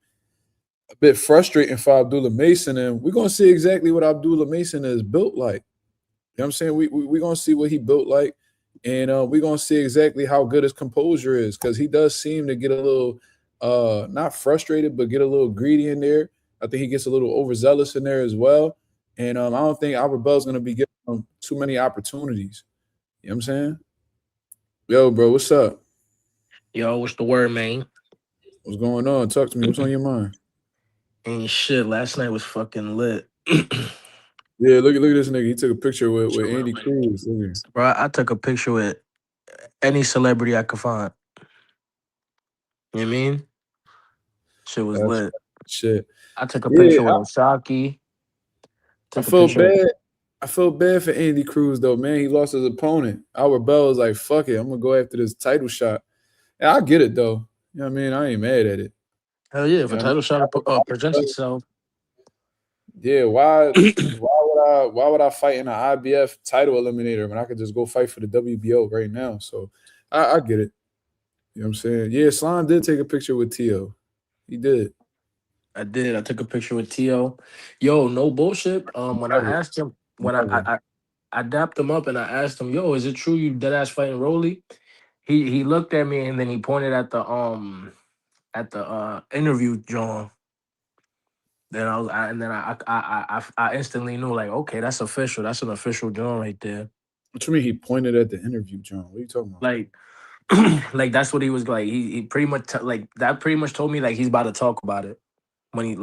S2: a bit frustrating for Abdullah Mason, and we're gonna see exactly what Abdullah Mason is built like. You know what I'm saying? We're gonna see what he built like, and we're gonna see exactly how good his composure is, because he does seem to get a little not frustrated, but get a little greedy in there. I think he gets a little overzealous in there as well. And I don't think Albert Bell's gonna be giving him too many opportunities. You know what I'm saying? Yo, bro, what's up?
S4: Yo, what's the word, man?
S2: What's going on? Talk to me. What's on your mind?
S4: Ain't shit. Last night was fucking lit.
S2: Yeah, look at this nigga. He took a picture with Andy Cruz.
S4: Bro, I took a picture with any celebrity I could find. You know what I mean? Shit was lit.
S2: Shit.
S4: I took a picture with Osaki.
S2: I feel bad for Andy Cruz though, man. He lost his opponent. Albert Bell was like, fuck it, I'm gonna go after this title shot. And I get it though. You know what I mean? I ain't mad at it.
S4: Hell yeah, if a title shot presents itself.
S2: Yeah, why would I fight in an IBF title eliminator when I could just go fight for the WBO right now? So I get it. You know what I'm saying? Yeah, Slime did take a picture with Tio. He did.
S4: I did. I took a picture with Tio. Yo, no bullshit. When I asked him, when I dapped him up and I asked him, yo, is it true you dead ass fighting Rolly? He looked at me and then he pointed at the interview John. Then I instantly knew, like, okay, that's official. That's an official John right there.
S2: What you mean he pointed at the interview, John? What are you talking about?
S4: Like, like that's what he was like. He pretty much that pretty much told me like he's about to talk about it when he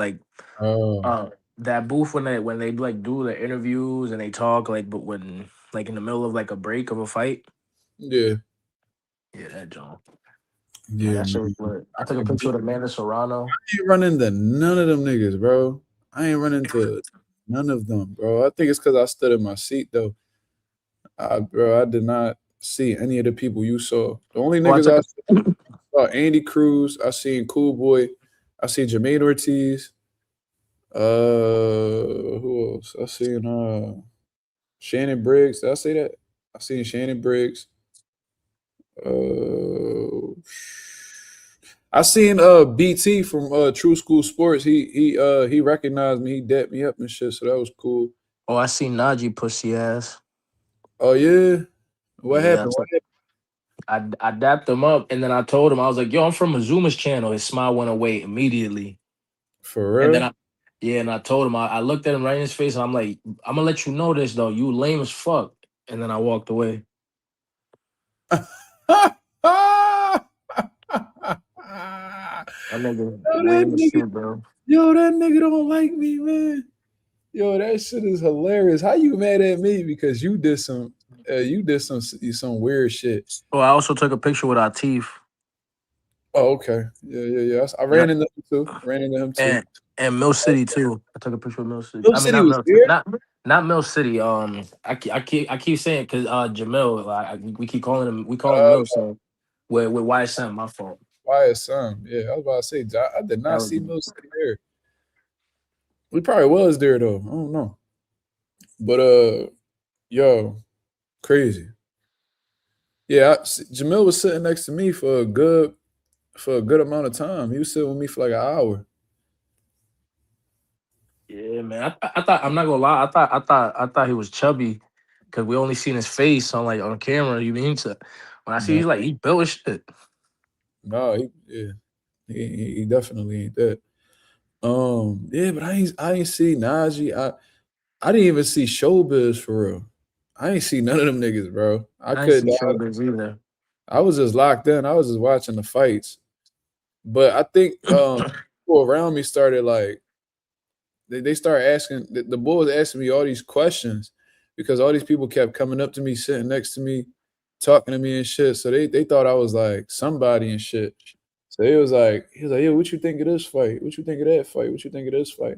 S4: that booth when they like do the interviews and they talk like, but when like in the middle of like a break of a fight.
S2: Yeah,
S4: that John.
S2: Yeah,
S4: that shit was lit. I took a picture with Amanda Serrano.
S2: I ain't run into none of them niggas, bro. I ain't run into none of them, bro. I think it's because I stood in my seat though. Bro, I did not see any of the people you saw. The only niggas I saw Andy Cruz. I seen Cool Boy. I seen Jermaine Ortiz. Who else? I seen Shannon Briggs. Did I say that? I seen Shannon Briggs. I seen BT from True School Sports. He recognized me. He dapped me up and shit. So that was cool.
S4: Oh, I seen Najee pussy ass.
S2: Oh yeah. What happened?
S4: I dapped him up and then I told him, I was like, yo, I'm from MAZUMA's channel. His smile went away immediately.
S2: For real?
S4: And then I told him, I looked at him right in his face and I'm like, I'm gonna let you know this though. You lame as fuck. And then I walked away. That nigga, bro.
S2: Yo, that nigga don't like me, man. Yo, that shit is hilarious. How you mad at me because you did some weird shit?
S4: Oh, I also took a picture with Atif.
S2: Oh, okay. Yeah. I ran into him too.
S4: And Mill City too. I took a picture with Mill City. Not Mill City. I keep saying because Jamil, we keep calling him. We call him Mill. So with YSM, my fault.
S2: YSM, yeah. I was about to say, I did not see Mill City there. We probably was there though. I don't know. But yo, crazy. Yeah, Jamil was sitting next to me for a good amount of time. He was sitting with me for like an hour.
S4: Yeah, man. I thought, I'm not gonna lie. I thought he was chubby because we only seen his face on camera. You mean to? When I see he's like he built his shit.
S2: No, he definitely ain't that. Yeah, but I ain't see Najee. I didn't even see Showbiz for real. I ain't see none of them niggas, bro. I couldn't
S4: see Showbiz either.
S2: I was just locked in. I was just watching the fights. But I think people around me started like they started asking the boy was asking me all these questions because all these people kept coming up to me, sitting next to me, talking to me and shit. So they thought I was like somebody and shit. So he was like, yo, what you think of this fight? What you think of that fight? What you think of this fight?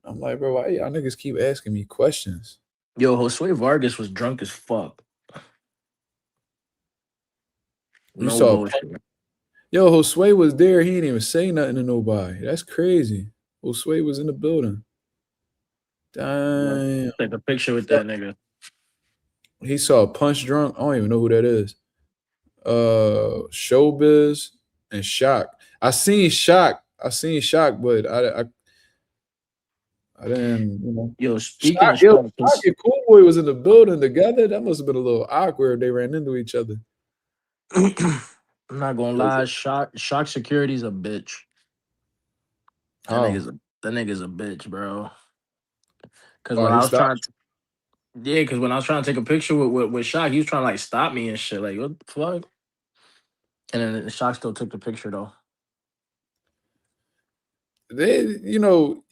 S2: I'm like, bro, why y'all niggas keep asking me questions?
S4: Yo, Josue Vargas was drunk as fuck.
S1: You
S4: No
S1: saw
S4: bullshit.
S1: Yo, Josue was there. He didn't even say nothing to nobody. That's crazy. Josue was in the building. Damn.
S4: Take a picture with that nigga.
S1: He saw Punch Drunk. I don't even know who that is. Showbiz and Shock. I seen Shock, but I didn't, you know.
S4: Yo, speaking
S1: Shock,
S4: of
S1: yo,
S4: Shock,
S1: Shock and Cool Boy was in the building together. That must have been a little awkward if they ran into each other.
S4: I'm not gonna lie, Shock Security's a bitch. That
S1: How?
S4: nigga's a bitch, bro. Cause
S1: Oh,
S4: when
S1: he
S4: I was
S1: stopped.
S4: because when I was trying to take a picture with Shock, he was trying to like stop me and shit. Like, what the fuck? And then Shock still took the picture though.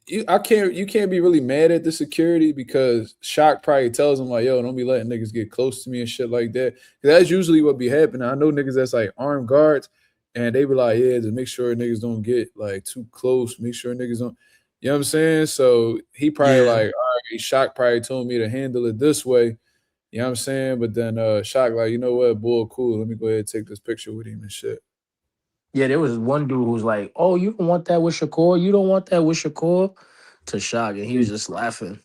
S1: You can't be really mad at the security because Shock probably tells him like, yo, don't be letting niggas get close to me and shit like that. That's usually what be happening. I know niggas that's like armed guards and they be like, yeah, just make sure niggas don't get like too close, make sure niggas don't, you know what I'm saying? So he probably like, all right, Shock probably told me to handle it this way, you know what I'm saying? But then Shock like, you know what, bull, cool, let me go ahead and take this picture with him and shit.
S4: Yeah, there was one dude who was like, "Oh, you don't want that with Shakur? You don't want that with Shakur?" To Shock, and he was just laughing.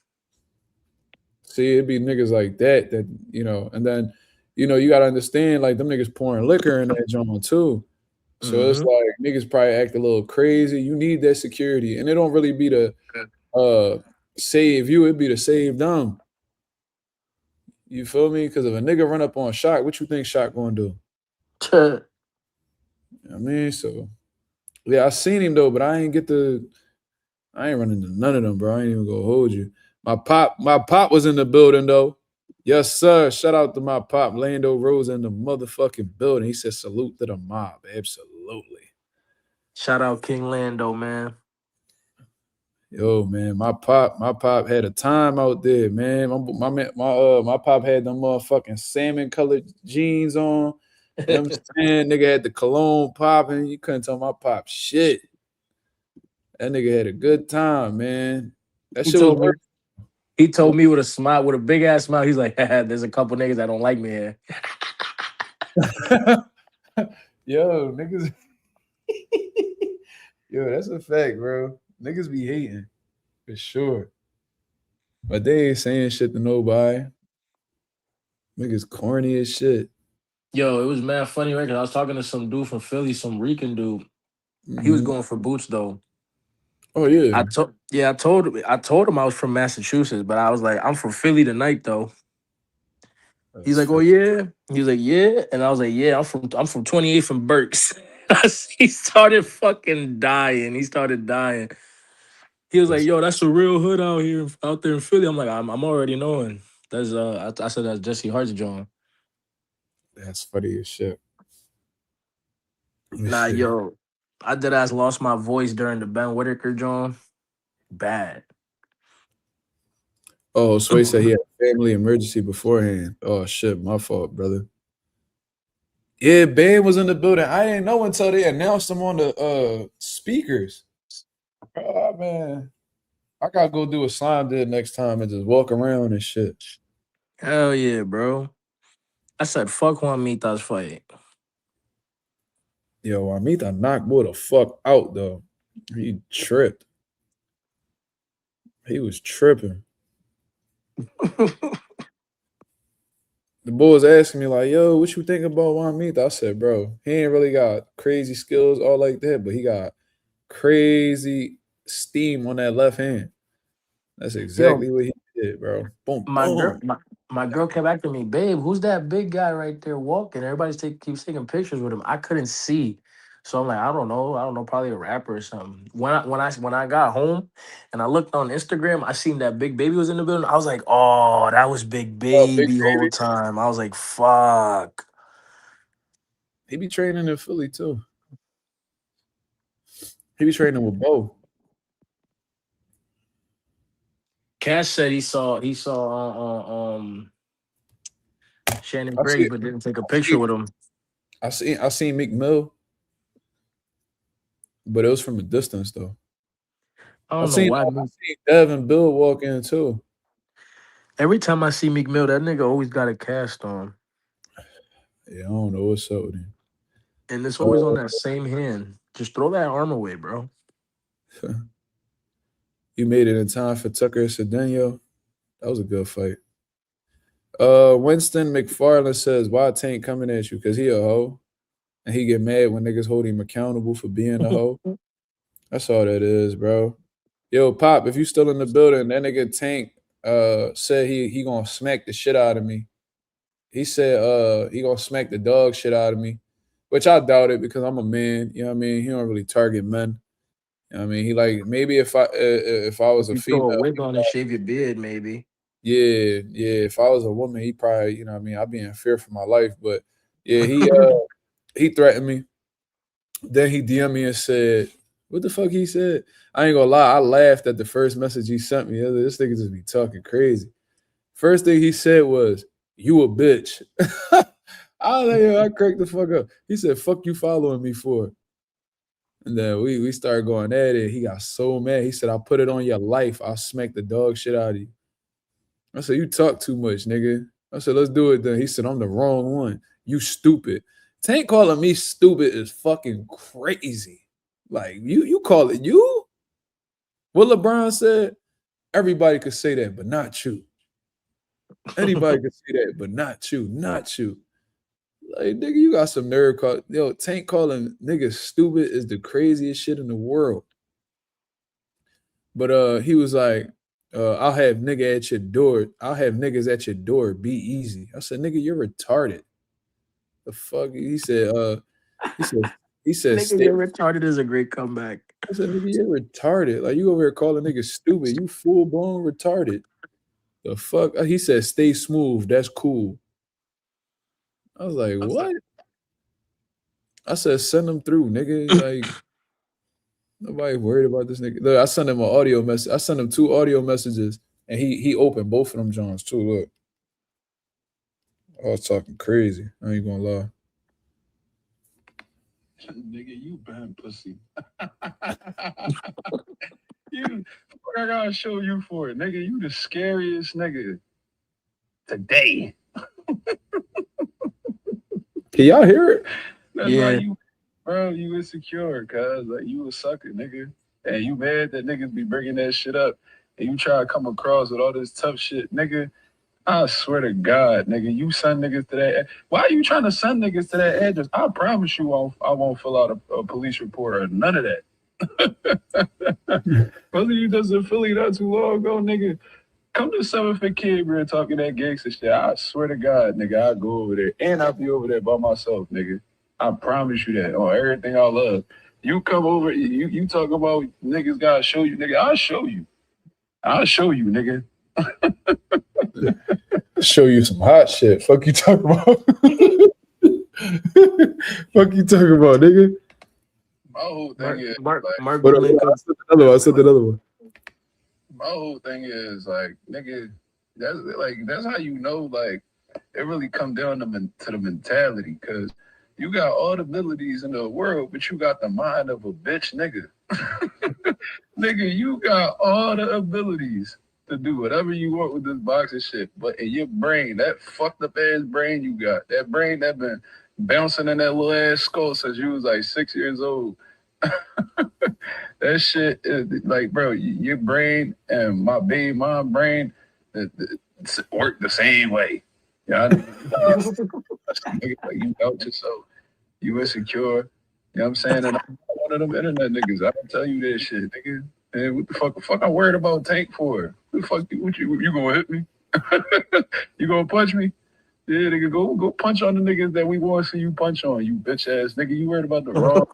S1: See, it'd be niggas like that, and then, you got to understand, like, them niggas pouring liquor in that joint, too. So it's like, niggas probably act a little crazy. You need that security. And it don't really be to save you. It'd be to save them. You feel me? Because if a nigga run up on Shock, what you think Shock going to do? I mean, so, yeah, I seen him, though, but I ain't running into none of them, bro. I ain't even gonna hold you. My pop was in the building, though. Yes, sir. Shout out to my pop, Lando Rose, in the motherfucking building. He said salute to the mob. Absolutely.
S4: Shout out King Lando, man.
S1: Yo, man, my pop had a time out there, man. My pop had them motherfucking salmon colored jeans on. You know what I'm saying? Nigga had the cologne popping. You couldn't tell my pop shit. That nigga had a good time, man. That shit was worth.
S4: He told me with a smile, with a big ass smile. He's like, "There's a couple niggas that don't like me here."
S1: Yo, niggas. Yo, that's a fact, bro. Niggas be hating for sure, but they ain't saying shit to nobody. Niggas corny as shit.
S4: Yo, it was mad funny, right? Cause I was talking to some dude from Philly, some Rican dude. He was going for boots though.
S1: Oh yeah.
S4: I told him I was from Massachusetts, but I was like, I'm from Philly tonight though. He's like, oh yeah. He was like, yeah, and I was like, yeah, I'm from 28th from Berks. He started fucking dying. He started dying. He was like, yo, that's a real hood out there in Philly. I'm like, I'm already knowing. That's I said that's Jesse Hart's John.
S1: That's funny as shit.
S4: Nah, yo, I dead ass lost my voice during the Ben Whitaker John. Bad.
S1: Oh, Sway said he had a family emergency beforehand. Oh shit, my fault, brother. Yeah, Ben was in the building. I didn't know until they announced him on the speakers. Oh man, I gotta go do what Slime did next time and just walk around and shit.
S4: Hell yeah, bro. I said fuck Juan Mita's fight.
S1: Yo, Juanita knocked boy the fuck out though. He tripped. He was tripping. The boy was asking me like, yo, what you think about Juanita? I said, bro, he ain't really got crazy skills all like that, but he got crazy steam on that left hand. That's exactly what he did, bro. Boom, boom.
S4: My girl kept asking me, babe, who's that big guy right there walking? Everybody keeps taking pictures with him. I couldn't see. So I'm like, I don't know, probably a rapper or something. When I got home and I looked on Instagram, I seen that Big Baby was in the building. I was like, oh, that was Big Baby whole time. I was like, fuck.
S1: He be training in Philly too. He be training with Bo.
S4: Cash said he saw Shannon Briggs, but didn't take a picture with him.
S1: I seen McMill, but it was from a distance though.
S4: I don't know why.
S1: I seen Dev and Bill walk in too.
S4: Every time I see Meek Mill, that nigga always got a cast on.
S1: Yeah, I don't know what's up with him.
S4: And it's always on that same hand. Just throw that arm away, bro.
S1: You made it in time for Tucker Cedeno. That was a good fight. Winston McFarland says, why Tank coming at you? Because he a hoe. And he get mad when niggas hold him accountable for being a hoe. That's all that is, bro. Yo, Pop, if you still in the building, that nigga Tank said he gonna smack the shit out of me. He said he gonna smack the dog shit out of me, which I doubt it because I'm a man. You know what I mean? He don't really target men. You know what I mean? He like, maybe if I was a
S4: You
S1: female,
S4: throw a wig on and shave your beard, maybe.
S1: Yeah. If I was a woman, he probably, you know what I mean, I'd be in fear for my life. But yeah, he threatened me. Then he DM'd me and said, what the fuck he said? I ain't gonna lie, I laughed at the first message he sent me. This nigga just be talking crazy. First thing he said was, you a bitch. I cracked the fuck up. He said, fuck you following me for. And then we started going at it. He got so mad. He said, I'll put it on your life. I'll smack the dog shit out of you. I said, you talk too much, nigga. I said, let's do it then. He said, I'm the wrong one. You stupid. Tank calling me stupid is fucking crazy. Like, you call it you? What LeBron said, everybody could say that, but not you. Anybody could say that, but not you. Not you. Like, nigga, you got some nerve. Yo, Tank calling niggas stupid is the craziest shit in the world. But he was like, I'll have nigga at your door. I'll have niggas at your door. Be easy. I said, nigga, you're retarded. The fuck? He said,
S4: nigga, you're retarded is a great comeback.
S1: I said, nigga, you're retarded. Like, you over here calling niggas stupid. You full-blown retarded. The fuck? He said, stay smooth. That's cool. I was like, what? I said, send them through, nigga. Like, nobody worried about this nigga. Look, I sent him an audio message. I sent him 2 audio messages, and he opened both of them Johns too. Look. I was talking crazy. I ain't gonna lie.
S2: Nigga, you bad pussy. What I gotta show you for it, nigga? You the scariest nigga today.
S1: Can y'all hear it?
S2: That's why you insecure, cuz like you a sucker, nigga. And you mad that niggas be bringing that shit up. And you try to come across with all this tough shit, nigga. I swear to God, nigga, you send niggas to that. Why are you trying to send niggas to that address? I promise you I won't fill out a police report or none of that. Brother, you just in Philly not too long ago, nigga. Come to Summer for Kid, bro, talking that gangster shit. I swear to God, nigga, I'll go over there. And I'll be over there by myself, nigga. I promise you that. On everything I love. You come over, you talk about niggas gotta show you, nigga. I'll show you. I'll show you, nigga.
S1: Show you some hot shit. Fuck you talking about. Fuck you talking about, nigga.
S2: My whole thing is
S4: Mark
S1: I said another one.
S2: My whole thing is like, nigga, that's how you know, like, it really come down to the mentality, because you got all the abilities in the world, but you got the mind of a bitch, nigga. Nigga, you got all the abilities to do whatever you want with this boxing shit, but in your brain, that fucked up ass brain you got, that brain that been bouncing in that little ass skull since you was like 6 years old. That shit is like, bro, your brain and my baby mom brain work the same way. Yeah, you doubt yourself, you insecure. You know what I'm saying? And I'm one of them internet niggas. I don't tell you that shit, nigga. And what the fuck I'm worried about Tank for? What the fuck you gonna hit me? You gonna punch me? Yeah, nigga, go punch on the niggas that we want to see you punch on, you bitch ass nigga. You worried about the wrong?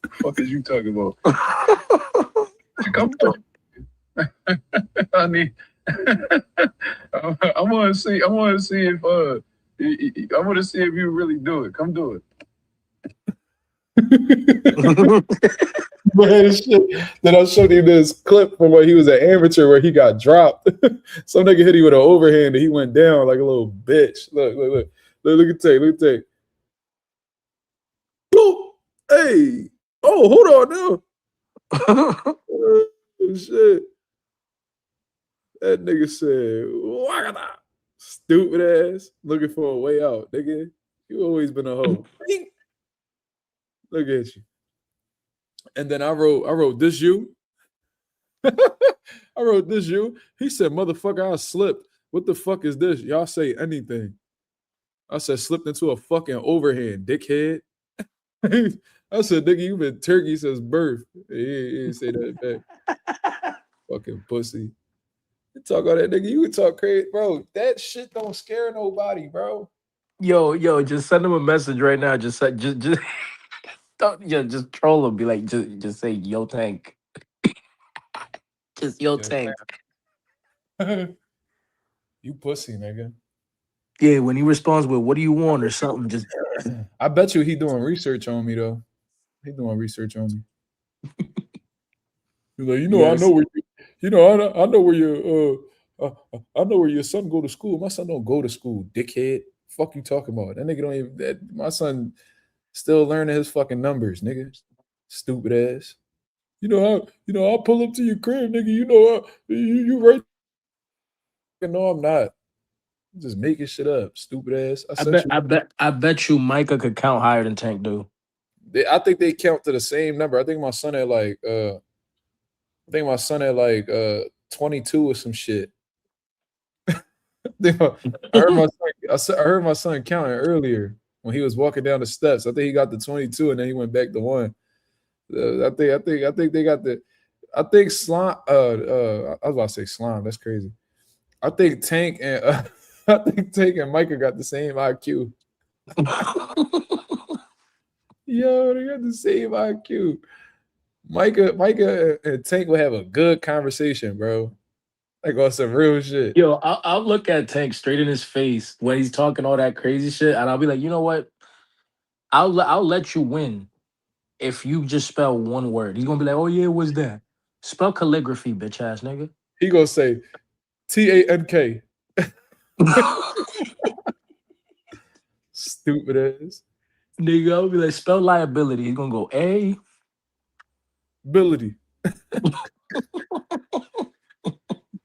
S2: The fuck is you talking about? Come on. I need. I want to see if you really do it. Come do it.
S1: Man, shit. Then I showed you this clip from when he was an amateur where he got dropped. Some nigga hit him with an overhand and he went down like a little bitch. Look at Tate. Boop. Hey. Oh, hold on now. Shit. That nigga said, Wagada. Stupid ass. Looking for a way out, nigga. You always been a hoe. Look at you. And then I wrote this you. I wrote this you. He said, motherfucker, I slipped. What the fuck is this? Y'all say anything. I said, slipped into a fucking overhand, dickhead. I said, nigga, you been turkey since birth. He didn't say that back. Fucking pussy. You talk all that, nigga. You can talk crazy, bro. That shit don't scare nobody, bro.
S4: Yo, just send him a message right now. Just don't, just troll him. Be like, just say, yo, Tank. Just yo, Tank.
S1: You pussy, nigga.
S4: Yeah, when he responds with, what do you want or something, just.
S1: I bet you he doing research on me, though. He doing research on me. He's like, yes. I know where I know where I know where your son go to school. My son don't go to school, dickhead. Fuck you talking about? That nigga don't even. My son still learning his fucking numbers, nigga. Stupid ass. I'll pull up to your crib, nigga. You right. No, I'm not. I'm just making shit up, stupid ass.
S4: I bet you Micah could count higher than Tank do.
S1: I think they count to the same number. I think my son had like 22 or some shit. I heard my son counting earlier when he was walking down the steps. I think he got the 22 and then he went back to 1. I think they got the. I think Slime. I was about to say Slime. That's crazy. I think Tank and Micah got the same IQ. Yo, they got the same IQ. Micah and Tank will have a good conversation, bro. Like on some real shit.
S4: Yo, I'll look at Tank straight in his face when he's talking all that crazy shit, and I'll be like, you know what? I'll let you win if you just spell one word. He's gonna be like, oh yeah, what's that? Spell calligraphy, bitch ass nigga.
S1: He gonna say TANK. Stupid ass.
S4: Nigga, I'll be like, spell liability. He's gonna go A.
S1: Ability.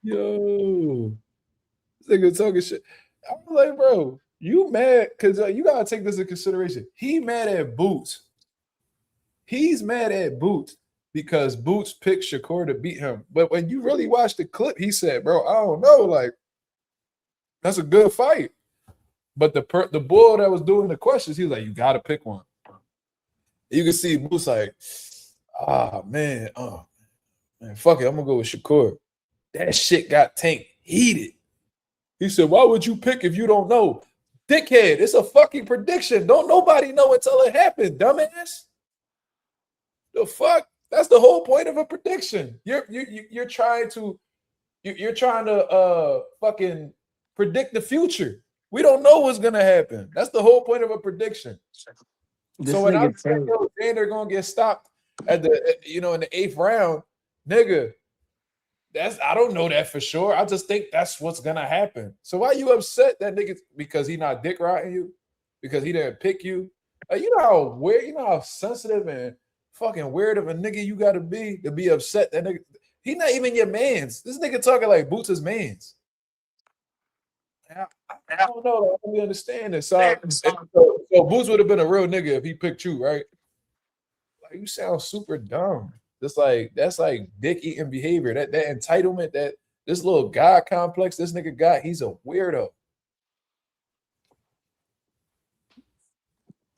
S1: Yo. This nigga talking shit. I'm like, bro, you mad? Because you gotta take this into consideration. He mad at Boots. He's mad at Boots because Boots picked Shakur to beat him. But when you really watch the clip, he said, bro, I don't know. Like, that's a good fight. But the bull that was doing the questions, he was like, you got to pick one. You can see Boots like, man, fuck it, I'm going to go with Shakur. That shit got Tank heated. He said, why would you pick if you don't know? Dickhead, it's a fucking prediction. Don't nobody know until it happened, dumbass. The fuck? That's the whole point of a prediction. You're trying to fucking predict the future. We don't know what's gonna happen. That's the whole point of a prediction. So when I'm saying they're gonna get stopped at the in the 8th round, nigga, I don't know that for sure. I just think that's what's gonna happen. So why you upset that nigga because he not dick riding you? Because he didn't pick you? You know how weird, you know how sensitive and fucking weird of a nigga you gotta be to be upset that nigga. He not even your mans. This nigga talking like Boots is mans. I don't know. I don't really understand this. So Boots would have been a real nigga if he picked you, right? Like you sound super dumb. That's like dick eating behavior. That entitlement, that this little God complex this nigga got. He's a weirdo.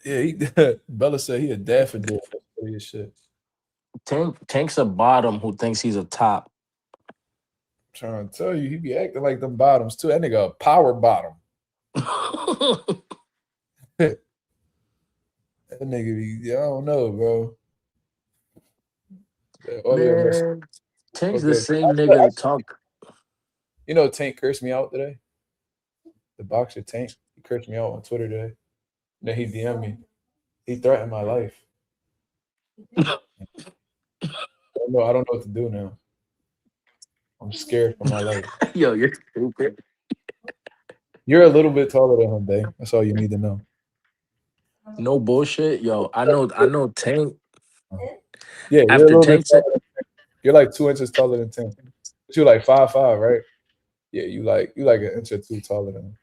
S1: Yeah, Bella said he a daffodil. Shit.
S4: Tank's a bottom who thinks he's a top.
S1: I'm trying to tell you, he be acting like them bottoms too. That nigga a power bottom. That nigga be, I don't know, bro.
S4: Man, Tank's the same nigga to talk.
S1: You know, Tank cursed me out today. The boxer Tank, he cursed me out on Twitter today. And then he DM'd me. He threatened my life. I don't know what to do now. I'm scared for my life.
S4: Yo, you're stupid.
S1: You're a little bit taller than him, babe. That's all you need to know.
S4: No bullshit. Yo, I know Tank.
S1: Yeah,
S4: after Tank said,
S1: you're like 2 inches taller than Tank. But you're like 5'5", right? Yeah, you like an inch or two taller than him.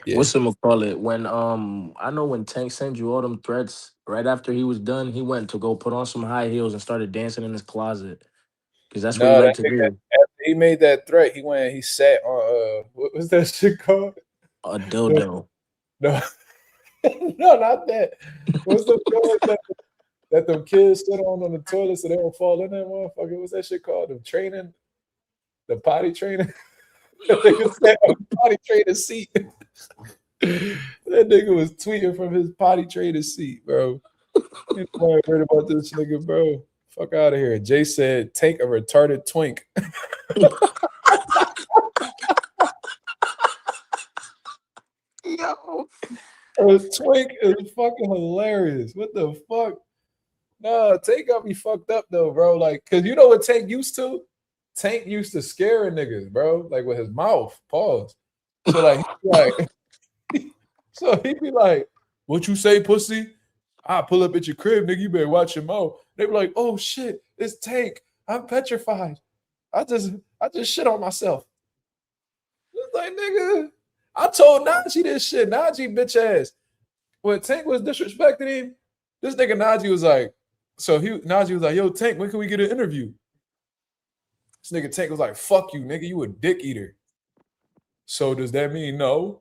S2: Yeah.
S4: What's him call it? When I know when Tank sent you all them threats, right after he was done, he went to go put on some high heels and started dancing in his closet. Because that's what he
S1: No, that
S4: liked to
S1: nigga,
S4: do.
S1: after he made that threat, he went and he sat on what was that shit called?
S4: A dildo.
S1: No, no, not that. What's the called that them kids sit on the toilet so they don't fall in that motherfucker? What's that shit called? The potty training. That nigga sat on the potty training seat. That nigga was tweeting from his potty training seat, bro. Ain't nobody heard about this nigga, bro. Fuck out of here. Jay said, "Tank a retarded twink."
S4: Yo.
S1: A twink is fucking hilarious. What the fuck? Nah, Tank got me fucked up though, bro. Like, cause you know what Tank used to? Tank used to scare niggas, bro. Like with his mouth. Pause. So like, so he'd be like, "What you say, pussy? I pull up at your crib, nigga. You better watch your mouth." They be like, "Oh shit, it's Tank. I'm petrified. I just shit on myself." It's like, nigga, I told Najee this shit. Najee bitch ass. When Tank was disrespecting him, this nigga Najee was like, Najee was like, "Yo, Tank, when can we get an interview?" This nigga Tank was like, "Fuck you, nigga. You a dick eater." So does that mean no?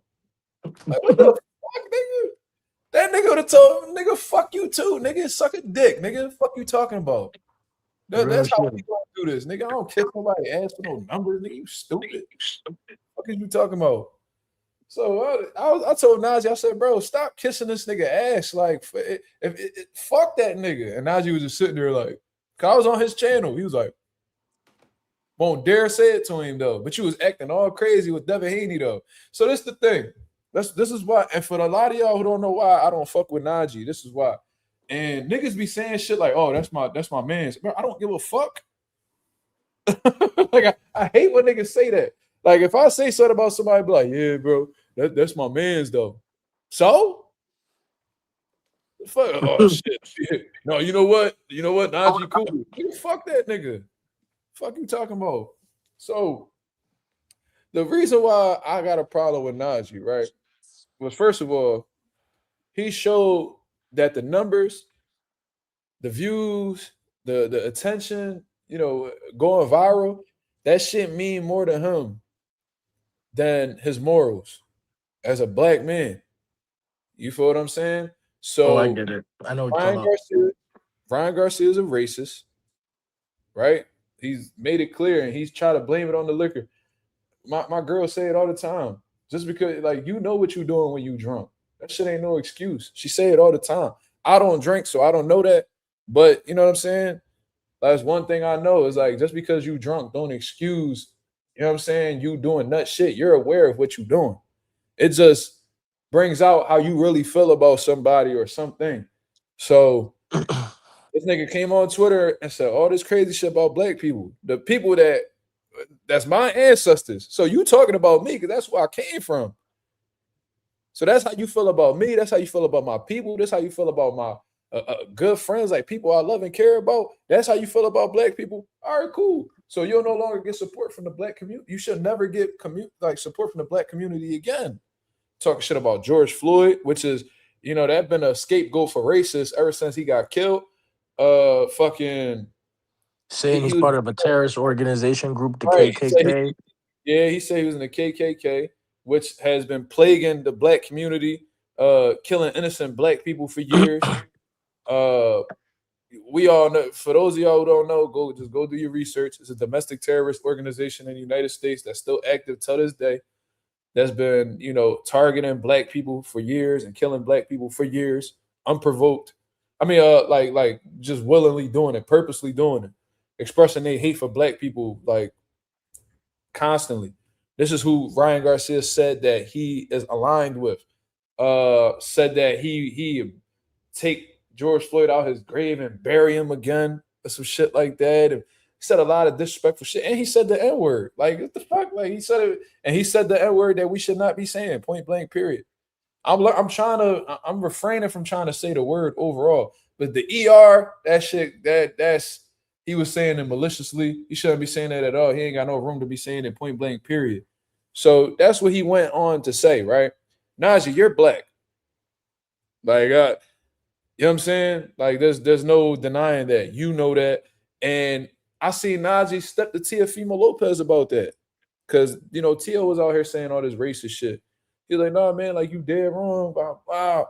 S1: Like, what the fuck, nigga? That nigga would have told him, "Nigga, fuck you too, nigga. Suck a dick, nigga. Fuck you talking about." That's how we gonna do this, nigga. I don't kiss nobody ass for no numbers, nigga. You stupid. What are you talking about? So I told Najee, I said, "Bro, stop kissing this nigga ass. Like, fuck that nigga." And Najee was just sitting there like, cause I was on his channel. He was like, "Won't dare say it to him though." But you was acting all crazy with Devin Haney though. So this the thing. This is why. And for a lot of y'all who don't know why I don't fuck with Najee, this is why. And niggas be saying shit like, "Oh, that's my man's." Bro, I don't give a fuck. Like I hate when niggas say that. Like if I say something about somebody, be like, "Yeah, bro, that's my man's though." So fuck. Oh shit. No, you know what? Najee cool. Fuck that nigga. Fuck you talking about. So the reason why I got a problem with Najee, right, was first of all, he showed that the numbers, the views, the attention, going viral, that shit mean more to him than his morals as a black man. You feel what I'm saying?
S4: Oh, I
S1: So
S4: get it. I know what you're
S1: Ryan
S4: talking about.
S1: Garcia is a racist, right? He's made it clear and he's trying to blame it on the liquor. My girls say it all the time. Just because, like, you know what you're doing when you drunk. That shit ain't no excuse. She say it all the time. I don't drink, so I don't know that. But you know what I'm saying? That's one thing I know is like just because you drunk, don't excuse, you know what I'm saying, you doing nut shit. You're aware of what you're doing. It just brings out how you really feel about somebody or something. So this nigga came on Twitter and said all this crazy shit about black people. The people that's my ancestors. So you talking about me because that's where I came from. So that's how you feel about me. That's how you feel about my people. That's how you feel about my good friends, like people I love and care about. That's how you feel about black people. All right, cool. So you'll no longer get support from the black community. You should never get support from the black community again. Talking shit about George Floyd, which is, that been a scapegoat for racists ever since he got killed. Fucking
S4: Saying he's
S1: was
S4: part of a terrorist organization group, the
S1: right.
S4: KKK.
S1: He said he was in the KKK, which has been plaguing the black community, killing innocent black people for years. We all know. For those of y'all who don't know, go do your research. It's a domestic terrorist organization in the United States that's still active till this day. That's been, targeting black people for years and killing black people for years, unprovoked. I mean, like just willingly doing it, purposely doing it, expressing their hate for black people, like constantly. This is who Ryan Garcia said that he is aligned with. Said that he take George Floyd out his grave and bury him again or some shit like that. And he said a lot of disrespectful shit. And he said the N-word. Like, what the fuck? Like, he said it, and he said the N-word that we should not be saying, point blank, period. I'm refraining from trying to say the word overall. But the ER, that shit, that's he was saying it maliciously. He shouldn't be saying that at all. He ain't got no room to be saying it point blank, period. So that's what he went on to say, right? Najee, you're black. Like, you know what I'm saying? Like, there's no denying that. You know that. And I see Najee step to Teofimo Lopez about that. Because, you know, Tio was out here saying all this racist shit. He's like, nah, man, like, you dead wrong. Wow.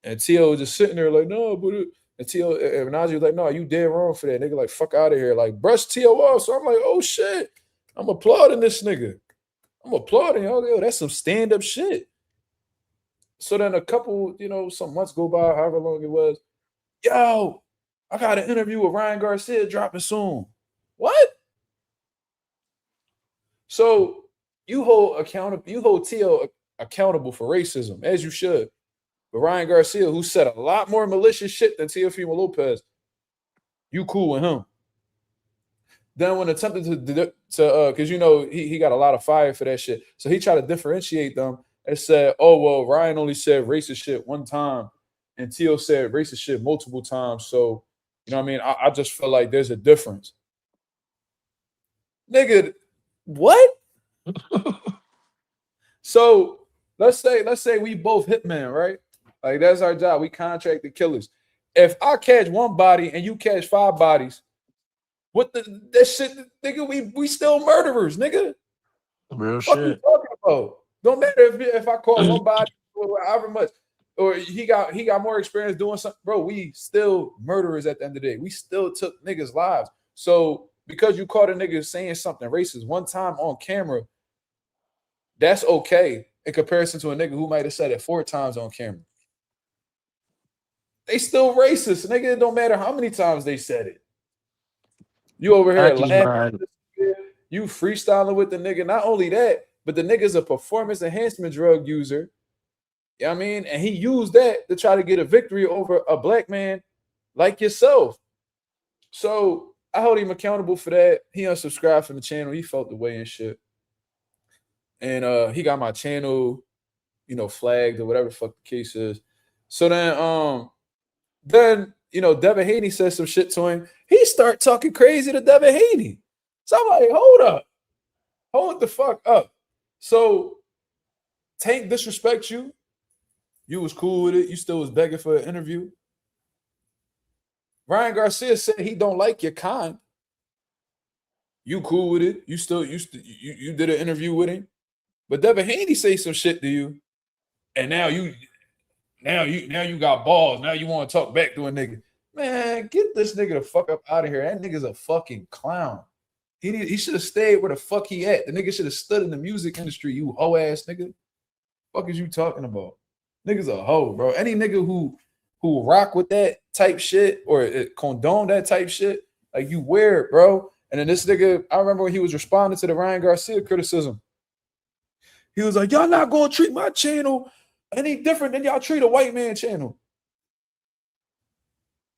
S1: And Tio was just sitting there like, no, but and Najee was like, no, you dead wrong for that. Nigga, like, fuck out of here. Like, brush Tio off. So I'm like, oh, shit. I'm applauding this nigga. I'm applauding. Yo, that's some stand-up shit. So then a couple, you know, some months go by, however long it was. Yo, I got an interview with Ryan Garcia dropping soon. What? So you hold Tio accountable for racism, as you should. But Ryan Garcia, who said a lot more malicious shit than Teofimo Lopez, you cool with him. Then when attempted to because you know he got a lot of fire for that shit, so he tried to differentiate them and said, "Oh well, Ryan only said racist shit one time, and Tio said racist shit multiple times." So you know what I mean? I just feel like there's a difference, nigga. What? So let's say we both hitmen, right? Like that's our job. We contracted killers. If I catch one body and you catch 5 bodies, what that shit, nigga? We still murderers, nigga.
S4: Real
S1: What
S4: shit.
S1: you talking about? Don't matter if I caught one body or however much, or he got more experience doing something, bro. We still murderers at the end of the day. We still took niggas' lives. So because you caught a nigga saying something racist one time on camera, that's okay in comparison to a nigga who might have said it 4 times on camera. They still racist, nigga. It don't matter how many times they said it. You over here laughing, you freestyling with the nigga. Not only that, but the nigga's a performance enhancement drug user. You know what I mean? And he used that to try to get a victory over a black man like yourself. So I hold him accountable for that. He unsubscribed from the channel. He felt the way and shit. And he got my channel, you know, flagged or whatever the fuck the case is. So then you know, Devin Haney says some shit to him. He start talking crazy to Devin Haney. So I'm like, hold the fuck up. So Tank disrespect you. You was cool with it. You still was begging for an interview. Ryan Garcia said he don't like your kind. You cool with it. You did an interview with him. But Devin Haney say some shit to you, and now you got balls. Now you want to talk back to a nigga. Man, get this nigga the fuck up out of here. That nigga's a fucking clown. He should have stayed where the fuck he at. The nigga should have stood in the music industry, you hoe ass nigga. Fuck is you talking about? Nigga's a hoe, bro. Any nigga who rock with that type shit or condone that type shit, like you weird, bro. And then this nigga, I remember when he was responding to the Ryan Garcia criticism. He was like, y'all not gonna treat my channel any different than y'all treat a white man channel.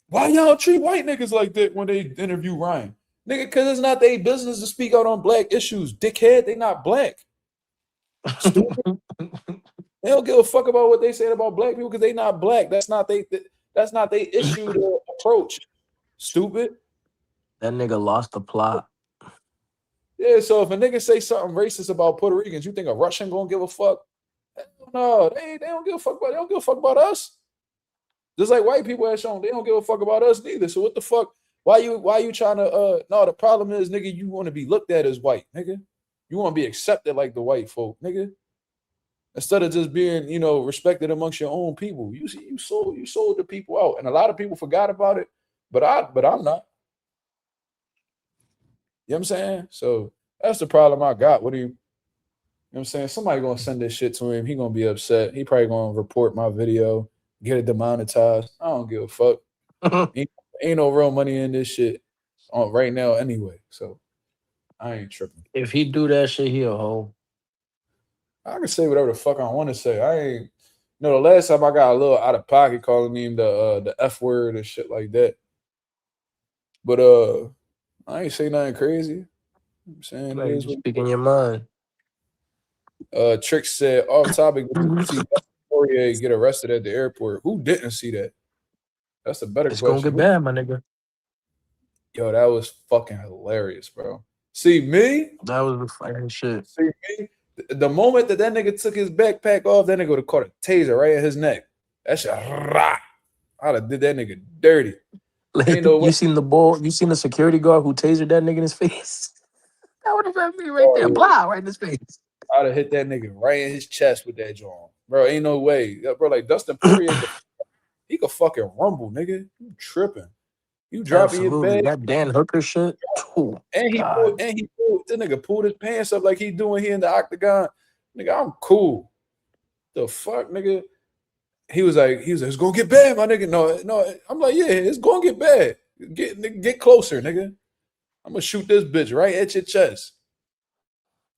S1: Why y'all treat white niggas like that when they interview Ryan? Nigga, because it's not their business to speak out on black issues. Dickhead, they not black. Stupid. They don't give a fuck about what they said about black people because they not black. That's not they issue to approach. Stupid.
S4: That nigga lost the plot.
S1: Yeah, so if a nigga say something racist about Puerto Ricans, you think a Russian gonna give a fuck? No, they don't give a fuck about. They don't give a fuck about us. Just like white people have shown, they don't give a fuck about us neither. So what the fuck? Why you trying to? No, the problem is, nigga, you want to be looked at as white, nigga. You want to be accepted like the white folk, nigga. Instead of just being, you know, respected amongst your own people. You sold the people out, and a lot of people forgot about it. But I'm not. You know what I'm saying? So that's the problem I got. What do you know what I'm saying? Somebody gonna send this shit to him. He gonna be upset. He probably gonna report my video, get it demonetized. I don't give a fuck. ain't no real money in this shit on right now anyway. So I ain't tripping.
S4: If he do that shit, he a hoe.
S1: I can say whatever the fuck I want to say. I ain't. You know, the last time I got a little out of pocket calling him the F word and shit like that. But I ain't say nothing crazy. I'm saying
S4: Like, speaking your mind.
S1: Trick said off topic. See Poirier get arrested at the airport. Who didn't see that? That's a better
S4: it's
S1: question.
S4: It's gonna get bad, my nigga.
S1: Yo, that was fucking hilarious, bro. See me?
S4: That was the fucking shit.
S1: See me?
S2: The moment that nigga took his backpack off, that nigga would have caught a taser right in his neck. That shit, I'd have did that nigga dirty.
S4: Like,
S2: Ain't no way.
S4: you seen the ball? You seen the security guard who tasered that nigga in his face? That would have been me right there. Blah, right in his face.
S2: I'd have hit that nigga right in his chest with that joint. Bro, ain't no way. Bro, like Dustin Poirier, he could fucking rumble, nigga. You tripping. You dropping your bag.
S4: That Dan Hooker shit. Oh,
S2: and he pulled, this nigga pulled his pants up like he doing here in the octagon. Nigga, I'm cool. The fuck, nigga? He was like, it's gonna get bad, my nigga. No. I'm like, yeah, it's gonna get bad. Get closer, nigga. I'm gonna shoot this bitch right at your chest.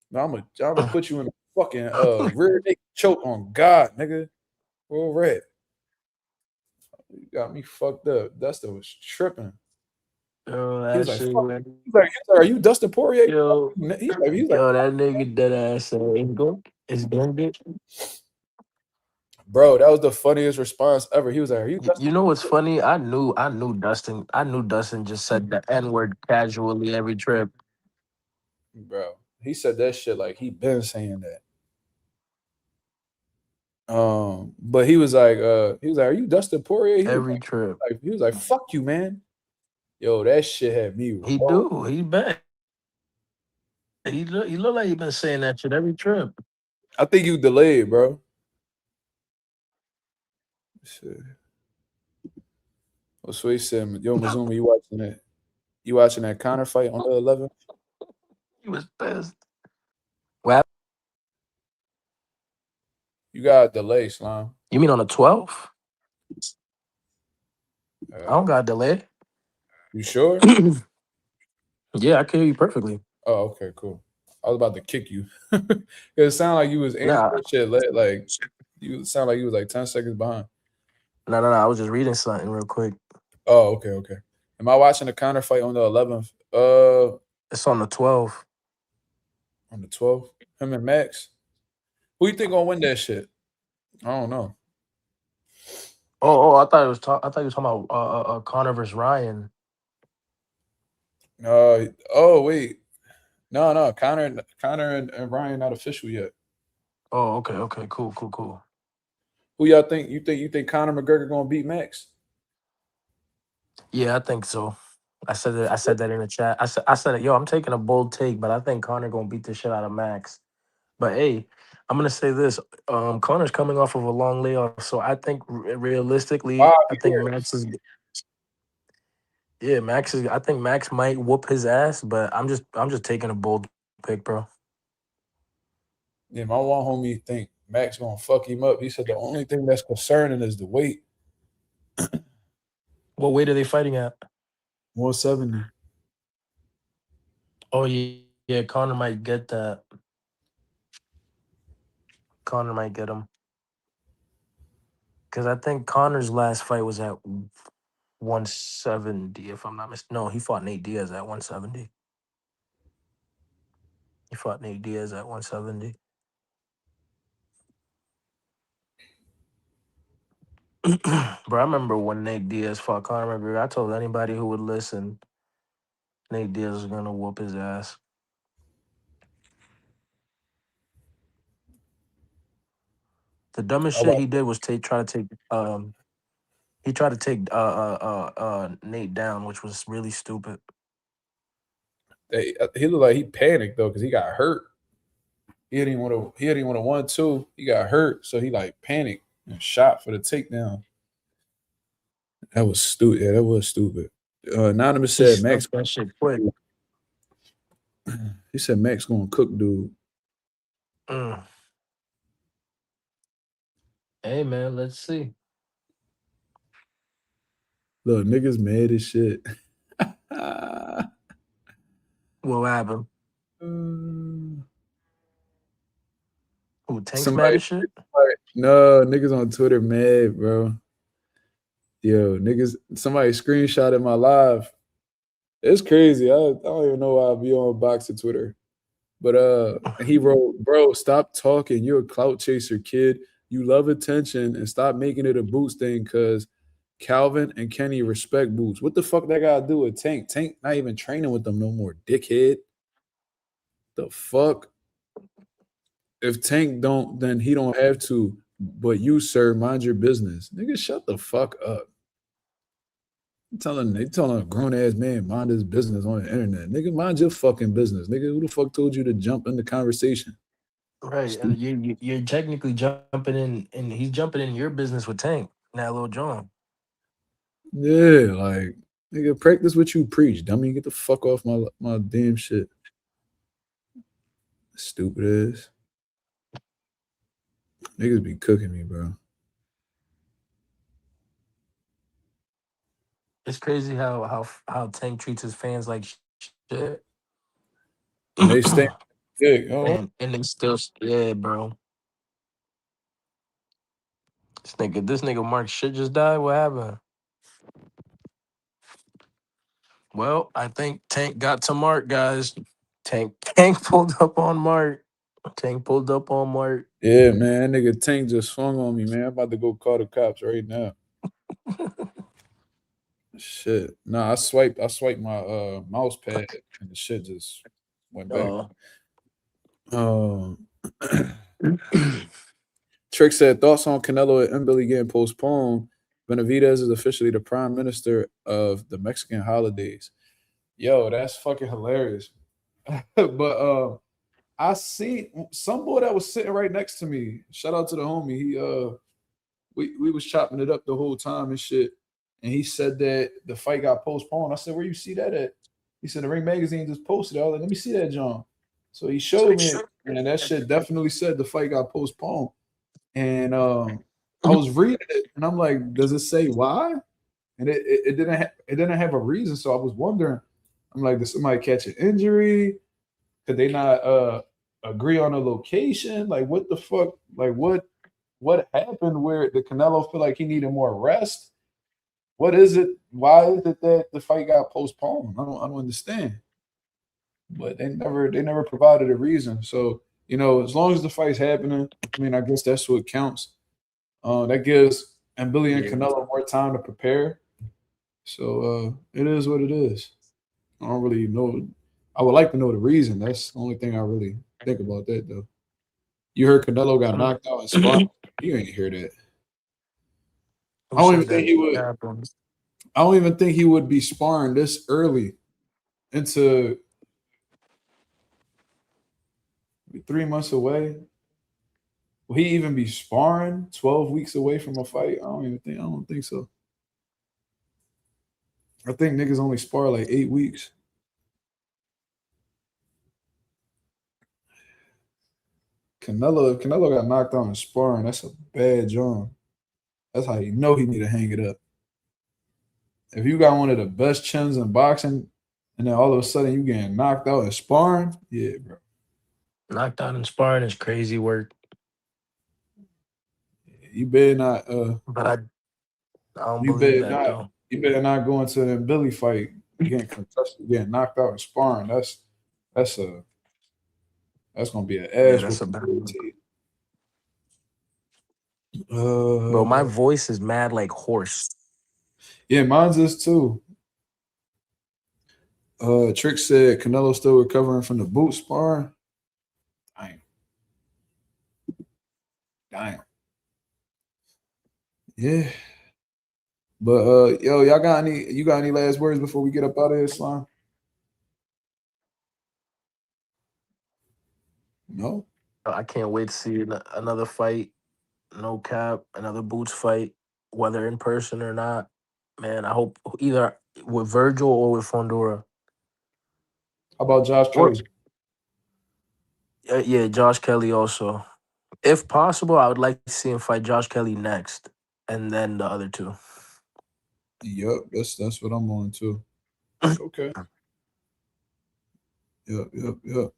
S2: No, I'm gonna put you in a fucking rear naked choke on God, nigga. Real red. You got me fucked up. Dustin was tripping.
S4: Oh,
S2: he was like, are you Dustin Poirier?
S4: Yo,
S2: he's like,
S4: that nigga dead ass it's gonna get.
S2: Bro, that was the funniest response ever. He was like, are you Dustin?
S4: You know what's funny? I knew Dustin. I knew Dustin just said the N-word casually every trip.
S2: Bro, he said that shit like he been saying that. But he was like, are you Dustin Poirier?
S4: Every trip.
S2: He was like, fuck you, man. Yo, that shit had me.
S4: He do. He been. He look like he been saying that shit every trip.
S2: I think you delayed, bro. Shit. Oh, so he said, yo, Mazuma, you watching that Conor fight on the 11th?
S4: He was pissed. What?
S2: You got a delay, Slime.
S4: You mean on the 12th? I don't got a delay.
S2: You sure?
S4: Yeah, I can hear you perfectly.
S2: Oh, okay, cool. I was about to kick you. It sounded like you was answering shit. Like you sound like you was like 10 seconds behind.
S4: No. I was just reading something real quick.
S2: Oh, okay. Am I watching the Conor fight on the 11th?
S4: It's on the 12th.
S2: On the 12th? Him and Max? Who you think gonna win that shit? I don't know.
S4: Oh, I thought you was talking about Conor versus Ryan.
S2: Oh wait. No. Conor and Ryan not official yet.
S4: Oh, okay. Cool.
S2: Who y'all think? You think Conor McGregor gonna beat Max?
S4: Yeah, I think so. I said that in the chat. I said, yo, I'm taking a bold take, but I think Conor gonna beat the shit out of Max. But hey, I'm gonna say this: Conor's coming off of a long layoff, so I think realistically, I think Max is. Yeah, Max is. I think Max might whoop his ass, but I'm just taking a bold pick, bro.
S2: Yeah, my one homie think Max gonna fuck him up. He said the only thing that's concerning is the weight.
S4: What weight are they fighting at?
S2: 170.
S4: Oh yeah, Conor might get that. Conor might get him. Because I think Conor's last fight was at 170, if I'm not mistaken. No, he fought Nate Diaz at 170. He fought Nate Diaz at 170. Bro, I remember when Nate Diaz fought Conor McGregor. I told anybody who would listen, Nate Diaz was going to whoop his ass. The dumbest shit he did was try to take Nate down, which was really stupid.
S2: He looked like he panicked though because he got hurt. He didn't want to 1-2. He got hurt, so he like panicked and shot for the takedown. That was stupid. Yeah, that was stupid. Anonymous said Max
S4: that shit quick.
S2: He said Max gonna cook dude.
S4: Hey man, let's see.
S2: Look, niggas mad as shit.
S4: What happened? Who, Tank's mad as shit?
S2: No, niggas on Twitter mad, bro. Yo, niggas, somebody screenshotted my live. It's crazy. I don't even know why I be on boxing Twitter. But he wrote, bro, stop talking. You're a clout chaser, kid. You love attention and stop making it a Boots thing because Calvin and Kenny respect Boots. What the fuck that gotta do with Tank? Tank not even training with them no more, dickhead. The fuck? if Tank don't, then he don't have to. But you, sir, mind your business. Nigga, shut the fuck up. They telling a grown ass man mind his business on the internet. Nigga, mind your fucking business. Nigga, who the fuck told you to jump in the conversation?
S4: Right, and you're technically jumping in, and he's jumping in your business with Tank. Now, Lil Jon.
S2: Yeah, like nigga, practice what you preach, dummy. Get the fuck off my damn shit. Stupid ass. Niggas be cooking me, bro.
S4: It's crazy how Tank treats his fans like shit.
S2: And they stay big.
S4: And they still, yeah, bro. This nigga Mark shit just died. What happened? Well, I think Tank got to Mark, guys. Tank pulled up on Mark. Tank pulled up on Mark.
S2: Yeah, man, that nigga Tank just swung on me, man. I'm about to go call the cops right now. Shit. Nah, I swiped my mouse pad and the shit just went back. Trick said thoughts on Canelo and Billy getting postponed. Benavidez is officially the prime minister of the Mexican holidays. Yo, that's fucking hilarious. But I seen some boy that was sitting right next to me. Shout out to the homie. We was chopping it up the whole time and shit. And he said that the fight got postponed. I said, where you see that at? He said the Ring Magazine just posted it. I was like, let me see that, John. So he showed me it, and that shit definitely said the fight got postponed. And I was reading it, and I'm like, does it say why? And it didn't have a reason. So I was wondering. I'm like, did somebody catch an injury? Could they not agree on a location? Like, what the fuck? Like, what happened where the Canelo feel like he needed more rest? What is it? Why is it that the fight got postponed? I don't understand. But they never provided a reason. So, you know, as long as the fight's happening, I mean, I guess that's what counts. That gives Billy and Canelo more time to prepare. So it is what it is. I don't really know. I would like to know the reason. That's the only thing I really think about that, though. You heard Canelo got knocked out in sparring. You ain't hear that. I don't even think he would. I don't even think he would be sparring this early into 3 months away. Will he even be sparring 12 weeks away from a fight? I don't think so. I think niggas only spar like 8 weeks. Canelo got knocked out in sparring. That's a bad job. That's how you know he need to hang it up. If you got one of the best chins in boxing, and then all of a sudden you getting knocked out in sparring, yeah, bro.
S4: Knocked out in sparring is crazy work.
S2: You better not.
S4: But I don't believe that though.
S2: You better not go into the Billy fight getting contested, getting knocked out in sparring. That's gonna be an ass.
S4: Yeah, that's a bad one. Bro, my voice is mad like hoarse.
S2: Yeah, mine's is too. Trick said Canelo still recovering from the boot sparring. Damn. Yeah. But yo, you got any last words before we get up out of here, Slime? No.
S4: I can't wait to see another fight. No cap, another Boots fight, whether in person or not. Man, I hope either with Virgil or with Fondura.
S2: How about Josh Kelly?
S4: Yeah, Josh Kelly also. If possible, I would like to see him fight Josh Kelly next, and then the other two.
S2: Yep, that's what I'm on too. Okay. Yep.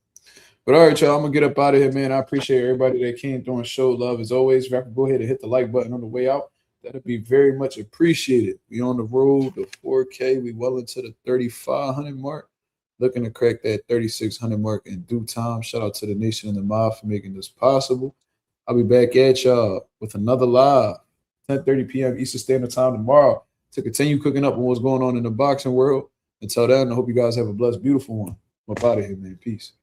S2: But all right, y'all, I'm gonna get up out of here, man. I appreciate everybody that came through and showed love as always. If y'all can go ahead and hit the like button on the way out, that'd be very much appreciated. We on the road to 4K. We well into the 3,500 mark. Looking to crack that 3,600 mark in due time. Shout out to the nation and the mob for making this possible. I'll be back at y'all with another live 10:30 p.m. Eastern Standard Time tomorrow to continue cooking up on what's going on in the boxing world. Until then, I hope you guys have a blessed, beautiful one. I'm up out of here, man. Peace.